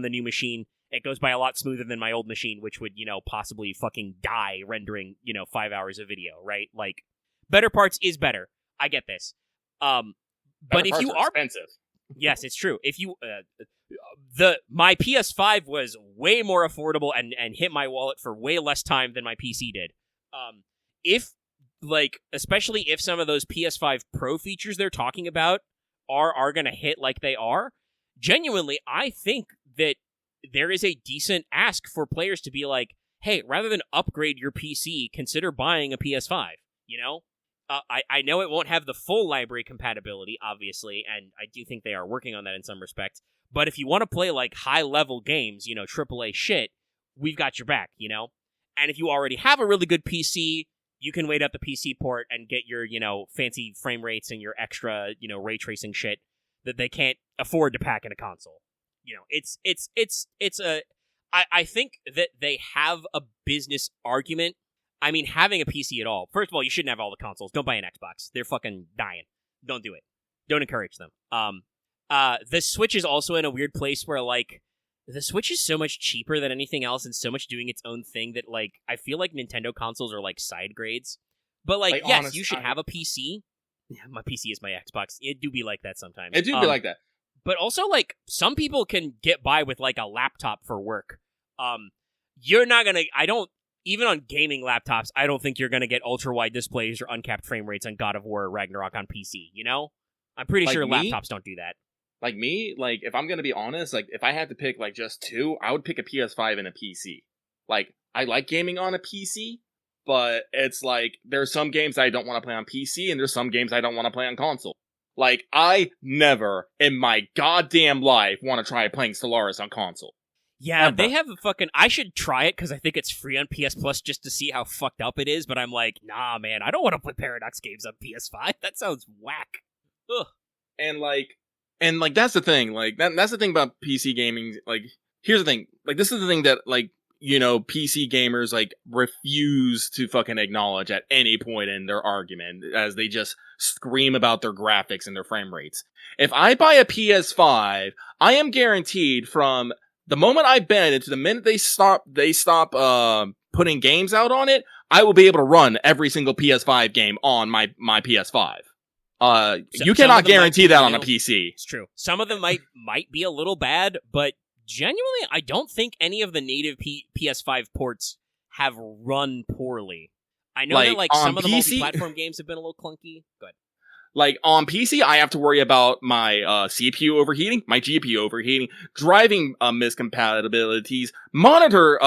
new machine. It goes by a lot smoother than my old machine, which would, possibly fucking die rendering, 5 hours of video, right? Like, better parts is better. I get this. But if you are expensive. Yes, it's true. If you my PS5 was way more affordable and hit my wallet for way less time than my PC did. Especially if some of those PS5 Pro features they're talking about are going to hit like they are, genuinely, I think that there is a decent ask for players to be like, hey, rather than upgrade your PC, consider buying a PS5, I know it won't have the full library compatibility, obviously, and I do think they are working on that in some respects. But if you want to play, like, high-level games, AAA shit, we've got your back, And if you already have a really good PC, you can wait up the PC port and get your, fancy frame rates and your extra, ray tracing shit that they can't afford to pack in a console. I think that they have a business argument. I mean, having a PC at all. First of all, you shouldn't have all the consoles. Don't buy an Xbox. They're fucking dying. Don't do it. Don't encourage them. The Switch is also in a weird place where, like, the Switch is so much cheaper than anything else and so much doing its own thing that, like, I feel like Nintendo consoles are, like, side grades. But, like yes, you should have a PC. Yeah, my PC is my Xbox. It do be like that sometimes. It do be like that. But also, like, some people can get by with, like, a laptop for work. You're not gonna... Even on gaming laptops, I don't think you're going to get ultra-wide displays or uncapped frame rates on God of War Ragnarok on PC, I'm pretty sure laptops don't do that. Like me, like, if I'm going to be honest, like, if I had to pick, like, just two, I would pick a PS5 and a PC. Like, I like gaming on a PC, but it's like, there's some games I don't want to play on PC, and there's some games I don't want to play on console. Like, I never, in my goddamn life, want to try playing Stellaris on console. Yeah, they have a fucking... I should try it because I think it's free on PS Plus just to see how fucked up it is, but I'm like, nah, man, I don't want to play Paradox games on PS5. That sounds whack. Ugh. And that's the thing. Like, that's the thing about PC gaming. Like, here's the thing. Like, this is the thing that, like, PC gamers, like, refuse to fucking acknowledge at any point in their argument as they just scream about their graphics and their frame rates. If I buy a PS5, I am guaranteed from... the moment I bend it to the minute they stop putting games out on it, I will be able to run every single PS5 game on my PS5. You cannot guarantee that on a PC. It's true. Some of them might be a little bad, but genuinely, I don't think any of the native PS5 ports have run poorly. I know that like some of the multi-platform games have been a little clunky. Go ahead. Like, on PC, I have to worry about my CPU overheating, my GPU overheating, driving miscompatibilities, monitor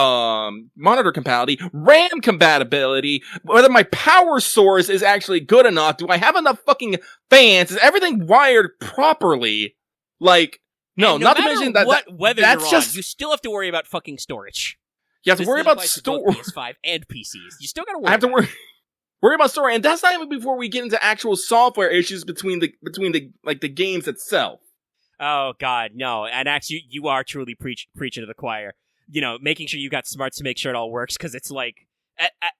compatibility, RAM compatibility, whether my power source is actually good enough, do I have enough fucking fans, is everything wired properly? Like, no not to mention that what weather that's you're just... on, you still have to worry about fucking storage. You have to worry about storage. PS5 and PCs. You still gotta worry I have to about worry about story, and that's not even before we get into actual software issues between the games itself. Oh God, no! And actually, you are truly preaching to the choir. Making sure you got smarts to make sure it all works, because it's like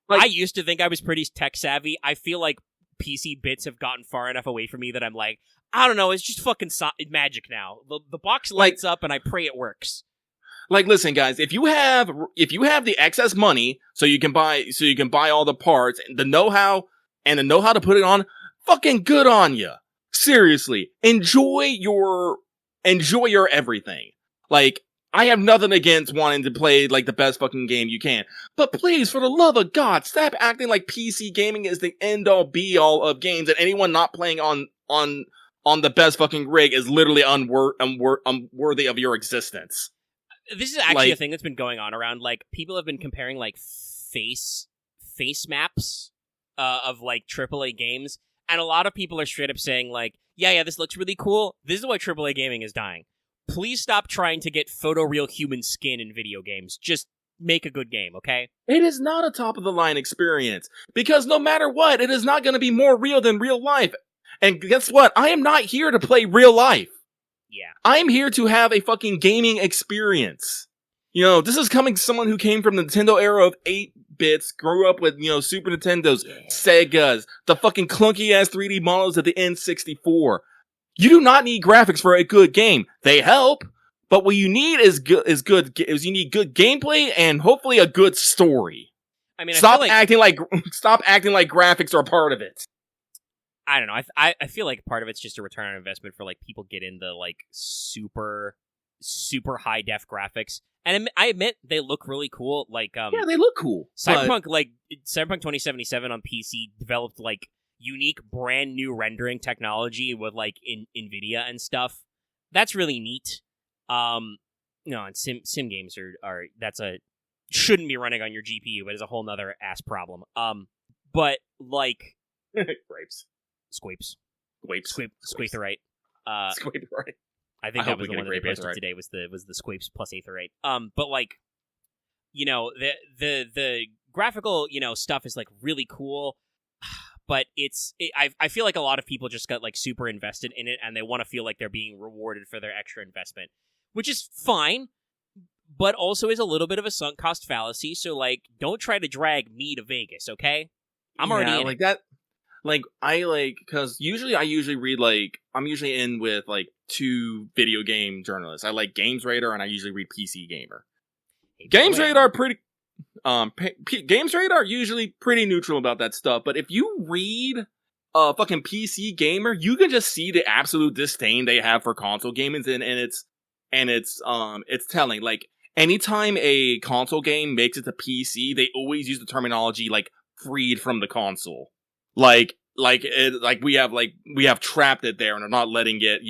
I used to think I was pretty tech savvy. I feel like PC bits have gotten far enough away from me that I'm like, I don't know, it's just fucking magic now. The box lights up and I pray it works. Like, listen, guys, if you have the excess money, so you can buy all the parts and the know-how to put it on, fucking good on you. Seriously, enjoy your everything. Like, I have nothing against wanting to play like the best fucking game you can, but please, for the love of God, stop acting like PC gaming is the end all be all of games, and anyone not playing on the best fucking rig is literally unworthy of your existence. This is actually a thing that's been going on around, like, people have been comparing, like, face maps of, like, AAA games, and a lot of people are straight up saying, like, yeah, this looks really cool. This is why AAA gaming is dying. Please stop trying to get photoreal human skin in video games. Just make a good game, okay? It is not a top-of-the-line experience, because no matter what, it is not going to be more real than real life. And guess what? I am not here to play real life. Yeah. I'm here to have a fucking gaming experience. You know, this is coming someone who came from the Nintendo era of 8-bits, grew up with, Super Nintendos, Segas, the fucking clunky-ass 3D models of the N64. You do not need graphics for a good game. They help, but what you need is you need good gameplay and hopefully a good story. I mean, stop acting like graphics are a part of it. I don't know. I feel like part of it's just a return on investment for, like, people get into, like, super high def graphics, and I admit they look really cool. Like, yeah, they look cool. Cyberpunk 2077 on PC developed, like, unique brand new rendering technology with, like, NVIDIA and stuff. That's really neat. And sim games are shouldn't be running on your GPU, but is a whole nother ass problem. But, like, grapes. Squapes. Squaterite. Squaterite. I think that was the one that they posted today was the Squapes plus Aetherite. But, like, the graphical, stuff is, like, really cool, but I feel like a lot of people just got, like, super invested in it, and they want to feel like they're being rewarded for their extra investment, which is fine, but also is a little bit of a sunk cost fallacy, so, like, don't try to drag me to Vegas, okay? I'm already in like it. that. Like, because I usually read, like, I'm usually in with, like, 2 video game journalists. I like Games Radar, and I usually read PC Gamer. Games Radar usually pretty neutral about that stuff, but if you read fucking PC Gamer, you can just see the absolute disdain they have for console gaming, and it's telling. Like, anytime a console game makes it to PC, they always use the terminology, like, freed from the console. Like we have trapped it there and are not letting it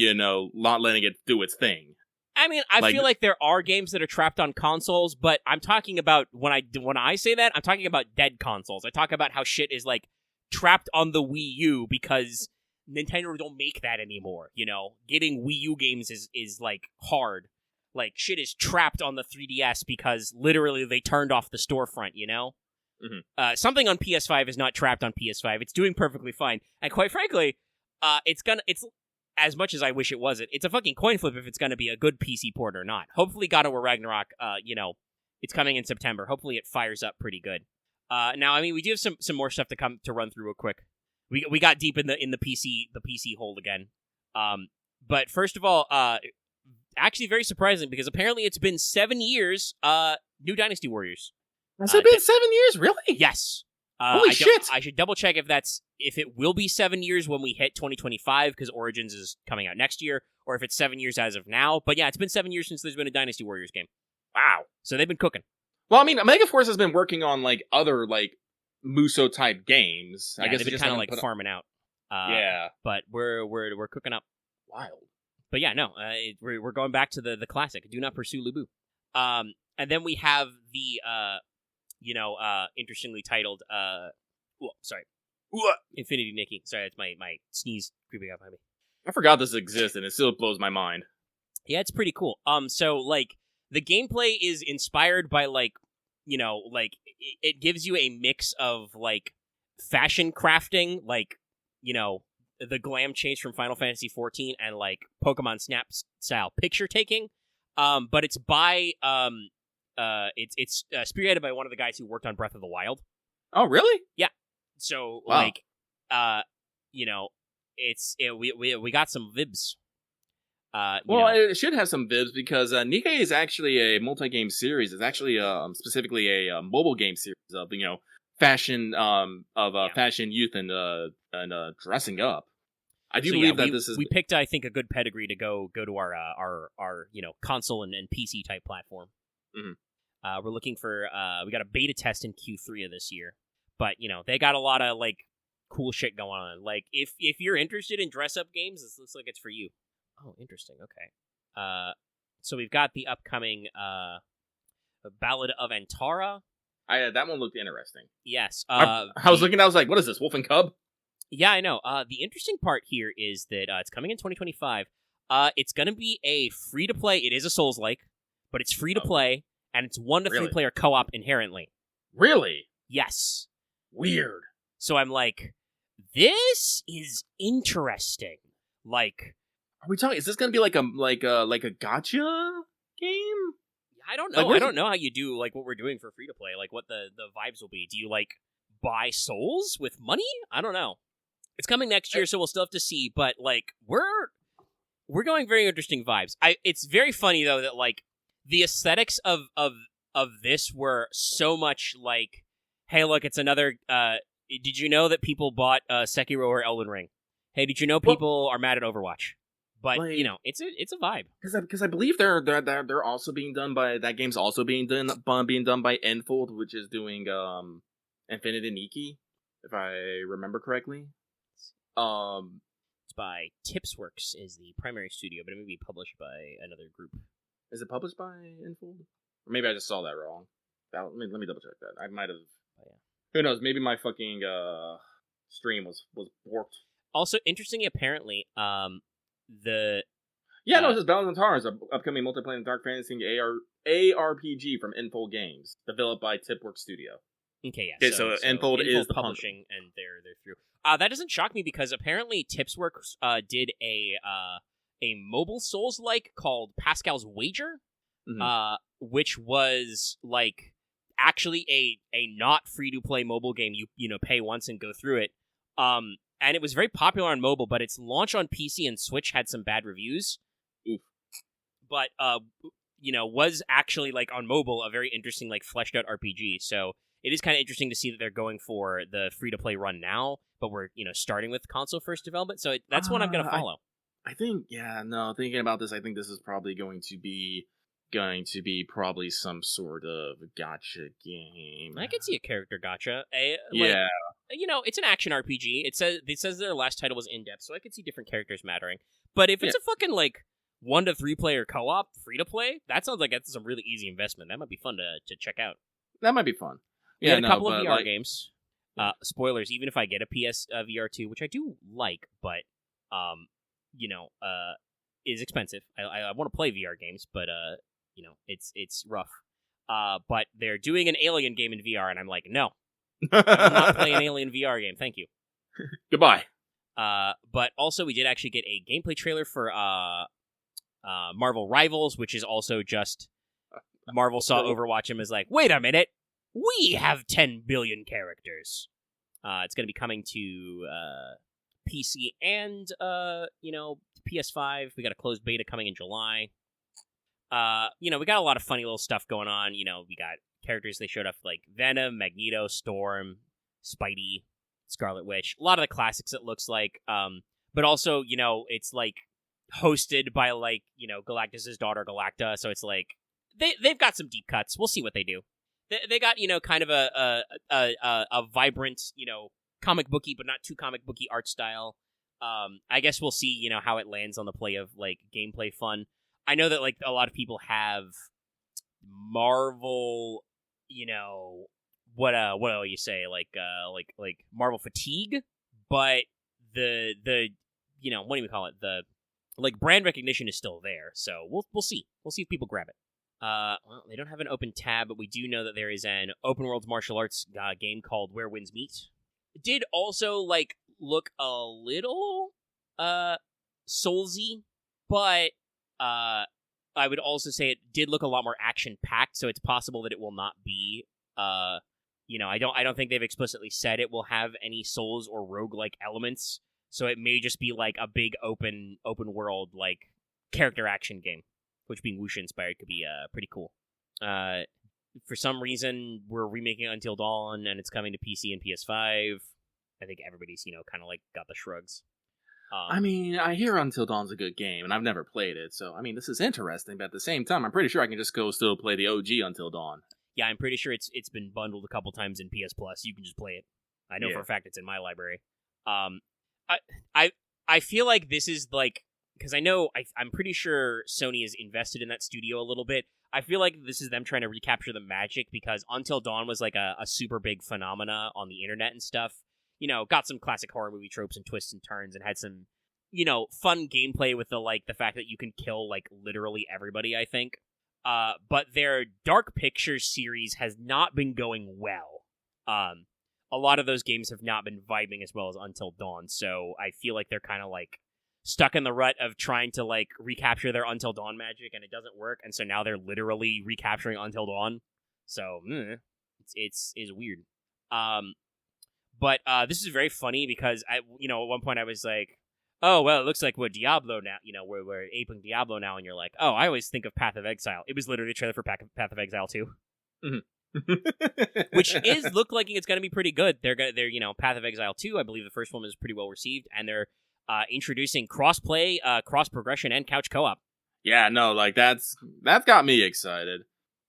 do its thing. I mean, I feel like there are games that are trapped on consoles, but I'm talking about when I say that, I'm talking about dead consoles. I talk about how shit is, like, trapped on the Wii U because Nintendo don't make that anymore. Getting Wii U games is like hard. Like, shit is trapped on the 3DS because literally they turned off the storefront. Mm-hmm. Something on PS5 is not trapped on PS5. It's doing perfectly fine. And quite frankly, it's as much as I wish it wasn't, it's a fucking coin flip if it's gonna be a good PC port or not. Hopefully God of War Ragnarok, it's coming in September. Hopefully it fires up pretty good. Now, I mean, we do have some more stuff to run through real quick. We got deep in the PC hole again. But first of all, actually very surprising because apparently it's been 7 years, New Dynasty Warriors. Has it been 7 years? Really? Yes. Holy shit! I should double check if it will be 7 years when we hit 2025 because Origins is coming out next year, or if it's 7 years as of now. But yeah, it's been 7 years since there's been a Dynasty Warriors game. Wow. So they've been cooking. Well, I mean, Megaforce has been working on, like, other, like, Muso type games. Yeah, I guess they've been kind of like farming out. Yeah. But we're cooking up. Wild. But yeah, no, we're going back to the classic. Do not pursue Lubu. And then we have the interestingly titled Infinity Nikki. Sorry, that's my sneeze creeping up behind me. I forgot this exists, and it still blows my mind. Yeah, it's pretty cool. So, like, the gameplay is inspired by, like, it gives you a mix of, like, fashion crafting, like, the glam change from Final Fantasy XIV and, like, Pokemon Snap style picture taking. But it's by it's spearheaded by one of the guys who worked on Breath of the Wild. Oh, really? So Wow. like, we got some vibs. Well, it should have some vibs because Nikkei is actually a multi-game series. It's actually specifically a mobile game series of fashion fashion youth and dressing up. I do believe that this is we picked, I think, a good pedigree to go to our console and PC type platform. Mhm. We're looking for we got a beta test in Q3 of this year, but they got a lot of like cool shit going on. Like if you're interested in dress up games, this looks like it's for you. Oh, interesting. Okay. So we've got the upcoming Ballad of Antara. that one looked interesting. Yes. I was looking. I was like, "What is this? Wolf and Cub?" Yeah, I know. The interesting part here is that it's coming in 2025. It's going to be a free-to-play. It is a Souls-like, but it's free-to-play, and it's 1 to 3 Really? player co-op inherently. Really Yes. weird. So I'm like, this is interesting. Like, Are we talking? Is this gonna be like a gotcha game? I don't know. Like, I don't know how you do like what we're doing for free-to-play. Like, what the vibes will be. Do you like buy souls with money? I don't know. It's coming next year, so we'll still have to see. But like, we're going very interesting vibes. It's very funny though that like the aesthetics of this were so much like, hey, look, it's another. Did you know that people bought Sekiro or Elden Ring? Hey, did you know people are mad at Overwatch? But like, it's a vibe. Because I believe they're also being done by that game's also being done by Enfold, which is doing Infinite and Iki, if I remember correctly. It's by Tipsworks is the primary studio, but it may be published by another group. Is it published by Enfold? Or maybe I just saw that wrong. Let me double check that. I might have. Oh, yeah. Who knows? Maybe my fucking stream was warped. Also, interestingly, apparently, the Yeah, no, this is Ballad of Antara is an upcoming multiplayer dark fantasy ARPG from Enfold Games, developed by Tipworks Studio. Okay, yeah. Okay, so Enfold is the publishing, and they're through. That doesn't shock me because apparently Tipsworks did a mobile Souls-like called Pascal's Wager, which was like actually a not free-to-play mobile game. You pay once and go through it. And it was very popular on mobile, but its launch on PC and Switch had some bad reviews. Oof. But was actually like on mobile a very interesting like fleshed out RPG. So it is kind of interesting to see that they're going for the free-to-play run now, but we're, starting with console first development. So that's one I'm going to follow. I think, thinking about this, I think this is probably going to be probably some sort of gacha game. I could see a character gacha. Yeah. It's an action RPG. It says their last title was in-depth, so I could see different characters mattering. But if it's a fucking, 1 to 3 player co-op, free-to-play, that sounds like that's some really easy investment. That might be fun to check out. That might be fun. We had a couple of VR games. Spoilers, even if I get a PS VR 2, which I do like, but, is expensive. I want to play VR games, but, it's rough. But they're doing an Alien game in VR, and I'm like, no. I will not play an Alien VR game, thank you. Goodbye. But also, we did actually get a gameplay trailer for Marvel Rivals, which is also just Marvel saw Overwatch and was like, wait a minute, we have 10 billion characters. It's going to be coming to PC and PS5. We got a closed beta coming in July. We got a lot of funny little stuff going on. We got characters they showed off like Venom, Magneto, Storm, Spidey, Scarlet Witch. A lot of the classics it looks like. But also, it's like hosted by like, Galactus's daughter Galacta, so it's like they've got some deep cuts. We'll see what they do. They got, kind of a vibrant, comic booky but not too comic booky art style. I guess we'll see, how it lands on the play of like gameplay fun. I know that like a lot of people have Marvel, what do you say, like Marvel fatigue, but the what do we call it, the like brand recognition is still there, so we'll see if people grab it. Well, they don't have an open tab, but we do know that there is an open world martial arts game called Where Winds Meet. It did also like look a little Soulsy, but I would also say it did look a lot more action packed, so it's possible that it will not be I don't think they've explicitly said it will have any Souls or roguelike elements. So it may just be like a big open world like character action game, which being Wuxia inspired could be pretty cool. For some reason, we're remaking Until Dawn, and it's coming to PC and PS5. I think everybody's kind of like got the shrugs. I mean, I hear Until Dawn's a good game, and I've never played it, so I mean, this is interesting. But at the same time, I'm pretty sure I can just go still play the OG Until Dawn. Yeah, I'm pretty sure it's been bundled a couple times in PS Plus. You can just play it. I know for a fact it's in my library. I feel like this is like, because I'm pretty sure Sony is invested in that studio a little bit. I feel like this is them trying to recapture the magic, because Until Dawn was like a super big phenomena on the internet and stuff. Got some classic horror movie tropes and twists and turns, and had some, fun gameplay with the fact that you can kill like literally everybody, I think. But their Dark Pictures series has not been going well. A lot of those games have not been vibing as well as Until Dawn, so I feel like they're kind of like stuck in the rut of trying to like recapture their Until Dawn magic, and it doesn't work, and so now they're literally recapturing Until Dawn. So it's weird. But this is very funny because at one point I was like, oh well, it looks like we're Diablo now. We're aping Diablo now, and you're like, oh, I always think of Path of Exile. It was literally a trailer for Path of Exile 2. Which look like it's going to be pretty good. They're Path of Exile 2. I believe the first one was pretty well received, and they're introducing cross-play, cross-progression, and couch co-op. Yeah, no, like that's got me excited.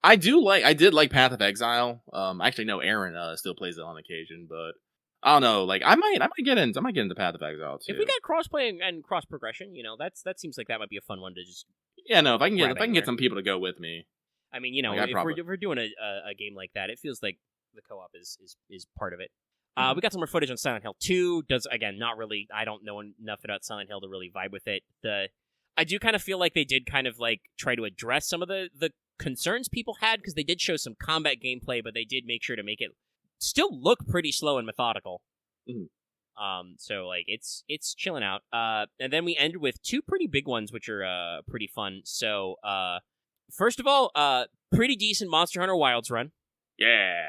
I did like Path of Exile. I actually know Aaron still plays it on occasion, but I don't know. Like I might get into Path of Exile too. If we got cross-play and cross-progression, that seems like that might be a fun one to just. Yeah, no, if I can get some people to go with me. I mean, if we're doing a game like that, it feels like the co-op is part of it. We got some more footage on Silent Hill 2. Not really. I don't know enough about Silent Hill to really vibe with it. I do kind of feel like they did kind of like try to address some of the concerns people had, because they did show some combat gameplay, but they did make sure to make it still look pretty slow and methodical. Mm-hmm. So like it's chilling out. And then we ended with two pretty big ones, which are pretty fun. So first of all, pretty decent Monster Hunter Wilds run. Yeah.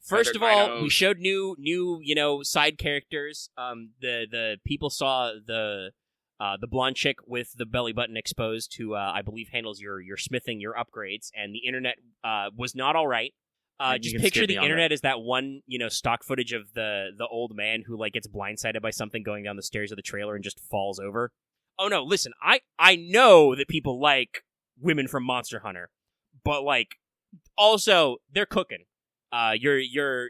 First of all, we showed new side characters. The people saw the blonde chick with the belly button exposed, who I believe handles your smithing, your upgrades, and the internet was not all right. Just picture the internet as that one stock footage of the old man who like gets blindsided by something going down the stairs of the trailer and just falls over. Oh no, listen, I know that people like women from Monster Hunter, but like also they're cooking. Your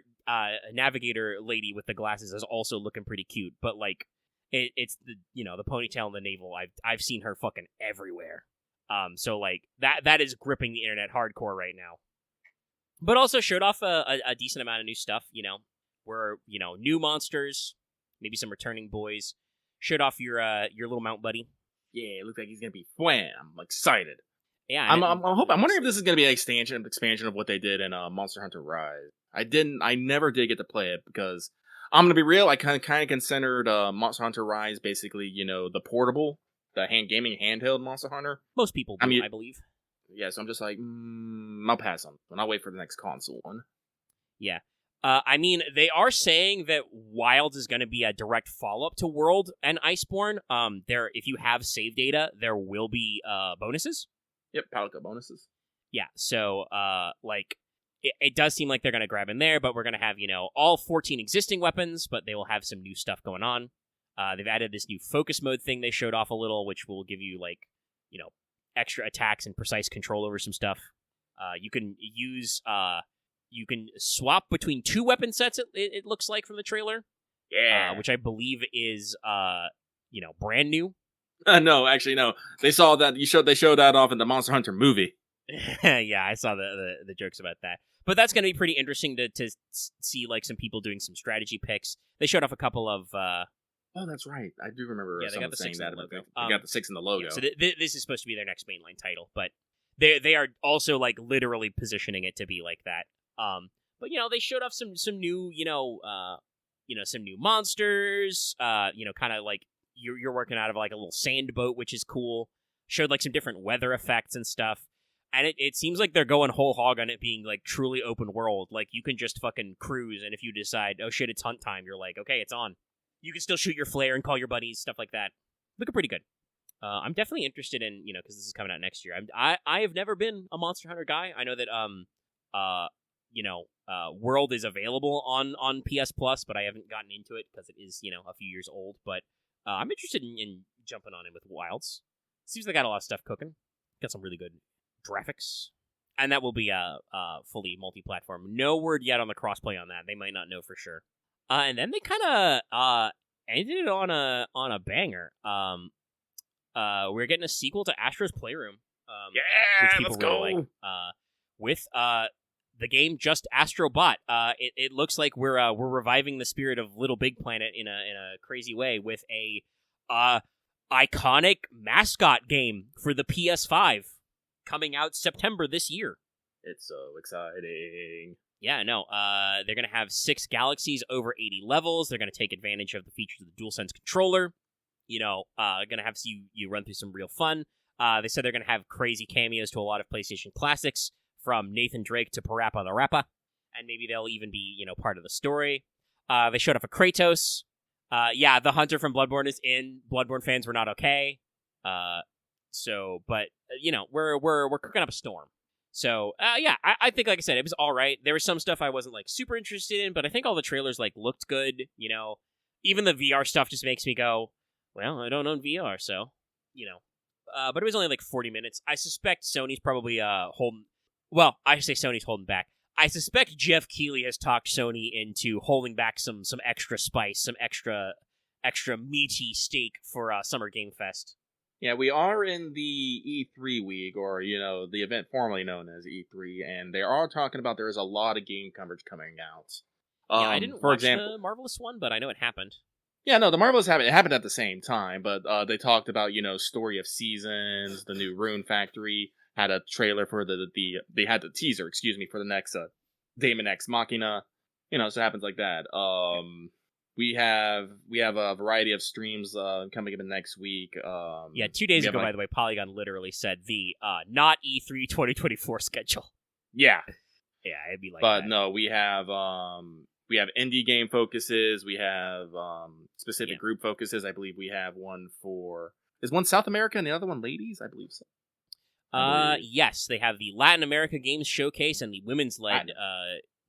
navigator lady with the glasses is also looking pretty cute, but like it's the the ponytail and the navel. I've seen her fucking everywhere. So like that is gripping the internet hardcore right now. But also showed off a decent amount of new stuff. Where new monsters, maybe some returning boys. Showed off your little mount buddy. Yeah, it looks like he's gonna be fun. I'm excited. Yeah, I'm wondering if this is gonna be an expansion of what they did in Monster Hunter Rise. I never did get to play it because I'm gonna be real. I kind of considered Monster Hunter Rise basically, the portable, the gaming handheld Monster Hunter. Most people do, I believe. Yeah, so I'm just like, I'll pass on it, and I'll wait for the next console one. Yeah. I mean, they are saying that Wilds is going to be a direct follow-up to World and Iceborne. If you have save data, there will be bonuses. Yep, Palico bonuses. Yeah, so it does seem like they're going to grab in there, but we're going to have all 14 existing weapons, but they will have some new stuff going on. They've added this new focus mode thing they showed off a little, which will give you extra attacks and precise control over some stuff. You can use. You can swap between two weapon sets, it looks like, from the trailer. Yeah. Which I believe is, brand new. No, actually, no. They showed that off in the Monster Hunter movie. Yeah, I saw the jokes about that. But that's going to be pretty interesting to see, like, some people doing some strategy picks. They showed off a couple of... Oh, that's right. I do remember someone saying that about they got the 6 in the logo. Yeah, so this is supposed to be their next mainline title, but they are also, like, literally positioning it to be like that. But they showed off some new, some new monsters. Kind of like you're working out of like a little sand boat, which is cool. Showed like some different weather effects and stuff. And it seems like they're going whole hog on it being, like, truly open world. Like, you can just fucking cruise, and if you decide, oh shit, it's hunt time, you're like, okay, it's on. You can still shoot your flare and call your buddies, stuff like that. Looking pretty good. I'm definitely interested in, because this is coming out next year. I have never been a Monster Hunter guy. I know that, World is available on PS Plus, but I haven't gotten into it because it is, a few years old. But I'm interested in jumping on it with Wilds. Seems they got a lot of stuff cooking. Got some really good graphics. And that will be fully multi-platform. No word yet on the crossplay on that. They might not know for sure. And then they kind of ended it on a banger. We're getting a sequel to Astro's Playroom. Which people let's go. really like. With the game Just Astrobot. It looks like we're reviving the spirit of Little Big Planet in a crazy way with a iconic mascot game for the PS5 coming out September this year. It's so exciting. Yeah, no. They're going to have 6 galaxies over 80 levels. They're going to take advantage of the features of the DualSense controller. Going to have you run through some real fun. They said they're going to have crazy cameos to a lot of PlayStation classics, from Nathan Drake to Parappa the Rappa, and maybe they'll even be, part of the story. They showed off a Kratos. The Hunter from Bloodborne is in. Bloodborne fans were not okay. We're cooking up a storm. So, I think, like I said, it was all right. There was some stuff I wasn't, like, super interested in, but I think all the trailers, like, looked good, Even the VR stuff just makes me go, well, I don't own VR, so, but it was only, like, 40 minutes. I suspect Sony's probably holding... Well, I say Sony's holding back. I suspect Jeff Keighley has talked Sony into holding back some extra spice, some extra meaty steak for Summer Game Fest. Yeah, we are in the E3 week, or, the event formerly known as E3, and they are talking about there is a lot of game coverage coming out. I didn't watch the Marvelous one, but I know it happened. Yeah, no, the Marvelous happened. It happened at the same time, but they talked about, Story of Seasons, the new Rune Factory, had a trailer for they had the teaser, for the next Daemon X Machina, so it happens like that. We have a variety of streams coming up next week. 2 days ago, by the way, Polygon literally said the not E3 2024 schedule. Yeah, yeah, it'd be like. But that. no, we have indie game focuses. We have specific group focuses. I believe we have one is one South America and the other one ladies. I believe so. Yes, they have the Latin America Games Showcase and the women's-led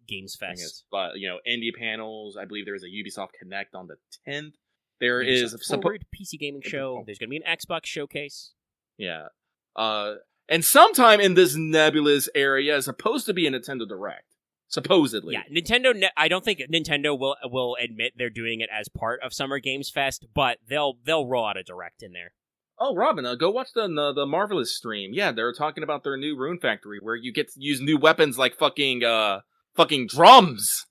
Games Fest. But, indie panels, I believe there is a Ubisoft Connect on the 10th. There There's is a Forward PC Gaming Show. There's going to be an Xbox Showcase. Yeah. And sometime in this nebulous area is supposed to be a Nintendo Direct. Supposedly. Yeah, Nintendo, I don't think Nintendo will admit they're doing it as part of Summer Games Fest, but they'll roll out a Direct in there. Oh, Robin, go watch the Marvelous stream. Yeah, they're talking about their new Rune Factory, where you get to use new weapons like fucking drums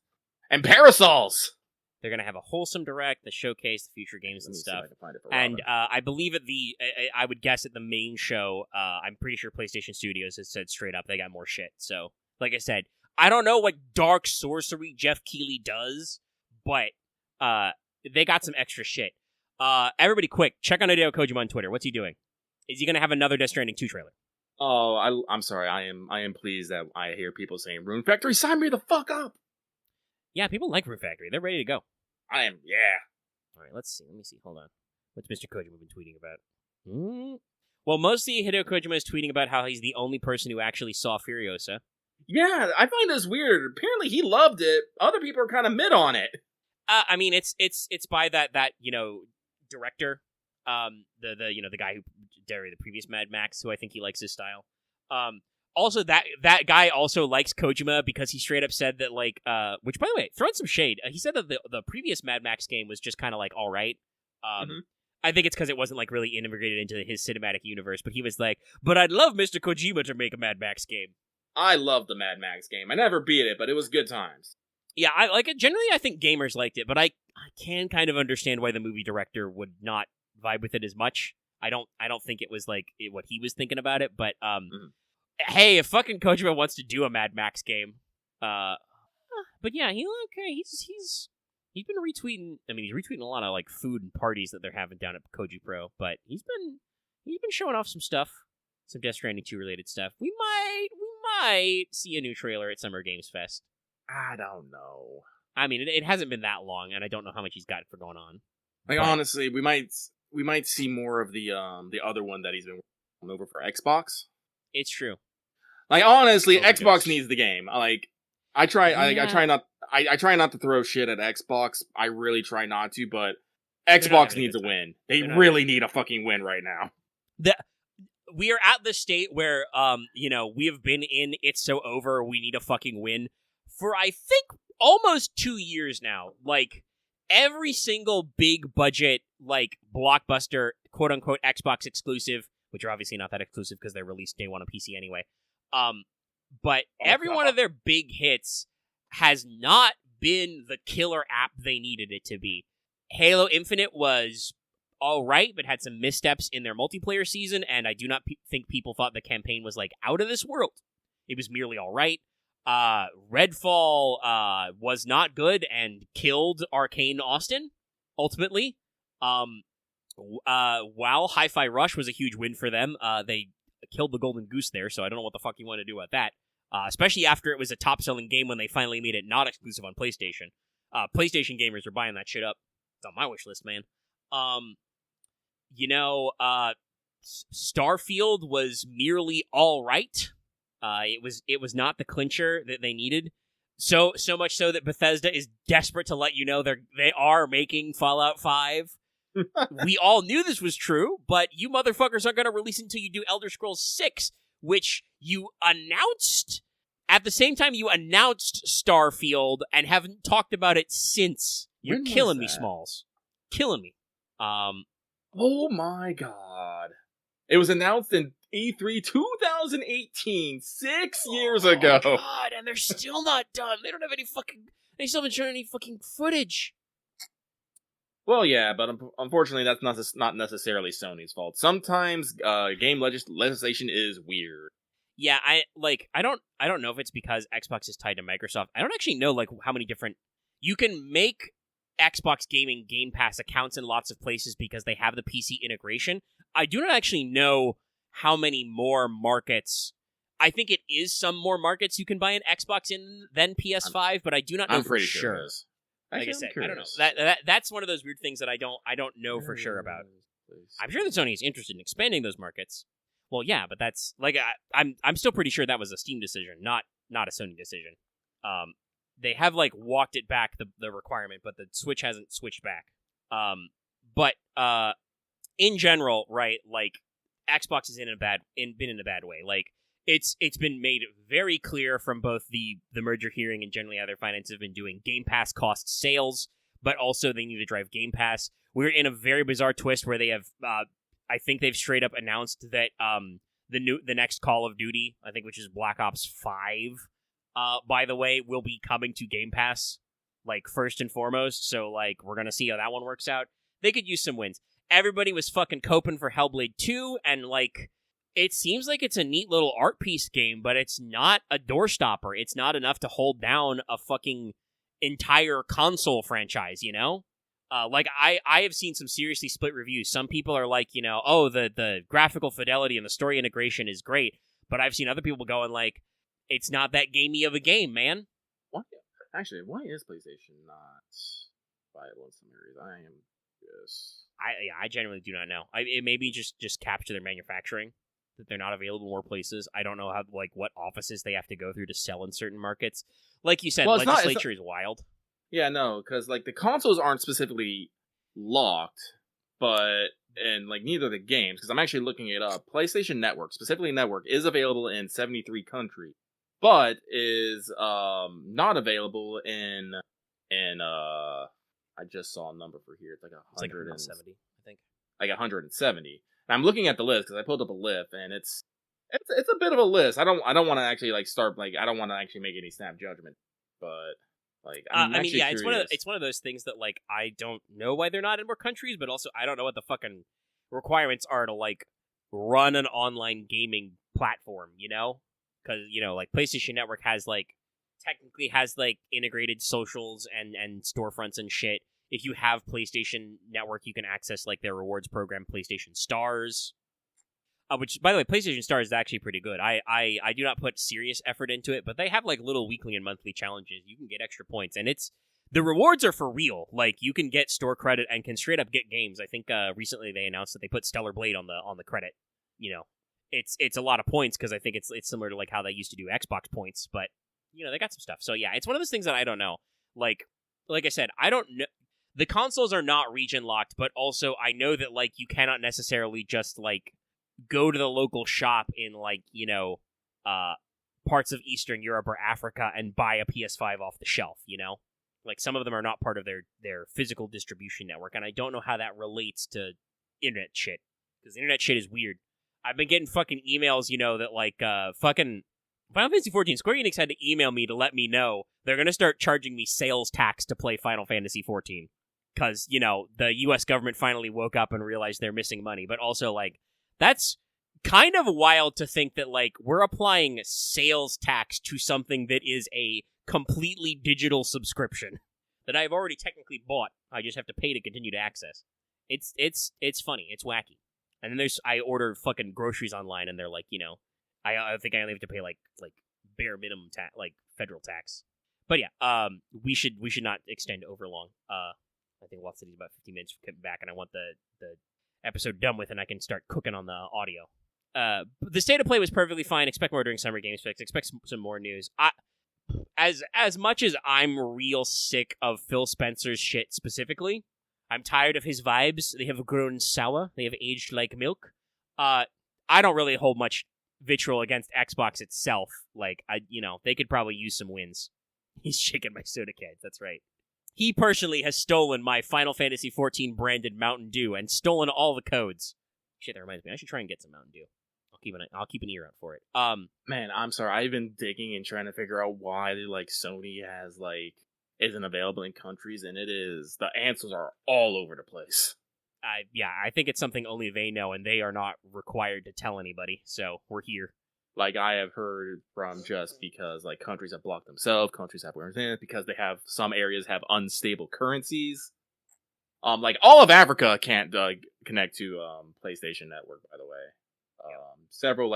and parasols. They're gonna have a wholesome Direct, the showcase, the future games and stuff. And I believe at I would guess at the main show, I'm pretty sure PlayStation Studios has said straight up they got more shit. So, like I said, I don't know what dark sorcery Jeff Keighley does, but they got some extra shit. Everybody quick, check on Hideo Kojima on Twitter. What's he doing? Is he going to have another Death Stranding 2 trailer? Oh, I'm sorry. I am pleased that I hear people saying, Rune Factory, sign me the fuck up! Yeah, people like Rune Factory. They're ready to go. I am, yeah. Alright, let's see. Let me see. Hold on. What's Mr. Kojima been tweeting about? Well, mostly Hideo Kojima is tweeting about how he's the only person who actually saw Furiosa. Yeah, I find this weird. Apparently he loved it. Other people are kind of mid on it. I mean, it's by that director, the guy who directed the previous Mad Max, who I think he likes his style. Also, that guy also likes Kojima because he straight up said that, like, which, by the way, throwing some shade, he said that the previous Mad Max game was just kind of, like, all right. I think it's because it wasn't, like, really integrated into his cinematic universe, but he was like, but I'd love Mr. Kojima to make a Mad Max game. I love the Mad Max game. I never beat it, but it was good times. Yeah, I like it. Generally, I think gamers liked it, but I can kind of understand why the movie director would not vibe with it as much. I don't think it was, like, what he was thinking about it, but, hey, if fucking Kojima wants to do a Mad Max game, but yeah, he's been retweeting. I mean, he's retweeting a lot of, like, food and parties that they're having down at Koji Pro, but he's been showing off some stuff. some Death Stranding 2 related stuff. We might see a new trailer at Summer Games Fest. I don't know. I mean, it hasn't been that long, and I don't know how much he's got for going on. Like, honestly, we might see more of the other one that he's been working over for Xbox. It's true. Like, honestly, Oh my Xbox gosh. needs the game. Like, I try not to throw shit at Xbox. I really try not to, but Xbox needs a win. They really need a fucking win right now. We are at the state where, we have been in It's So Over, we need a fucking win for, I think, almost 2 years now. Like, every single big budget, like, blockbuster, quote-unquote Xbox exclusive, which are obviously not that exclusive because they're released day one on PC anyway, but every one of their big hits has not been the killer app they needed it to be. Halo Infinite was alright, but had some missteps in their multiplayer season, and I do not think people thought the campaign was, like, out of this world. It was merely alright. Redfall was not good and killed Arcane Austin, ultimately. While Hi-Fi Rush was a huge win for them, they killed the golden goose there, so I don't know what the fuck you want to do about that. Especially after it was a top-selling game when they finally made it not exclusive on PlayStation. PlayStation gamers are buying that shit up. It's on my wish list, man. Starfield was merely alright. It was not the clincher that they needed. So much so that Bethesda is desperate to let you know they are making Fallout 5. We all knew this was true, but you motherfuckers aren't going to release until you do Elder Scrolls 6, which you announced at the same time you announced Starfield and haven't talked about it since. You're killing me, Smalls. Killing me. Oh my god. It was announced in E3 2018, 6 years ago. Oh god, and they're still not done. They don't have they still haven't shown any fucking footage. Well, yeah, but unfortunately, that's not necessarily Sony's fault. Sometimes game legislation is weird. Yeah, I don't know if it's because Xbox is tied to Microsoft. I don't actually know how many different you can make Xbox gaming Game Pass accounts in lots of places because they have the PC integration. I do not actually know how many more markets. I think it is some more markets you can buy an Xbox in than PS5, but I do not know for sure. It is. Like I said, I don't know. That's one of those weird things that I don't know for sure about. I'm sure that Sony is interested in expanding those markets. Well, yeah, but that's I'm still pretty sure that was a Steam decision, not a Sony decision. They have walked it back the requirement, but the Switch hasn't switched back. But in general, right? Xbox is been in a bad way. It's been made very clear from both the merger hearing and generally how their finances have been doing. Game Pass costs sales, but also they need to drive Game Pass. We're in a very bizarre twist where they have, I think they've straight up announced that the next Call of Duty, I think, which is Black Ops 5, by the way, will be coming to Game Pass, first and foremost. So, we're gonna see how that one works out. They could use some wins. Everybody was fucking coping for Hellblade 2, and it seems like it's a neat little art piece game, but it's not a doorstopper. It's not enough to hold down a fucking entire console franchise, you know? I have seen some seriously split reviews. Some people are the graphical fidelity and the story integration is great, but I've seen other people going it's not that gamey of a game, man. Why is PlayStation not viable in some areas? I am just... I genuinely do not know. It may be just capture their manufacturing, that they're not available in more places. I don't know how what offices they have to go through to sell in certain markets. Like you said, legislature is wild. Yeah, no, because the consoles aren't specifically locked, but neither the games. Because I'm actually looking it up. PlayStation Network, specifically Network, is available in 73 countries, but is not available in I just saw a number for here. It's 170, I think. 170. And I'm looking at the list because I pulled up a list, and it's a bit of a list. I don't want to actually start I don't want to actually make any snap judgment, but it's one of those things that I don't know why they're not in more countries, but also I don't know what the fucking requirements are to run an online gaming platform, you know? Because PlayStation Network has technically has integrated socials and storefronts and shit. If you have PlayStation Network, you can access their rewards program, PlayStation Stars. Which, by the way, PlayStation Star is actually pretty good. I do not put serious effort into it, but they have like little weekly and monthly challenges. You can get extra points, and the rewards are for real. Like you can get store credit and can straight up get games. I think recently they announced that they put Stellar Blade on the credit. You know, it's a lot of points because I think it's similar to like how they used to do Xbox points, but you know they got some stuff. So yeah, it's one of those things that I don't know. Like I said, I don't know. The consoles are not region locked, but also I know that like you cannot necessarily just like go to the local shop in like, you know, parts of Eastern Europe or Africa and buy a PS5 off the shelf, you know? Like some of them are not part of their physical distribution network, and I don't know how that relates to internet shit. Because internet shit is weird. I've been getting fucking emails, you know, that like fucking Final Fantasy XIV, Square Enix had to email me to let me know they're going to start charging me sales tax to play Final Fantasy XIV. Because, you know, the U.S. government finally woke up and realized they're missing money. But also, like, that's kind of wild to think that, like, we're applying sales tax to something that is a completely digital subscription that I've already technically bought. I just have to pay to continue to access. It's funny. It's wacky. And then I order fucking groceries online, and they're like, you know, I think I only have to pay, like bare minimum like federal tax. But yeah, we should not extend over long. I think Lost City's about 15 minutes back, and I want the episode done with, and I can start cooking on the audio. The state of play was perfectly fine. Expect more during Summer Games Fix. Expect some more news. As much as I'm real sick of Phil Spencer's shit specifically, I'm tired of his vibes. They have grown sour. They have aged like milk. I don't really hold much vitriol against Xbox itself. Like, they could probably use some wins. He's shaking my soda cans. That's right. He personally has stolen my Final Fantasy XIV branded Mountain Dew and stolen all the codes. Shit, that reminds me. I should try and get some Mountain Dew. I'll keep an ear out for it. Man, I'm sorry. I've been digging and trying to figure out why like Sony has like isn't available in countries, and it is the answers are all over the place. I think it's something only they know, and they are not required to tell anybody. So we're here. Like, I have heard from just because, like, countries have blocked themselves, countries have because they have, some areas have unstable currencies. Like, all of Africa can't connect to PlayStation Network, by the way. Several,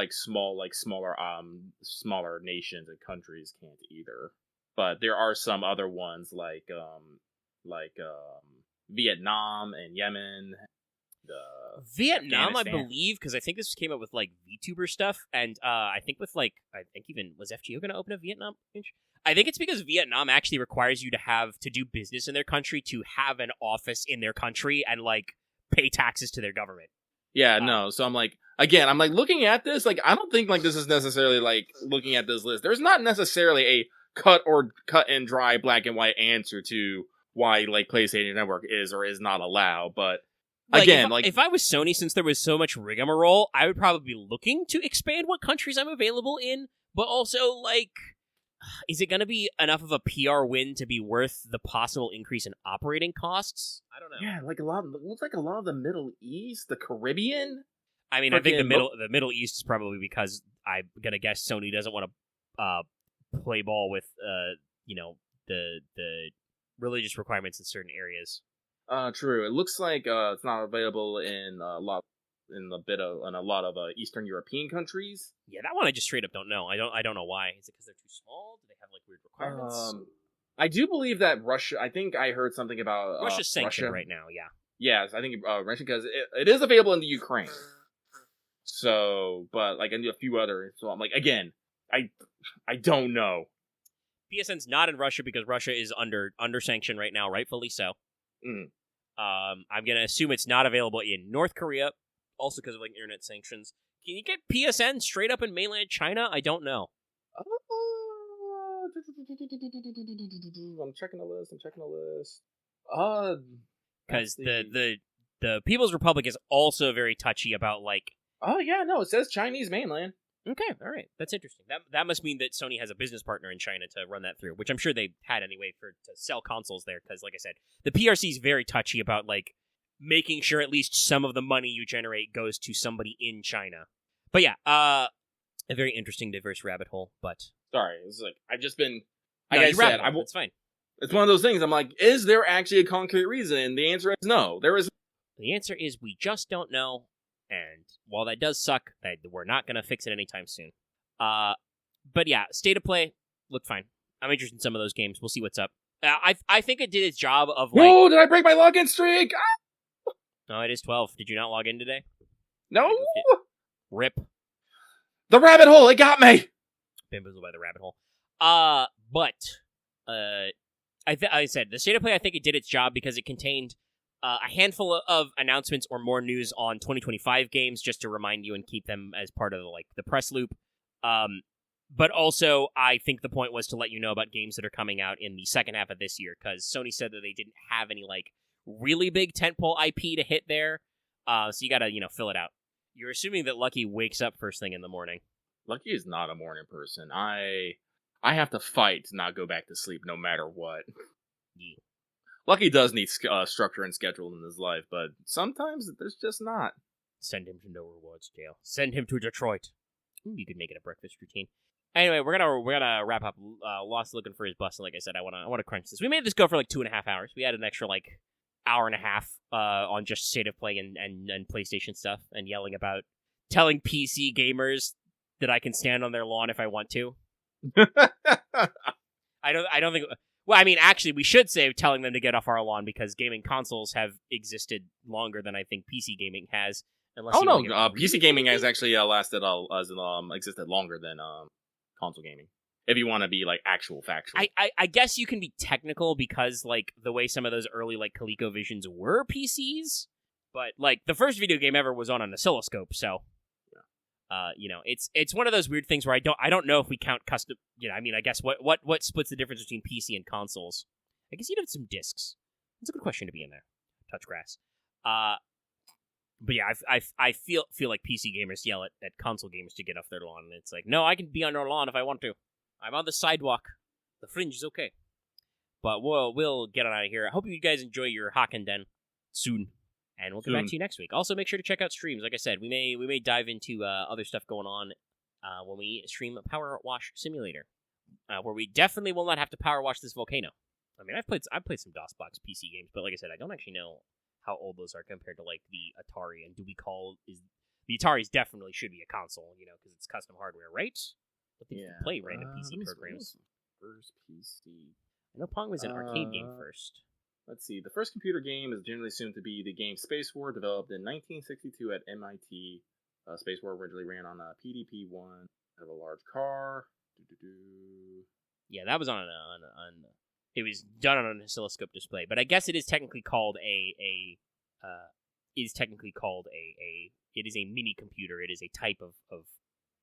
smaller nations and countries can't either. But there are some other ones, like Vietnam and Yemen. Vietnam, I believe, because I think this came up with like VTuber stuff, and I think was FGO going to open a Vietnam? I think it's because Vietnam actually requires you to do business in their country, to have an office in their country, and like pay taxes to their government. Yeah, no. So I'm like, again, I'm like looking at this, like I don't think like this is necessarily like looking at this list. There's not necessarily a cut and dry black and white answer to why like PlayStation Network is or is not allowed, but. Like, again, if I was Sony, since there was so much rigmarole, I would probably be looking to expand what countries I'm available in, but also, like, is it going to be enough of a PR win to be worth the possible increase in operating costs? I don't know. Yeah, like looks like a lot of the Middle East, the Caribbean. I mean, I think the Middle East is probably because I'm going to guess Sony doesn't want to play ball with, the religious requirements in certain areas. True. It looks like it's not available in a lot of Eastern European countries. Yeah, that one I just straight up don't know. I don't know why. Is it because they're too small? Do they have like weird requirements? I do believe that Russia. I think I heard something about Russia's sanctioned right now. Yeah. Yes, I think Russia, because it is available in the Ukraine. So, but like in a few other. So I'm like, again, I don't know. PSN's not in Russia because Russia is under sanction right now, rightfully so. Mm. I'm going to assume it's not available in North Korea, also because of like internet sanctions. Can you get PSN straight up in mainland China? I don't know. I'm checking the list. Because the People's Republic is also very touchy about like. Oh yeah, no, it says Chinese mainland. Okay, all right, that's interesting. That must mean that Sony has a business partner in China to run that through, which I'm sure they had anyway to sell consoles there. Because, like I said, the PRC is very touchy about like making sure at least some of the money you generate goes to somebody in China. But yeah, a very interesting, diverse rabbit hole. But sorry, it's like I've just been. Like I said, it's fine. It's one of those things. I'm like, is there actually a concrete reason? And the answer is no. There is. The answer is we just don't know. And while that does suck, we're not going to fix it anytime soon. But yeah, state of play looked fine. I'm interested in some of those games. We'll see what's up. I think it did its job of like... Whoa, did I break my login streak? Ah! No, it is 12. Did you not log in today? No! Rip. The rabbit hole, it got me! Bamboozled by the rabbit hole. I said, the state of play, I think it did its job because it contained a handful of announcements or more news on 2025 games just to remind you and keep them as part of the press loop. But also, I think the point was to let you know about games that are coming out in the second half of this year, because Sony said that they didn't have any, really big tentpole IP to hit there, so you gotta, fill it out. You're assuming that Lucky wakes up first thing in the morning. Lucky is not a morning person. I have to fight to not go back to sleep no matter what. Yeah. Lucky does need structure and schedule in his life, but sometimes there's just not. Send him to No Rewards Jail. Send him to Detroit. You could make it a breakfast routine. Anyway, we're gonna wrap up. Lost looking for his bus, and like I said, I wanna crunch this. We made this go for 2.5 hours. We had an extra hour and a half on just state of play and PlayStation stuff, and yelling about telling PC gamers that I can stand on their lawn if I want to. I don't think. Well, I mean, actually, we should say telling them to get off our lawn because gaming consoles have existed longer than I think PC gaming has. PC gaming has actually existed longer than console gaming. If you want to be actual factual, I guess you can be technical because the way some of those early ColecoVisions were PCs, but the first video game ever was on an oscilloscope, so it's one of those weird things where I don't know if we count custom. I guess what splits the difference between PC and consoles? I guess you'd have some discs. That's a good question to be in there. Touch grass. But yeah, I feel like PC gamers yell at console gamers to get off their lawn, and it's no, I can be on our lawn if I want to. I'm on the sidewalk. The fringe is okay. But we'll get on out of here. I hope you guys enjoy your Hakkenden soon, and we'll come back to you next week. Also, make sure to check out streams. Like I said, we may dive into other stuff going on when we stream Power Wash Simulator, where we definitely will not have to power wash this volcano. I mean, I've played some DOSBox PC games, but like I said, I don't actually know how old those are compared to the Atari. And the Ataris definitely should be a console, because it's custom hardware, right? But they can play random PC programs. First PC. I know Pong was an arcade game first. Let's see. The first computer game is generally assumed to be the game Space War, developed in 1962 at MIT. Space War originally ran on a PDP-1 of a large car. Yeah, that was on it was done on an oscilloscope display, but I guess it is technically called it is a mini computer. It is a type of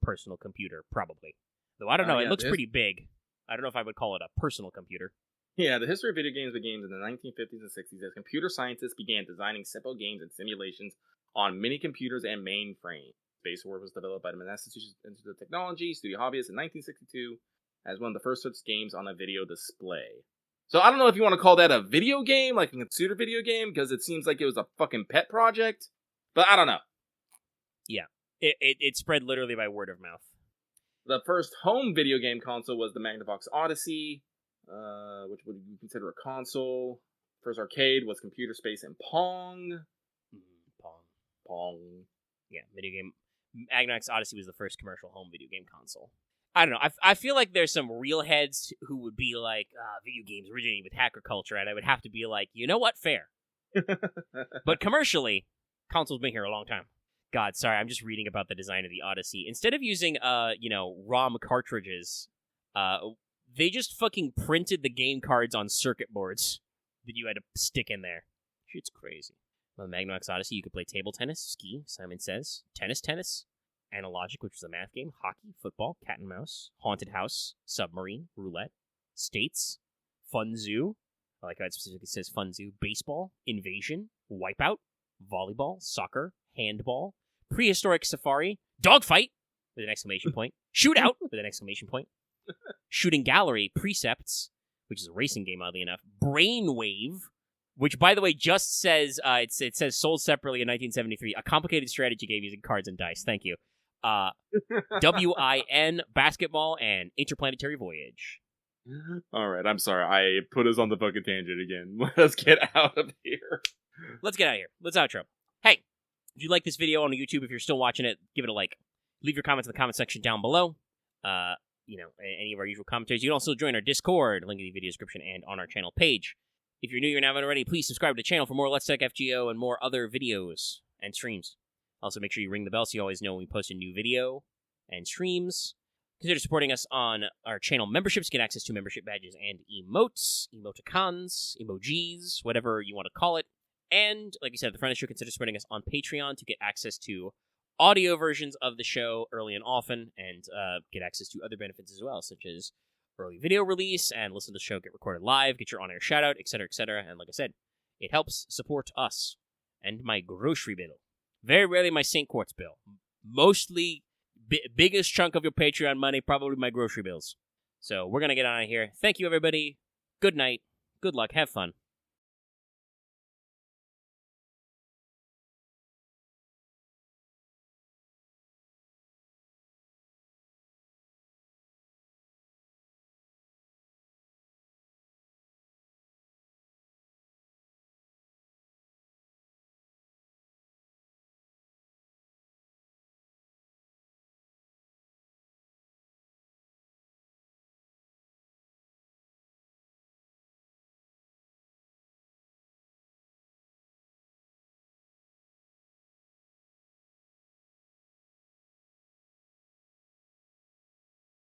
personal computer, probably. Though I don't know, it looks pretty big. I don't know if I would call it a personal computer. Yeah, the history of video games began in the 1950s and 60s as computer scientists began designing simple games and simulations on mini computers and mainframes. Space War was developed by the Massachusetts Institute of Technology, Studio Hobbyist in 1962, as one of the first such games on a video display. So I don't know if you want to call that a video game, like a computer video game, because it seems like it was a fucking pet project, but I don't know. Yeah, it spread literally by word of mouth. The first home video game console was the Magnavox Odyssey, which would you consider a console. First arcade was Computer Space and Pong. Pong. Yeah, video game. Magnavox Odyssey was the first commercial home video game console. I don't know. I feel like there's some real heads who would be like, video games originating with hacker culture, and I would have to be like, you know what? Fair. But commercially, consoles been here a long time. God, sorry, I'm just reading about the design of the Odyssey. Instead of using, ROM cartridges, they just fucking printed the game cards on circuit boards that you had to stick in there. Shit's crazy. On the Magnavox Odyssey, you could play table tennis, ski, Simon Says, tennis, Analogic, which was a math game, hockey, football, cat and mouse, haunted house, submarine, roulette, states, fun zoo, I like how it specifically says fun zoo, baseball, invasion, wipeout, volleyball, soccer, handball, prehistoric safari, dogfight, with an exclamation point, shootout, with an exclamation point, shooting gallery, precepts, which is a racing game, oddly enough, brainwave, which, by the way, just says, it says sold separately in 1973, a complicated strategy game using cards and dice. Thank you. WIN, basketball, and interplanetary voyage. Alright, I'm sorry. I put us on the fucking tangent again. Let's get out of here. Let's get out of here. Let's outro. Hey, If you like this video on YouTube, if you're still watching it, give it a like. Leave your comments in the comment section down below. Any of our usual commentaries. You can also join our Discord, link in the video description and on our channel page. If you're new here and haven't already, please subscribe to the channel for more Let's Talk FGO and more other videos and streams. Also, make sure you ring the bell so you always know when we post a new video and streams. Consider supporting us on our channel memberships. Get access to membership badges and emotes, emoticons, emojis, whatever you want to call it. And, like I said at the front of the show, consider supporting us on Patreon to get access to audio versions of the show early and often, and get access to other benefits as well, such as early video release, and listen to the show get recorded live, get your on-air shout-out, etc., etc. And like I said, it helps support us and my grocery bill. Very rarely my St. Quartz bill. Mostly, biggest chunk of your Patreon money, probably my grocery bills. So we're going to get on out of here. Thank you, everybody. Good night. Good luck. Have fun.